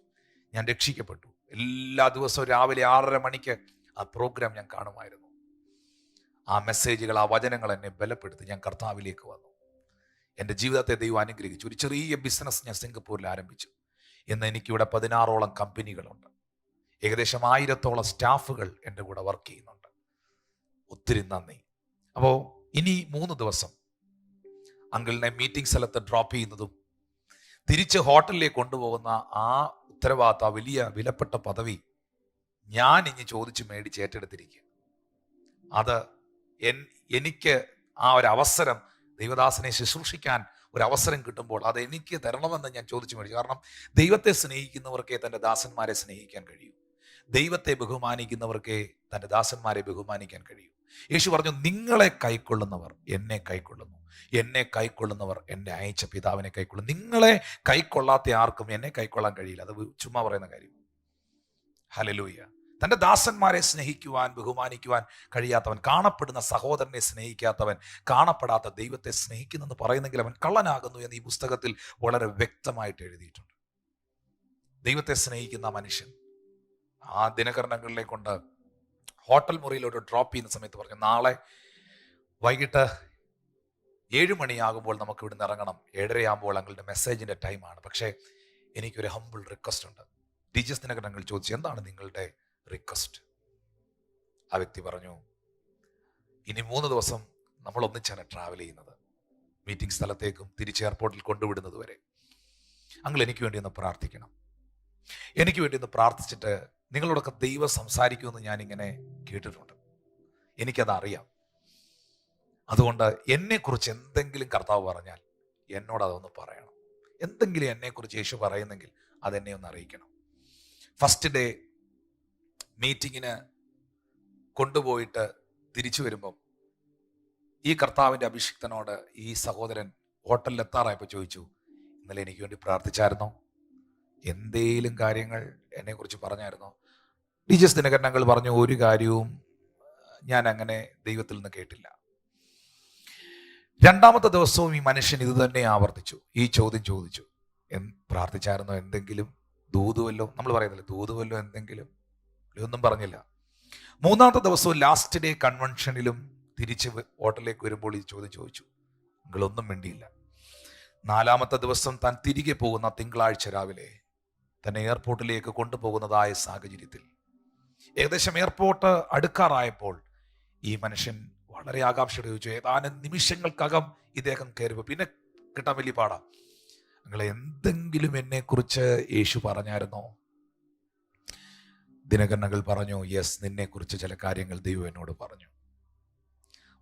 ഞാൻ രക്ഷിക്കപ്പെട്ടു. എല്ലാ ദിവസവും രാവിലെ 6:30 മണിക്ക് ആ പ്രോഗ്രാം ഞാൻ കാണുമായിരുന്നു. ആ മെസ്സേജുകൾ, ആ വചനങ്ങൾ എന്നെ ബലപ്പെടുത്തി. ഞാൻ കർത്താവിലേക്ക് വന്നു. എൻ്റെ ജീവിതത്തെ ദൈവം അനുഗ്രഹിച്ചു. ഒരു ചെറിയ ബിസിനസ് ഞാൻ സിംഗപ്പൂരിൽ ആരംഭിച്ചു. ഇന്ന് എനിക്കിവിടെ 16ഓളം കമ്പനികളുണ്ട്. ഏകദേശം 1000ഓളം സ്റ്റാഫുകൾ എൻ്റെ കൂടെ വർക്ക് ചെയ്യുന്നുണ്ട്. ഒത്തിരി നന്ദി. അപ്പോൾ ഇനി 3 ദിവസം അങ്കിളിനെ മീറ്റിംഗ് സ്ഥലത്ത് ഡ്രോപ്പ് ചെയ്യുന്നതും തിരിച്ച് ഹോട്ടലിലേക്ക് കൊണ്ടുപോകുന്ന ആ ഉത്തരവാദിത്ത, വലിയ വിലപ്പെട്ട പദവി ഞാൻ ഇനി ചോദിച്ച് മേടിച്ച് ഏറ്റെടുത്തിരിക്കുക. അത് എനിക്ക് ആ ഒരു അവസരം, ദൈവദാസനെ ശുശ്രൂഷിക്കാൻ ഒരു അവസരം കിട്ടുമ്പോൾ അത് എനിക്ക് തരണമെന്ന് ഞാൻ ചോദിച്ചു മേടിച്ചു. കാരണം ദൈവത്തെ സ്നേഹിക്കുന്നവർക്കേ തൻ്റെ ദാസന്മാരെ സ്നേഹിക്കാൻ കഴിയൂ. ദൈവത്തെ ബഹുമാനിക്കുന്നവർക്കേ തൻ്റെ ദാസന്മാരെ ബഹുമാനിക്കാൻ കഴിയൂ. യേശു പറഞ്ഞു, നിങ്ങളെ കൈക്കൊള്ളുന്നവർ എന്നെ കൈക്കൊള്ളുന്നു, എന്നെ കൈക്കൊള്ളുന്നവർ എന്നെ അയച്ച പിതാവിനെ കൈക്കൊള്ളും. നിങ്ങളെ കൈക്കൊള്ളാത്ത ആർക്കും എന്നെ കൈക്കൊള്ളാൻ കഴിയില്ല. അത് ചുമ്മാ പറയുന്ന കാര്യം. ഹല്ലേലൂയ. തൻ്റെ ദാസന്മാരെ സ്നേഹിക്കുവാൻ, ബഹുമാനിക്കുവാൻ കഴിയാത്തവൻ, കാണപ്പെടുന്ന സഹോദരനെ സ്നേഹിക്കാത്തവൻ, കാണപ്പെടാത്ത ദൈവത്തെ സ്നേഹിക്കുന്നെന്ന് പറയുന്നെങ്കിൽ അവൻ കള്ളനാകുന്നു എന്ന് ഈ പുസ്തകത്തിൽ വളരെ വ്യക്തമായിട്ട് എഴുതിയിട്ടുണ്ട്. ദൈവത്തെ സ്നേഹിക്കുന്ന മനുഷ്യൻ ആ ദിനകരനങ്ങളിലെ കൊണ്ട് ഹോട്ടൽ മുറിയിലോട്ട് ഡ്രോപ്പ് ചെയ്യുന്ന സമയത്ത് പറഞ്ഞു, നാളെ വൈകിട്ട് 7 മണിയാകുമ്പോൾ നമുക്ക് ഇവിടുന്ന് ഇറങ്ങണം. 7:30 ആകുമ്പോൾ അങ്ങളുടെ മെസ്സേജിൻ്റെ ടൈമാണ്. പക്ഷേ എനിക്കൊരു ഹംബിൾ റിക്വസ്റ്റ് ഉണ്ട്. DGS ദിനകരൻ ചോദിച്ചു, എന്താണ് നിങ്ങളുടെ റിക്വസ്റ്റ്? ആ വ്യക്തി പറഞ്ഞു, ഇനി 3 ദിവസം നമ്മൾ ഒന്നിച്ചാണ് ട്രാവൽ ചെയ്യുന്നത്, മീറ്റിംഗ് സ്ഥലത്തേക്കും തിരിച്ച് എയർപോർട്ടിൽ കൊണ്ടുവിടുന്നത് വരെ. അങ്കിൾ, എനിക്ക് വേണ്ടി ഒന്ന് പ്രാർത്ഥിക്കണം. എനിക്ക് വേണ്ടി ഒന്ന് പ്രാർത്ഥിച്ചിട്ട് നിങ്ങളോടൊക്കെ ദൈവം സംസാരിക്കുമെന്ന് ഞാനിങ്ങനെ കേട്ടിട്ടുണ്ട്. എനിക്കത് അറിയാം. അതുകൊണ്ട് എന്നെക്കുറിച്ച് എന്തെങ്കിലും കർത്താവ് പറഞ്ഞാൽ എന്നോട് അതൊന്ന് പറയണം. എന്തെങ്കിലും എന്നെക്കുറിച്ച് യേശു പറയുന്നെങ്കിൽ അതെന്നെ ഒന്ന് അറിയിക്കണം. ഫസ്റ്റ് ഡേ മീറ്റിങ്ങിന് കൊണ്ടുപോയിട്ട് തിരിച്ചു വരുമ്പം ഈ കർത്താവിൻ്റെ അഭിഷിക്തനോട് ഈ സഹോദരൻ ഹോട്ടലിൽ എത്താറായപ്പോൾ ചോദിച്ചു, ഇന്നലെ എനിക്ക് വേണ്ടി പ്രാർത്ഥിച്ചായിരുന്നോ? എന്തേലും കാര്യങ്ങൾ എന്നെക്കുറിച്ച് പറഞ്ഞായിരുന്നോ? DJS ദിനകരൻ അങ്കിൾ പറഞ്ഞു, ഒരു കാര്യവും ഞാൻ അങ്ങനെ ദൈവത്തിൽ നിന്ന് കേട്ടില്ല. രണ്ടാമത്തെ ദിവസവും ഈ മനുഷ്യൻ ഇത് തന്നെ ആവർത്തിച്ചു, ഈ ചോദ്യം ചോദിച്ചു. പ്രാർത്ഥിച്ചായിരുന്നോ? എന്തെങ്കിലും ദൂതുവല്ലോ? നമ്മൾ പറയുന്നില്ല ദൂതുവല്ലോ എന്തെങ്കിലും? ഒന്നും പറഞ്ഞില്ല. മൂന്നാമത്തെ ദിവസവും ലാസ്റ്റ് ഡേ കൺവെൻഷനിലും തിരിച്ച് ഹോട്ടലിലേക്ക് വരുമ്പോൾ ഈ ചോദ്യം ചോദിച്ചു. നിങ്ങളൊന്നും മിണ്ടിയില്ല. നാലാമത്തെ ദിവസം താൻ തിരികെ പോകുന്ന തിങ്കളാഴ്ച രാവിലെ തന്നെ എയർപോർട്ടിലേക്ക് കൊണ്ടുപോകുന്നതായ സാഹചര്യത്തിൽ ഏകദേശം എയർപോർട്ട് അടുക്കാറായപ്പോൾ ഈ മനുഷ്യൻ വളരെ ആകാംക്ഷയോടെ ചോദിച്ചു, ഏതാനും നിമിഷങ്ങൾക്കകം ഇദ്ദേഹം കയറുമ്പോൾ പിന്നെ കിട്ടാൻ വലിയ പാടാ, നിങ്ങൾ എന്തെങ്കിലും എന്നെക്കുറിച്ച് യേശു പറഞ്ഞായിരുന്നോ? ദിനകരനകൾ പറഞ്ഞു, യെസ്, നിന്നെക്കുറിച്ച് ചില കാര്യങ്ങൾ ദൈവം എന്നോട് പറഞ്ഞു.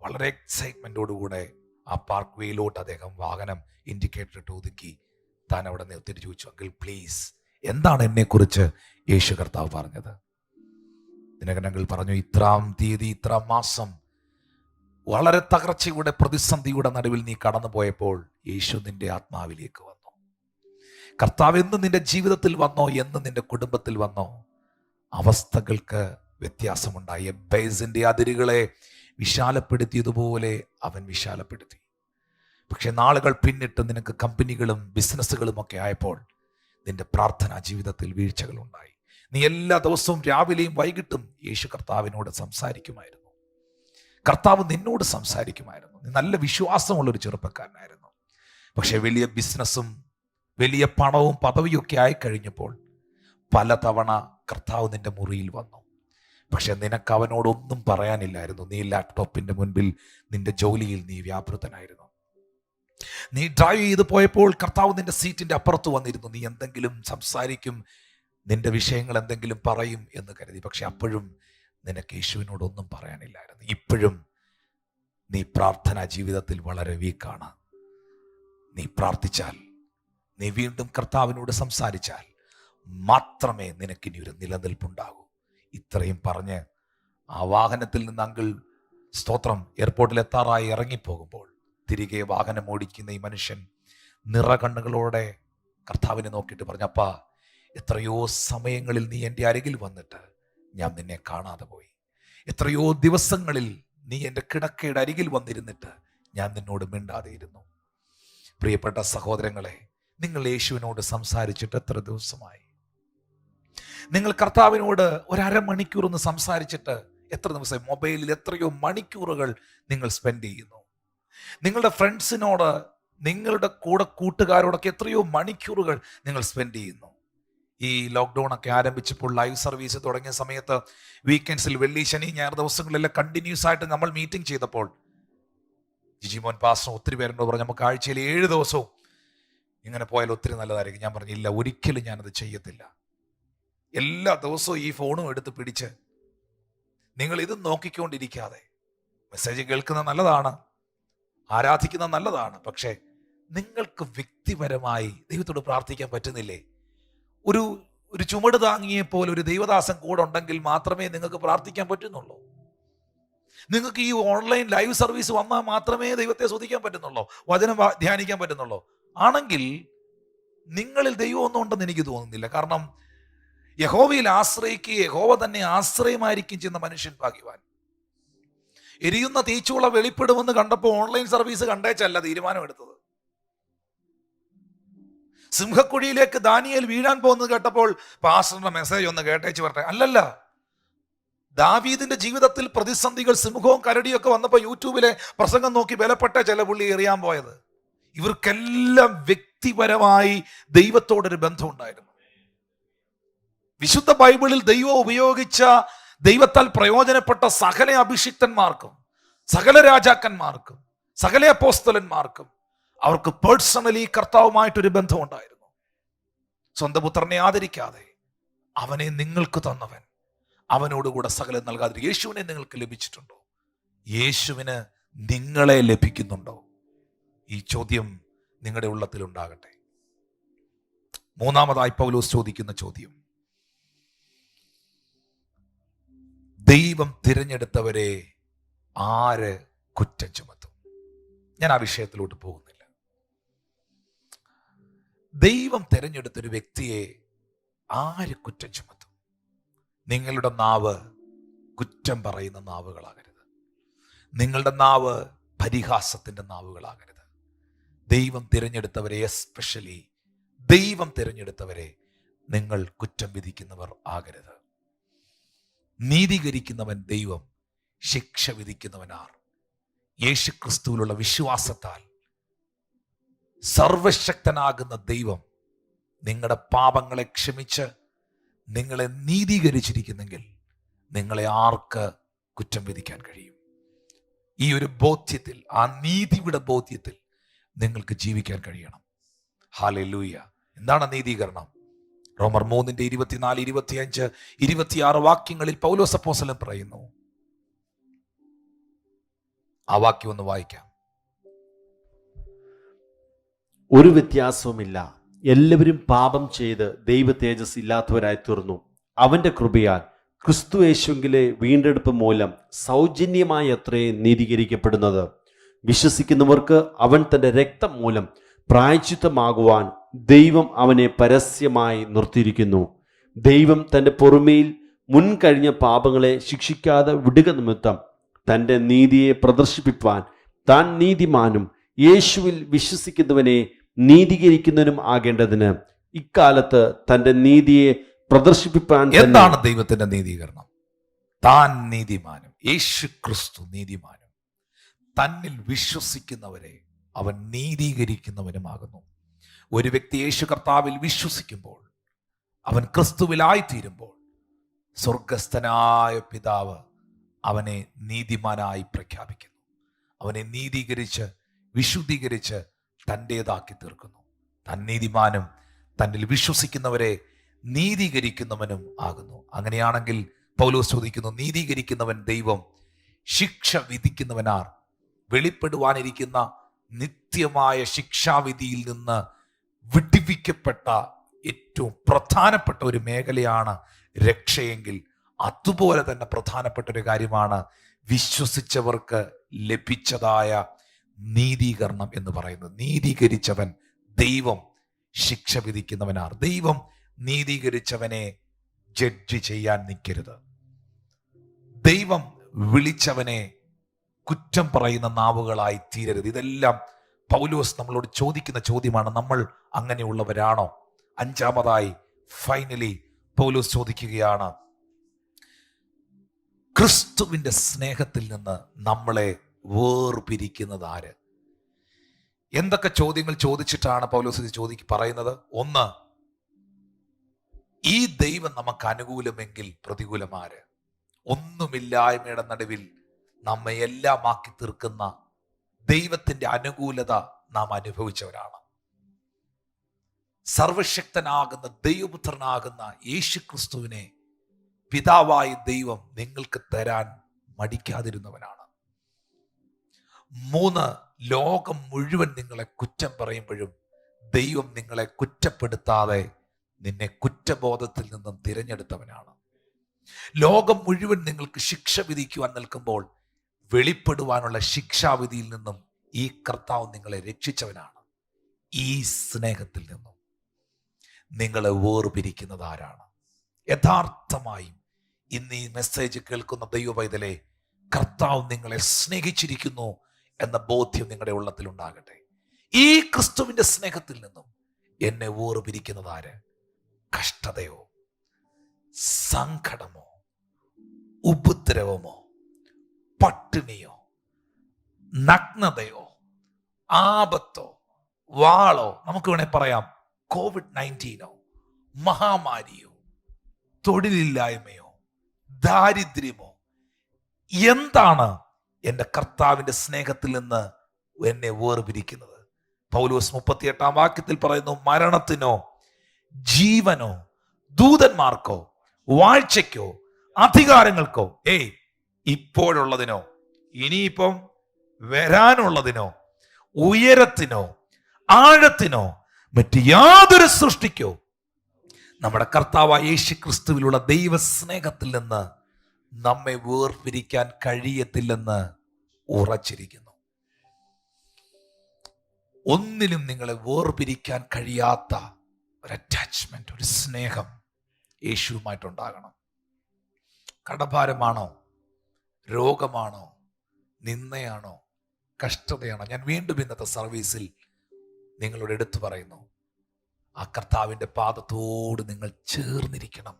വളരെ എക്സൈറ്റ്മെന്റോടുകൂടെ ആ പാർക്ക് വേയിലോട്ട് അദ്ദേഹം വാഹനം ഇൻഡിക്കേറ്റർ ഇട്ട് ഒതുക്കി താൻ അവിടെ നിർത്തിയിട്ട് ചോദിച്ചു, അങ്കിൾ പ്ലീസ്, എന്താണ് എന്നെക്കുറിച്ച് യേശു കർത്താവ് പറഞ്ഞത്? ദിനകരനകൾ പറഞ്ഞു, ഇത്രാം തീയതി ഇത്രാം മാസം വളരെ തകർച്ചയുടെ പ്രതിസന്ധിയുടെ നടുവിൽ നീ കടന്നു പോയപ്പോൾ യേശു നിന്റെ ആത്മാവിലേക്ക് വന്നു. കർത്താവ് എന്ന് നിന്റെ ജീവിതത്തിൽ വന്നോ, എന്ന് നിന്റെ കുടുംബത്തിൽ വന്നോ, അവസ്ഥകൾക്ക് വ്യത്യാസമുണ്ടായി. എബേസിന്റെ അതിരുകളെ വിശാലപ്പെടുത്തിയതുപോലെ അവൻ വിശാലപ്പെടുത്തി. പക്ഷെ നാളുകൾ പിന്നിട്ട് നിനക്ക് കമ്പനികളും ബിസിനസ്സുകളും ഒക്കെ ആയപ്പോൾ നിന്റെ പ്രാർത്ഥനാ ജീവിതത്തിൽ വീഴ്ചകൾ ഉണ്ടായി. നീ എല്ലാ ദിവസവും രാവിലെയും വൈകിട്ടും യേശു കർത്താവിനോട് സംസാരിക്കുമായിരുന്നു. കർത്താവ് നിന്നോട് സംസാരിക്കുമായിരുന്നു. നീ നല്ല വിശ്വാസമുള്ളൊരു ചെറുപ്പക്കാരനായിരുന്നു. പക്ഷെ വലിയ ബിസിനസ്സും വലിയ പണവും പദവിയൊക്കെ ആയിക്കഴിഞ്ഞപ്പോൾ പലതവണ കർത്താവ് നിന്റെ മുറിയിൽ വന്നു. പക്ഷെ നിനക്ക് അവനോടൊന്നും പറയാനില്ലായിരുന്നു. നീ ലാപ്ടോപ്പിന്റെ മുൻപിൽ നിന്റെ ജോലിയിൽ നീ വ്യാപൃതനായിരുന്നു. നീ ഡ്രൈവ് ചെയ്ത് പോയപ്പോൾ കർത്താവ് നിന്റെ സീറ്റിന്റെ അപ്പുറത്ത് വന്നിരുന്നു. നീ എന്തെങ്കിലും സംസാരിക്കും, നിന്റെ വിഷയങ്ങൾ എന്തെങ്കിലും പറയും എന്ന് കരുതി. പക്ഷെ അപ്പോഴും നിനക്ക് യേശുവിനോടൊന്നും പറയാനില്ലായിരുന്നു. ഇപ്പോഴും നീ പ്രാർത്ഥനാ ജീവിതത്തിൽ വളരെ വീക്കാണ്. നീ പ്രാർത്ഥിച്ചാൽ, നീ വീണ്ടും കർത്താവിനോട് സംസാരിച്ചാൽ മാത്രമേ നിനക്കിനി ഒരു നിലനിൽപ്പുണ്ടാകൂ. ഇത്രയും പറഞ്ഞ് ആ വാഹനത്തിൽ നിന്ന് അങ്കിൾ സ്തോത്രം എയർപോർട്ടിൽ എത്താറായി ഇറങ്ങിപ്പോകുമ്പോൾ തിരികെ വാഹനം ഓടിക്കുന്ന ഈ മനുഷ്യൻ നിറകണ്ണുകളോടെ കർത്താവിനെ നോക്കിയിട്ട് പറഞ്ഞു, അപ്പാ, എത്രയോ സമയങ്ങളിൽ നീ എൻ്റെ അരികിൽ വന്നിട്ട് ഞാൻ നിന്നെ കാണാതെ പോയി. എത്രയോ ദിവസങ്ങളിൽ നീ എൻ്റെ കിടക്കയുടെ അരികിൽ വന്നിരുന്നിട്ട് ഞാൻ നിന്നോട് മിണ്ടാതെ ഇരുന്നു. പ്രിയപ്പെട്ട സഹോദരങ്ങളെ, നിങ്ങൾ യേശുവിനോട് സംസാരിച്ചിട്ട് എത്ര ദിവസമായി? നിങ്ങൾ കർത്താവിനോട് ഒരമണിക്കൂർ ഒന്ന് സംസാരിച്ചിട്ട് എത്ര ദിവസമായി? മൊബൈലിൽ എത്രയോ മണിക്കൂറുകൾ നിങ്ങൾ സ്പെൻഡ് ചെയ്യുന്നു. നിങ്ങളുടെ ഫ്രണ്ട്സിനോട്, നിങ്ങളുടെ കൂട്ടുകാരോടൊക്കെ എത്രയോ മണിക്കൂറുകൾ നിങ്ങൾ സ്പെൻഡ് ചെയ്യുന്നു. ഈ ലോക്ക്ഡൗൺ ഒക്കെ ആരംഭിച്ചപ്പോൾ ലൈവ് സർവീസ് തുടങ്ങിയ സമയത്ത് വീക്കെൻഡ്സിൽ വെള്ളി, ശനി, ഞായർ ദിവസങ്ങളിലെല്ലാം കണ്ടിന്യൂസ് ആയിട്ട് നമ്മൾ മീറ്റിംഗ് ചെയ്തപ്പോൾ ജിജിമോൻ പാസ്റ്റർ ഒത്തിരി പേരോട് പറഞ്ഞു, നമുക്ക് ആഴ്ചയിൽ 7 ദിവസവും ഇങ്ങനെ പോയാൽ ഒത്തിരി നല്ലതായിരിക്കും. ഞാൻ പറഞ്ഞു, ഇല്ല, ഒരിക്കലും ഞാനത് ചെയ്യത്തില്ല. എല്ലാ ദിവസവും ഈ ഫോണും എടുത്ത് പിടിച്ച് നിങ്ങൾ ഇത് നോക്കിക്കൊണ്ടിരിക്കാതെ, മെസ്സേജ് കേൾക്കുന്നത് നല്ലതാണ്, ആരാധിക്കുന്നത് നല്ലതാണ്, പക്ഷേ നിങ്ങൾക്ക് വ്യക്തിപരമായി ദൈവത്തോട് പ്രാർത്ഥിക്കാൻ പറ്റുന്നില്ലേ? ഒരു ചുമട് താങ്ങിയെ പോലെ ഒരു ദൈവദാസൻ കൂടെ ഉണ്ടെങ്കിൽ മാത്രമേ നിങ്ങൾക്ക് പ്രാർത്ഥിക്കാൻ പറ്റുന്നുള്ളൂ. നിങ്ങൾക്ക് ഈ ഓൺലൈൻ ലൈവ് സർവീസ് വന്നാൽ മാത്രമേ ദൈവത്തെ സ്തുതിക്കാൻ പറ്റുന്നുള്ളൂ, വചനം ധ്യാനിക്കാൻ പറ്റുന്നുള്ളൂ. ആണെങ്കിൽ നിങ്ങളിൽ ദൈവം ഒന്നും ഉണ്ടെന്ന് എനിക്ക് തോന്നുന്നില്ല. കാരണം യഹോവയിൽ ആശ്രയിക്കുക, യഹോവ തന്നെ ആശ്രയമായിരിക്കും ചെയ്യുന്ന മനുഷ്യൻ ഭാഗ്യവാൻ. എരിയുന്ന തീച്ചൂള വെളിപ്പെടുമെന്ന് കണ്ടപ്പോൾ ഓൺലൈൻ സർവീസ് കണ്ടേച്ചല്ല തീരുമാനമെടുത്തത്. സിംഹക്കുഴിയിലേക്ക് ദാനിയേൽ വീഴാൻ പോകുന്നത് കേട്ടപ്പോൾ പാസ്റ്ററിന്റെ മെസ്സേജ് ഒന്ന് കേട്ടേച്ച് വരട്ടെ, അല്ലല്ല. ദാവീദിന്റെ ജീവിതത്തിൽ പ്രതിസന്ധികൾ, സിംഹവും കരടിയൊക്കെ വന്നപ്പോൾ യൂട്യൂബിലെ പ്രസംഗം നോക്കി ബലപ്പെട്ട ചില പുള്ളി എറിയാൻ പോയത്. ഇവർക്കെല്ലാം വ്യക്തിപരമായി ദൈവത്തോടൊരു ബന്ധമുണ്ടായിരുന്നു. വിശുദ്ധ ബൈബിളിൽ ദൈവം ഉപയോഗിച്ച, ദൈവത്താൽ പ്രയോജനപ്പെട്ട സകല അഭിഷിക്തന്മാർക്കും, സകല രാജാക്കന്മാർക്കും, സകല അപ്പോസ്തലന്മാർക്കും അവർക്ക് പേഴ്സണലി കർത്താവുമായിട്ടൊരു ബന്ധമുണ്ടായിരുന്നു. സ്വന്തം പുത്രനെ ആദരിക്കാതെ അവനെ നിങ്ങൾക്ക് തന്നവൻ അവനോടുകൂടെ സകലം നൽകാതെ യേശുവിനെ നിങ്ങൾക്ക് ലഭിച്ചിട്ടുണ്ടോ? യേശുവിന് നിങ്ങളെ ലഭിക്കുന്നുണ്ടോ? ഈ ചോദ്യം നിങ്ങളുടെ ഉള്ളത്തിൽ ഉണ്ടാകട്ടെ. മൂന്നാമതായി പൗലോസ് ചോദിക്കുന്ന ചോദ്യം, ദൈവം തിരഞ്ഞെടുത്തവരെ ആര് കുറ്റം ചുമത്തും? ഞാൻ ആ വിഷയത്തിലോട്ട് പോകുന്നില്ല. ദൈവം തിരഞ്ഞെടുത്തൊരു വ്യക്തിയെ ആര് കുറ്റം ചുമത്തും? നിങ്ങളുടെ നാവ് കുറ്റം പറയുന്ന നാവുകളാകരുത്. നിങ്ങളുടെ നാവ് പരിഹാസത്തിന്റെ നാവുകളാകരുത്. ദൈവം തിരഞ്ഞെടുത്തവരെ, എസ്പെഷ്യലി ദൈവം തിരഞ്ഞെടുത്തവരെ നിങ്ങൾ കുറ്റം വിധിക്കുന്നവർ ആകരുത്. നീതീകരിക്കുന്നവൻ ദൈവം, ശിക്ഷ വിധിക്കുന്നവനാർ. യേശുക്രിസ്തുവിലുള്ള വിശ്വാസത്താൽ സർവശക്തനാകുന്ന ദൈവം നിങ്ങളുടെ പാപങ്ങളെ ക്ഷമിച്ച് നിങ്ങളെ നീതീകരിച്ചിരിക്കുന്നെങ്കിൽ നിങ്ങളെ ആർക്ക് കുറ്റം വിധിക്കാൻ കഴിയും? ഈ ഒരു ബോധ്യത്തിൽ, ആ നീതിയുടെ ബോധ്യത്തിൽ നിങ്ങൾക്ക് ജീവിക്കാൻ കഴിയണം. ഹല്ലേലൂയ. എന്താണ് നീതീകരണം? റോമർ 3:24, 25, 26 വാക്യങ്ങളിൽ പൗലോസ് അപ്പോസ്തലൻ പറയുന്നു. ആ വാക്യം ഒന്ന് വായിക്കാം. ഒരു വ്യത്യാസവുമില്ല, എല്ലാവരും പാപം ചെയ്ത് ദൈവ തേജസ് ഇല്ലാത്തവരായി തീർന്നു. അവന്റെ കൃപയാൽ ക്രിസ്തു യേശുവിലെ വീണ്ടെടുപ്പ് മൂലം സൗജന്യമായി അത്രേ നീതീകരിക്കപ്പെടുന്നത്. വിശ്വസിക്കുന്നവർക്ക് അവൻ തന്റെ രക്തം മൂലം പ്രായശ്ചിത്തമാകുവാൻ ദൈവം അവനെ പരസ്യമായി നിർത്തിയിരിക്കുന്നു. ദൈവം തന്റെ പൊറുമയിൽ മുൻകഴിഞ്ഞ പാപങ്ങളെ ശിക്ഷിക്കാതെ വിടുക നിമിത്തം തന്റെ നീതിയെ പ്രദർശിപ്പിപ്പാൻ താൻ നീതിമാനും യേശുവിൽ വിശ്വസിക്കുന്നവനെ നീതീകരിക്കുന്നവനും ആകേണ്ടതിന് ഇക്കാലത്ത് തന്റെ നീതിയെ പ്രദർശിപ്പിപ്പാൻ. എന്താണ് ദൈവത്തിന്റെ നീതീകരണം? താൻ നീതിമാനും യേശു ക്രിസ്തു നീതിമാനും തന്നിൽ വിശ്വസിക്കുന്നവരെ അവൻ നീതീകരിക്കുന്നവനുമാകുന്നു. ഒരു വ്യക്തി യേശു കർത്താവിൽ വിശ്വസിക്കുമ്പോൾ, അവൻ ക്രിസ്തുവിലായിത്തീരുമ്പോൾ, സ്വർഗസ്ഥനായ പിതാവ് അവനെ നീതിമാനായി പ്രഖ്യാപിക്കുന്നു. അവനെ നീതീകരിച്ച് വിശുദ്ധീകരിച്ച് തൻ്റേതാക്കി തീർക്കുന്നു. താൻ നീതിമാനും തന്നിൽ വിശ്വസിക്കുന്നവരെ നീതീകരിക്കുന്നവനും ആകുന്നു. അങ്ങനെയാണെങ്കിൽ പൗലോസ് ചോദിക്കുന്നു, നീതീകരിക്കുന്നവൻ ദൈവം, ശിക്ഷ വിധിക്കുന്നവനാർ? വെളിപ്പെടുവാനിരിക്കുന്ന നിത്യമായ ശിക്ഷാവിധിയിൽ നിന്ന് വിടുവിക്കപ്പെട്ട ഏറ്റവും പ്രധാനപ്പെട്ട ഒരു മേഖലയാണ് രക്ഷയെങ്കിൽ, അതുപോലെ തന്നെ പ്രധാനപ്പെട്ട ഒരു കാര്യമാണ് വിശ്വസിച്ചവർക്ക് ലഭിച്ചതായ നീതീകരണം എന്ന് പറയുന്നത്. നീതീകരിച്ചവൻ ദൈവം, ശിക്ഷ വിധിക്കുന്നവനാർ? ദൈവം നീതീകരിച്ചവനെ ജഡ്ജ് ചെയ്യാൻ നിൽക്കരുത്. ദൈവം വിളിച്ചവനെ കുറ്റം പറയുന്ന നാവുകളായി തീരരുത്. ഇതെല്ലാം പൗലോസ് നമ്മളോട് ചോദിക്കുന്ന ചോദ്യമാണ്. നമ്മൾ അങ്ങനെയുള്ളവരാണോ? അഞ്ചാമതായി, ഫൈനലി പൗലോസ് ചോദിക്കുകയാണ്, ക്രിസ്തുവിന്റെ സ്നേഹത്തിൽ നിന്ന് നമ്മളെ വേർപിരിക്കുന്നത് ആര്? എന്തൊക്കെ ചോദ്യങ്ങൾ ചോദിച്ചിട്ടാണ് പൗലോസ് പറയുന്നത്? ഒന്ന്, ഈ ദൈവം നമുക്ക് അനുകൂലമെങ്കിൽ പ്രതികൂലമാര്? ഒന്നുമില്ലായ്മയുടെ നടുവിൽ നമ്മെ എല്ലാമാക്കി തീർക്കുന്ന ദൈവത്തിന്റെ അനുകൂലത നാം അനുഭവിച്ചവരാണ്. സർവശക്തനാകുന്ന ദൈവപുത്രനാകുന്ന യേശു ക്രിസ്തുവിനെ പിതാവായ ദൈവം നിങ്ങൾക്ക് തരാൻ മടിക്കാതിരുന്നവനാണ്. 3, ലോകം മുഴുവൻ നിങ്ങളെ കുറ്റം പറയുമ്പോഴും ദൈവം നിങ്ങളെ കുറ്റപ്പെടുത്താതെ നിന്നെ കുറ്റബോധത്തിൽ നിന്നും തിരഞ്ഞെടുത്തവനാണ്. ലോകം മുഴുവൻ നിങ്ങൾക്ക് ശിക്ഷ വിധിക്കുവാൻ നിൽക്കുമ്പോൾ വെളിപ്പെടുവാനുള്ള ശിക്ഷാവിധിയിൽ നിന്നും ഈ കർത്താവ് നിങ്ങളെ രക്ഷിച്ചവനാണ്. ഈ സ്നേഹത്തിൽ നിന്നും നിങ്ങളെ വേർപിരിക്കുന്നത് ആരാണ്? യഥാർത്ഥമായും ഇന്ന് ഈ മെസ്സേജ് കേൾക്കുന്ന ദൈവപൈതലെ, കർത്താവ് നിങ്ങളെ സ്നേഹിച്ചിരിക്കുന്നു എന്ന ബോധ്യം നിങ്ങളുടെ ഉള്ളത്തിൽ ഉണ്ടാകട്ടെ. ഈ ക്രിസ്തുവിന്റെ സ്നേഹത്തിൽ നിന്നും എന്നെ വേർപിരിക്കുന്നത് ആര്? കഷ്ടതയോ, സങ്കടമോ, ഉപദ്രവമോ, പട്ടിണിയോ, നഗ്നതയോ, ആപത്തോ, വാളോ, നമുക്ക് വേണേ പറയാം COVID-19, മഹാമാരിയോ, തൊഴിലില്ലായ്മയോ, ദാരിദ്ര്യമോ, എന്താണ് എൻ്റെ കർത്താവിൻ്റെ സ്നേഹത്തിൽ നിന്ന് എന്നെ വേർപിരിക്കുന്നത്? പൗലോസ് 38 വാക്യത്തിൽ പറയുന്നു, മരണത്തിനോ ജീവനോ ദൂതന്മാർക്കോ വാഴ്ചയ്ക്കോ അധികാരങ്ങൾക്കോ, ഇപ്പോഴുള്ളതിനോ ഇനിയിപ്പം വരാനുള്ളതിനോ ഉയരത്തിനോ ആഴത്തിനോ മറ്റ് യാതൊരു സൃഷ്ടിക്കോ നമ്മുടെ കർത്താവായ യേശു ക്രിസ്തുവിലുള്ള ദൈവസ്നേഹത്തിൽ നിന്ന് നമ്മെ വേർപിരിക്കാൻ കഴിയത്തില്ലെന്ന് ഉറച്ചിരിക്കുന്നു. ഒന്നിലും നിങ്ങളെ വേർപിരിക്കാൻ കഴിയാത്ത ഒരു അറ്റാച്ച്മെന്റ്, ഒരു സ്നേഹം യേശുവുമായിട്ടുണ്ടാകണം. കടഭാരമാണോ, രോഗമാണോ, നിന്ദയാണോ, കഷ്ടതയാണോ, ഞാൻ വീണ്ടും ഇന്നത്തെ സർവീസിൽ നിങ്ങളോട് എടുത്തു പറയുന്നു, ആ കർത്താവിൻ്റെ പാദത്തോട് നിങ്ങൾ ചേർന്നിരിക്കണം.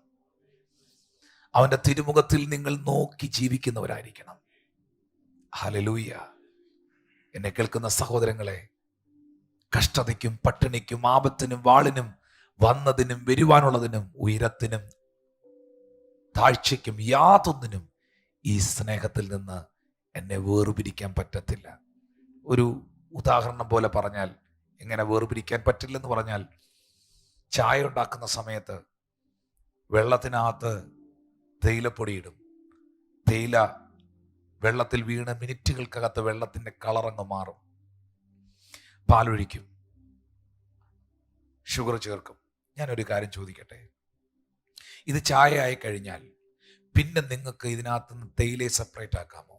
അവൻ്റെ തിരുമുഖത്തിൽ നിങ്ങൾ നോക്കി ജീവിക്കുന്നവരായിരിക്കണം. ഹല്ലേലൂയ. എന്നെ കേൾക്കുന്ന സഹോദരങ്ങളെ, കഷ്ടതയ്ക്കും പട്ടിണിക്കും ആപത്തിനും വാളിനും വന്നതിനും വരുവാനുള്ളതിനും ഉയരത്തിനും താഴ്ചയ്ക്കും യാതൊന്നിനും ഈ സ്നേഹത്തിൽ നിന്ന് എന്നെ വേർപിരിക്കാൻ പറ്റത്തില്ല. ഒരു ഉദാഹരണം പോലെ പറഞ്ഞാൽ, എങ്ങനെ വേർപിരിക്കാൻ പറ്റില്ലെന്ന് പറഞ്ഞാൽ, ചായ ഉണ്ടാക്കുന്ന സമയത്ത് വെള്ളത്തിനകത്ത് തേയിലപ്പൊടി ഇടും. തേയില വെള്ളത്തിൽ വീണ് മിനിറ്റുകൾക്കകത്ത് വെള്ളത്തിൻ്റെ കളറങ്ങ് മാറും. പാലൊഴിക്കും, ഷുഗർ ചേർക്കും. ഞാനൊരു കാര്യം ചോദിക്കട്ടെ, ഇത് ചായ ആയി കഴിഞ്ഞാൽ പിന്നെ നിങ്ങൾക്ക് ഇതിനകത്ത് നിന്ന് തേയിലയെ സെപ്പറേറ്റ് ആക്കാമോ?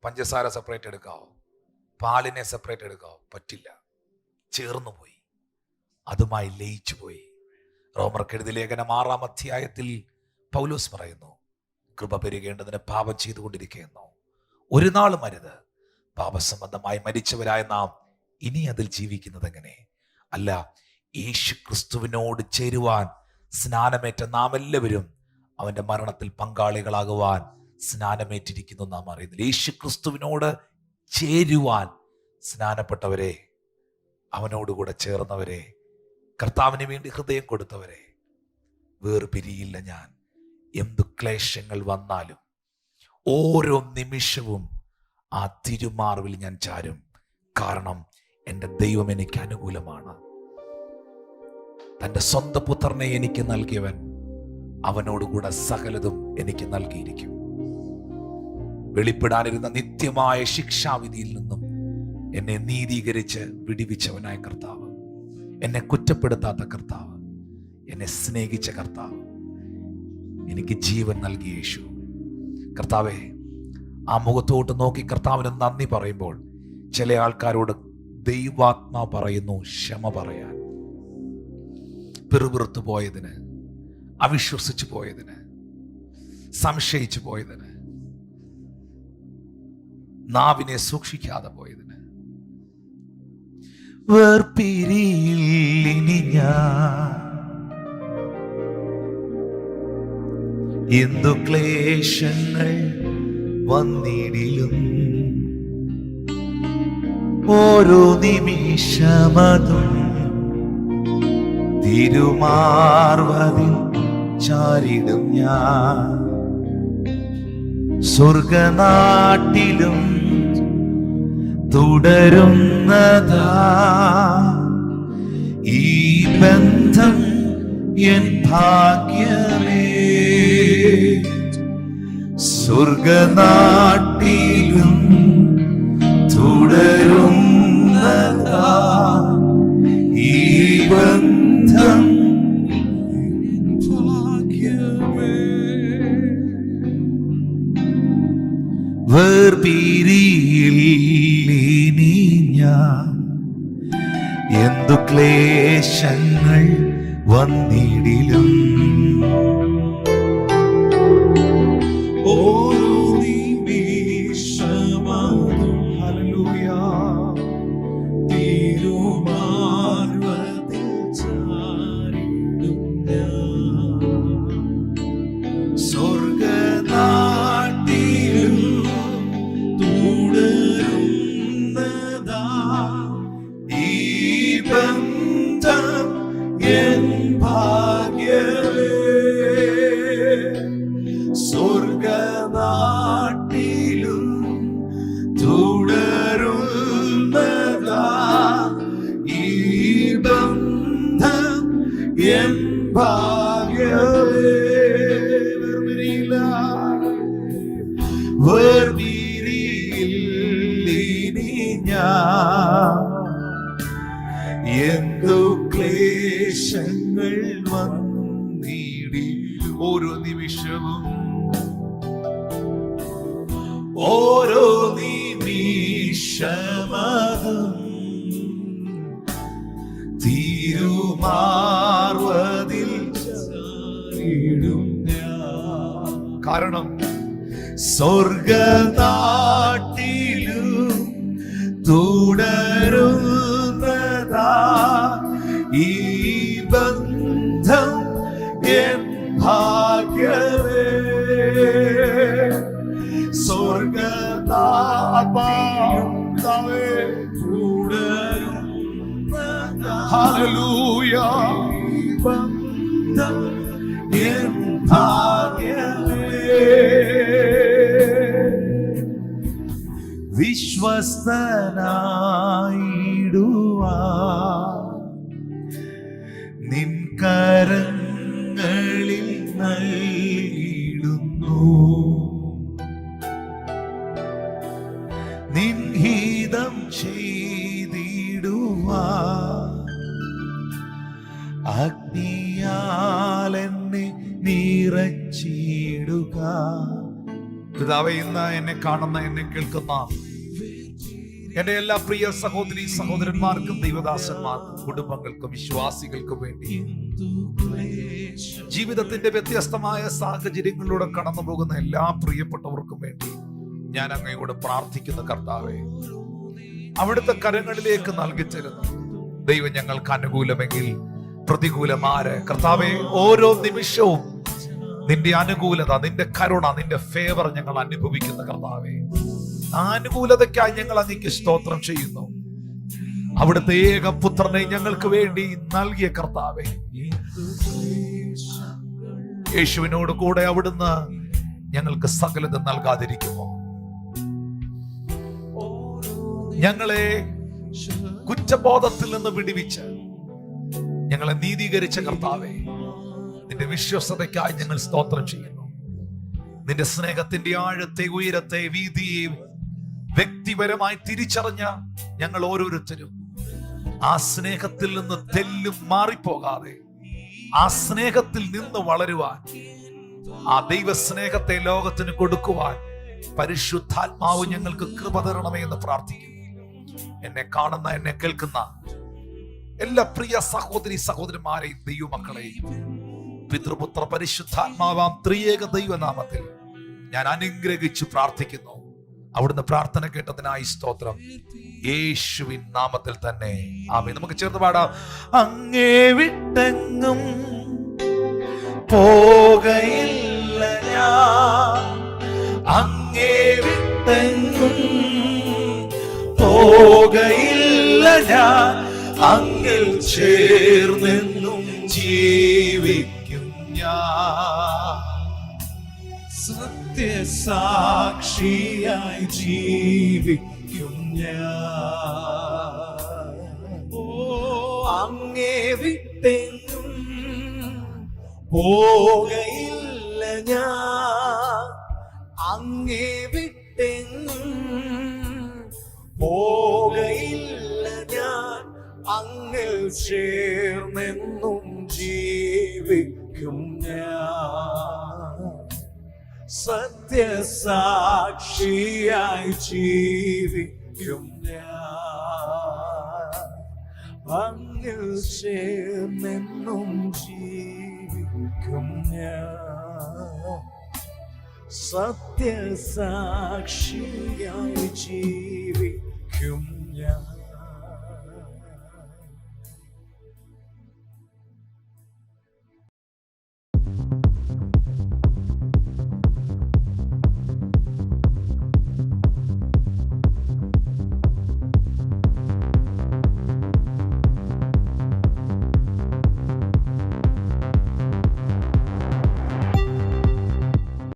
പഞ്ചസാര സെപ്പറേറ്റ് എടുക്കാമോ? പാലിനെ സെപ്പറേറ്റ് എടുക്കാമോ? പറ്റില്ല. ചേർന്നു പോയി, അതുമായി ലയിച്ചു പോയി. റോമർക്കെഴുതിയ ലേഖനം 6-ാം അധ്യായത്തിൽ പൗലോസ് പറയുന്നു, കൃപ പെരുകേണ്ടതിന് പാപം ചെയ്തുകൊണ്ടിരിക്കുന്നു, ഒരു നാളും അരുത്. പാപസംബന്ധമായി മരിച്ചവരായ നാം ഇനി അതിൽ ജീവിക്കുന്നത് എങ്ങനെ? അല്ല, യേശു ക്രിസ്തുവിനോട് ചേരുവാൻ സ്നാനമേറ്റ നാം എല്ലാവരും അവന്റെ മരണത്തിൽ പങ്കാളികളാകുവാൻ സ്നാനമേറ്റിരിക്കുന്നു നാം അറിയുന്നില്ല. യേശു ക്രിസ്തുവിനോട് ചേരുവാൻ സ്നാനപ്പെട്ടവരെ, അവനോടുകൂടെ ചേർന്നവരെ, കർത്താവിന് വേണ്ടി ഹൃദയം കൊടുത്തവരെ, വേർപിരിയില്ല ഞാൻ. എന്തു ക്ലേശങ്ങൾ വന്നാലും ഓരോ നിമിഷവും ആ തിരുമാർവിൽ ഞാൻ ചാരും. കാരണം എൻ്റെ ദൈവം എനിക്ക് അനുകൂലമാണ്. തൻ്റെ സ്വന്തം പുത്രനെ എനിക്ക് നൽകിയവൻ അവനോടുകൂടെ സകലതും എനിക്ക് നൽകിയിരിക്കും. വെളിപ്പെടാനിരുന്ന നിത്യമായ ശിക്ഷാവിധിയിൽ നിന്നും എന്നെ നീതീകരിച്ച് വിടിവിച്ചവനായ കർത്താവ്, എന്നെ കുറ്റപ്പെടുത്താത്ത കർത്താവ്, എന്നെ സ്നേഹിച്ച കർത്താവ്, എനിക്ക് ജീവൻ നൽകിയ യേശു കർത്താവേ, ആ മുഖത്തോട്ട് നോക്കി കർത്താവിന് നന്ദി പറയുമ്പോൾ ചില ആൾക്കാരോട് ദൈവാത്മാ പറയുന്നു ക്ഷമ പറയാൻ. പിറുപിറുത്തു പോയതിന്, അവിശ്വസിച്ചു പോയതിന്, സംശയിച്ചു പോയതിന്, നാവിനെ സൂക്ഷിക്കാതെ പോയതിന്, വേർപിരിയില്ലിനി ഞാൻ എന്തു ക്ലേശങ്ങൾ വന്നിടിലും, ഓരോ നിമിഷമതും തിരുമാർവതിൽ ചാരിടും ഞാൻ. സ്വർഗനാട്ടിലും തുടരുന്നതാ ഈ ബന്ധം എൻ ഭാഗ്യമേ. സ്വർഗനാട്ടിലും തുടരുന്നതാ ഈ ബന്ധം ഭാഗ്യമേ. വേർപിരിയില്ലിനി ഞാൻ എന്തു ക്ലേശങ്ങൾ വന്നിടിലും, ഓരോ നിമിഷമതും ഹല്ലേലൂയ തിരുമാർവതിൽ ചാരിടും ഞാൻ. സ്വർഗനാട്ടിലും തുടരുന്നതാ ഈ ബന്ധം എൻ ഭാഗ്യമേ. സ്വർഗനാട്ടിലും തുടരുന്നതാ ഈ ബന്ധം എൻ ഭാഗ്യമേ. വേർപിരിയില്ലിനി ഞാൻ എന്തു ക്ലേശങ്ങൾ വന്നിടി, ഓരോ നിമിഷവും ഓരോ നിമിഷമതും കാരണം സ്വർഗനാട്ടിലും തുടരുന്നതാ ഈ ബന്ധം എൻ ഭാഗ്യമേ. സ്വർഗനാട്ടിലും തുടരുന്നതാ ഹല്ലേലൂയ ഈ ബന്ധം എൻ ഭാഗ്യമേ. വിശ്വസ്തനായിടുവാൻ നിൻ കരങ്ങളിൽ നൽകിയിടുന്നു. നിൻ ഹിതം ചെയ്തിടുവാൻ അഗ്നിയാൽ എന്നെ നിറച്ചിടുക. പിതാവേ, ഇന്ന് എന്നെ കാണുന്ന, എന്നെ കേൾക്കുന്ന എന്റെ എല്ലാ പ്രിയ സഹോദരി സഹോദരന്മാർക്കും ദൈവദാസന്മാർക്കും കുടുംബങ്ങൾക്കും വിശ്വാസികൾക്കും വേണ്ടി ജീവിതത്തിന്റെ വ്യത്യസ്തമായ സാഹചര്യങ്ങളിലൂടെ കടന്നു പോകുന്ന എല്ലാ പ്രിയപ്പെട്ടവർക്കും വേണ്ടി ഞാൻ അങ്ങയോട് പ്രാർത്ഥിക്കുന്ന കർത്താവേ, അവിടുത്തെ കരങ്ങളിലേക്ക് നൽകിത്തരുന്നു. ദൈവം ഞങ്ങൾക്ക് അനുകൂലമെങ്കിൽ പ്രതികൂലമാര് കർത്താവേ, ഓരോ നിമിഷവും നിന്റെ അനുകൂലത, നിന്റെ കരുണ, നിന്റെ ഫേവർ ഞങ്ങൾ അനുഭവിക്കുന്ന കർത്താവേ, ആ അനുകൂലതയ്ക്കായി ഞങ്ങൾ അങ്ങേക്ക് സ്തോത്രം ചെയ്യുന്നു. അവിടുത്തെ ഏകപുത്രനെ ഞങ്ങൾക്ക് വേണ്ടി നൽകിയ കർത്താവേ, യേശുവിനോട് കൂടെ അവിടുന്ന് ഞങ്ങൾക്ക് സകലത നൽകാതിരിക്കുമോ? ഞങ്ങളെ കുറ്റബോധത്തിൽ നിന്ന് വിടുവിച്ച് ഞങ്ങളെ നീതീകരിച്ച കർത്താവേ, നിന്റെ വിശ്വസ്തതയ്ക്കായി ഞങ്ങൾ സ്തോത്രം ചെയ്യുന്നു. നിന്റെ സ്നേഹത്തിന്റെ ആഴത്തെ, ഉയരത്തെ, വീതിയെ വ്യക്തിപരമായി തിരിച്ചറിഞ്ഞ ഞങ്ങൾ ഓരോരുത്തരും ആ സ്നേഹത്തിൽ നിന്ന് തെല്ലും മാറിപ്പോകാതെ ആ സ്നേഹത്തിൽ നിന്ന് വളരുവാൻ, ആ ദൈവ സ്നേഹത്തെ ലോകത്തിന് കൊടുക്കുവാൻ പരിശുദ്ധാത്മാവ് ഞങ്ങൾക്ക് കൃപ തരണമേ എന്ന് പ്രാർത്ഥിക്കുന്നു. എന്നെ കാണുന്ന, എന്നെ കേൾക്കുന്ന എല്ലാ പ്രിയ സഹോദരി സഹോദരന്മാരെയും ദൈവമക്കളെയും പിതൃപുത്ര പരിശുദ്ധാത്മാവാം ത്രിയേക ദൈവനാമത്തിൽ ഞാൻ അനുഗ്രഹിച്ചു പ്രാർത്ഥിക്കുന്നു. അവിടുന്ന് പ്രാർത്ഥന കേട്ടതിനായി സ്തോത്രം, യേശുവിൻ നാമത്തിൽ തന്നെ ആമേൻ. നമുക്ക് ചേർന്ന് പാടാം. അങ്ങേ വിട്ടെങ്ങും പോകയില്ല ഞാൻ, അങ്ങേ വിട്ടെങ്ങും പോകയില്ല ഞാൻ, അങ്ങിൽ ചേർന്നെന്നും ജീവിക്കും ഞാൻ, സത്യസാക്ഷിയായി ജീവിക്കും ഞാൻ. ഓ, അങ്ങേ വിട്ടെങ്ങും പോകയില്ല ഞാൻ, അങ്ങേ വിട്ടെങ്ങും പോകയില്ല ഞാൻ, അങ്ങിൽ ചേർന്നെന്നും ജീവിക്കും ഞാൻ, സത്യസാക്ഷിയായി ജീവിക്കും ഞാൻ, അങ്ങിൽ ചേർന്നെന്നും ജീവിക്കും ഞാൻ, സത്യസാക്ഷിയായി ജീവിക്കും ഞാൻ.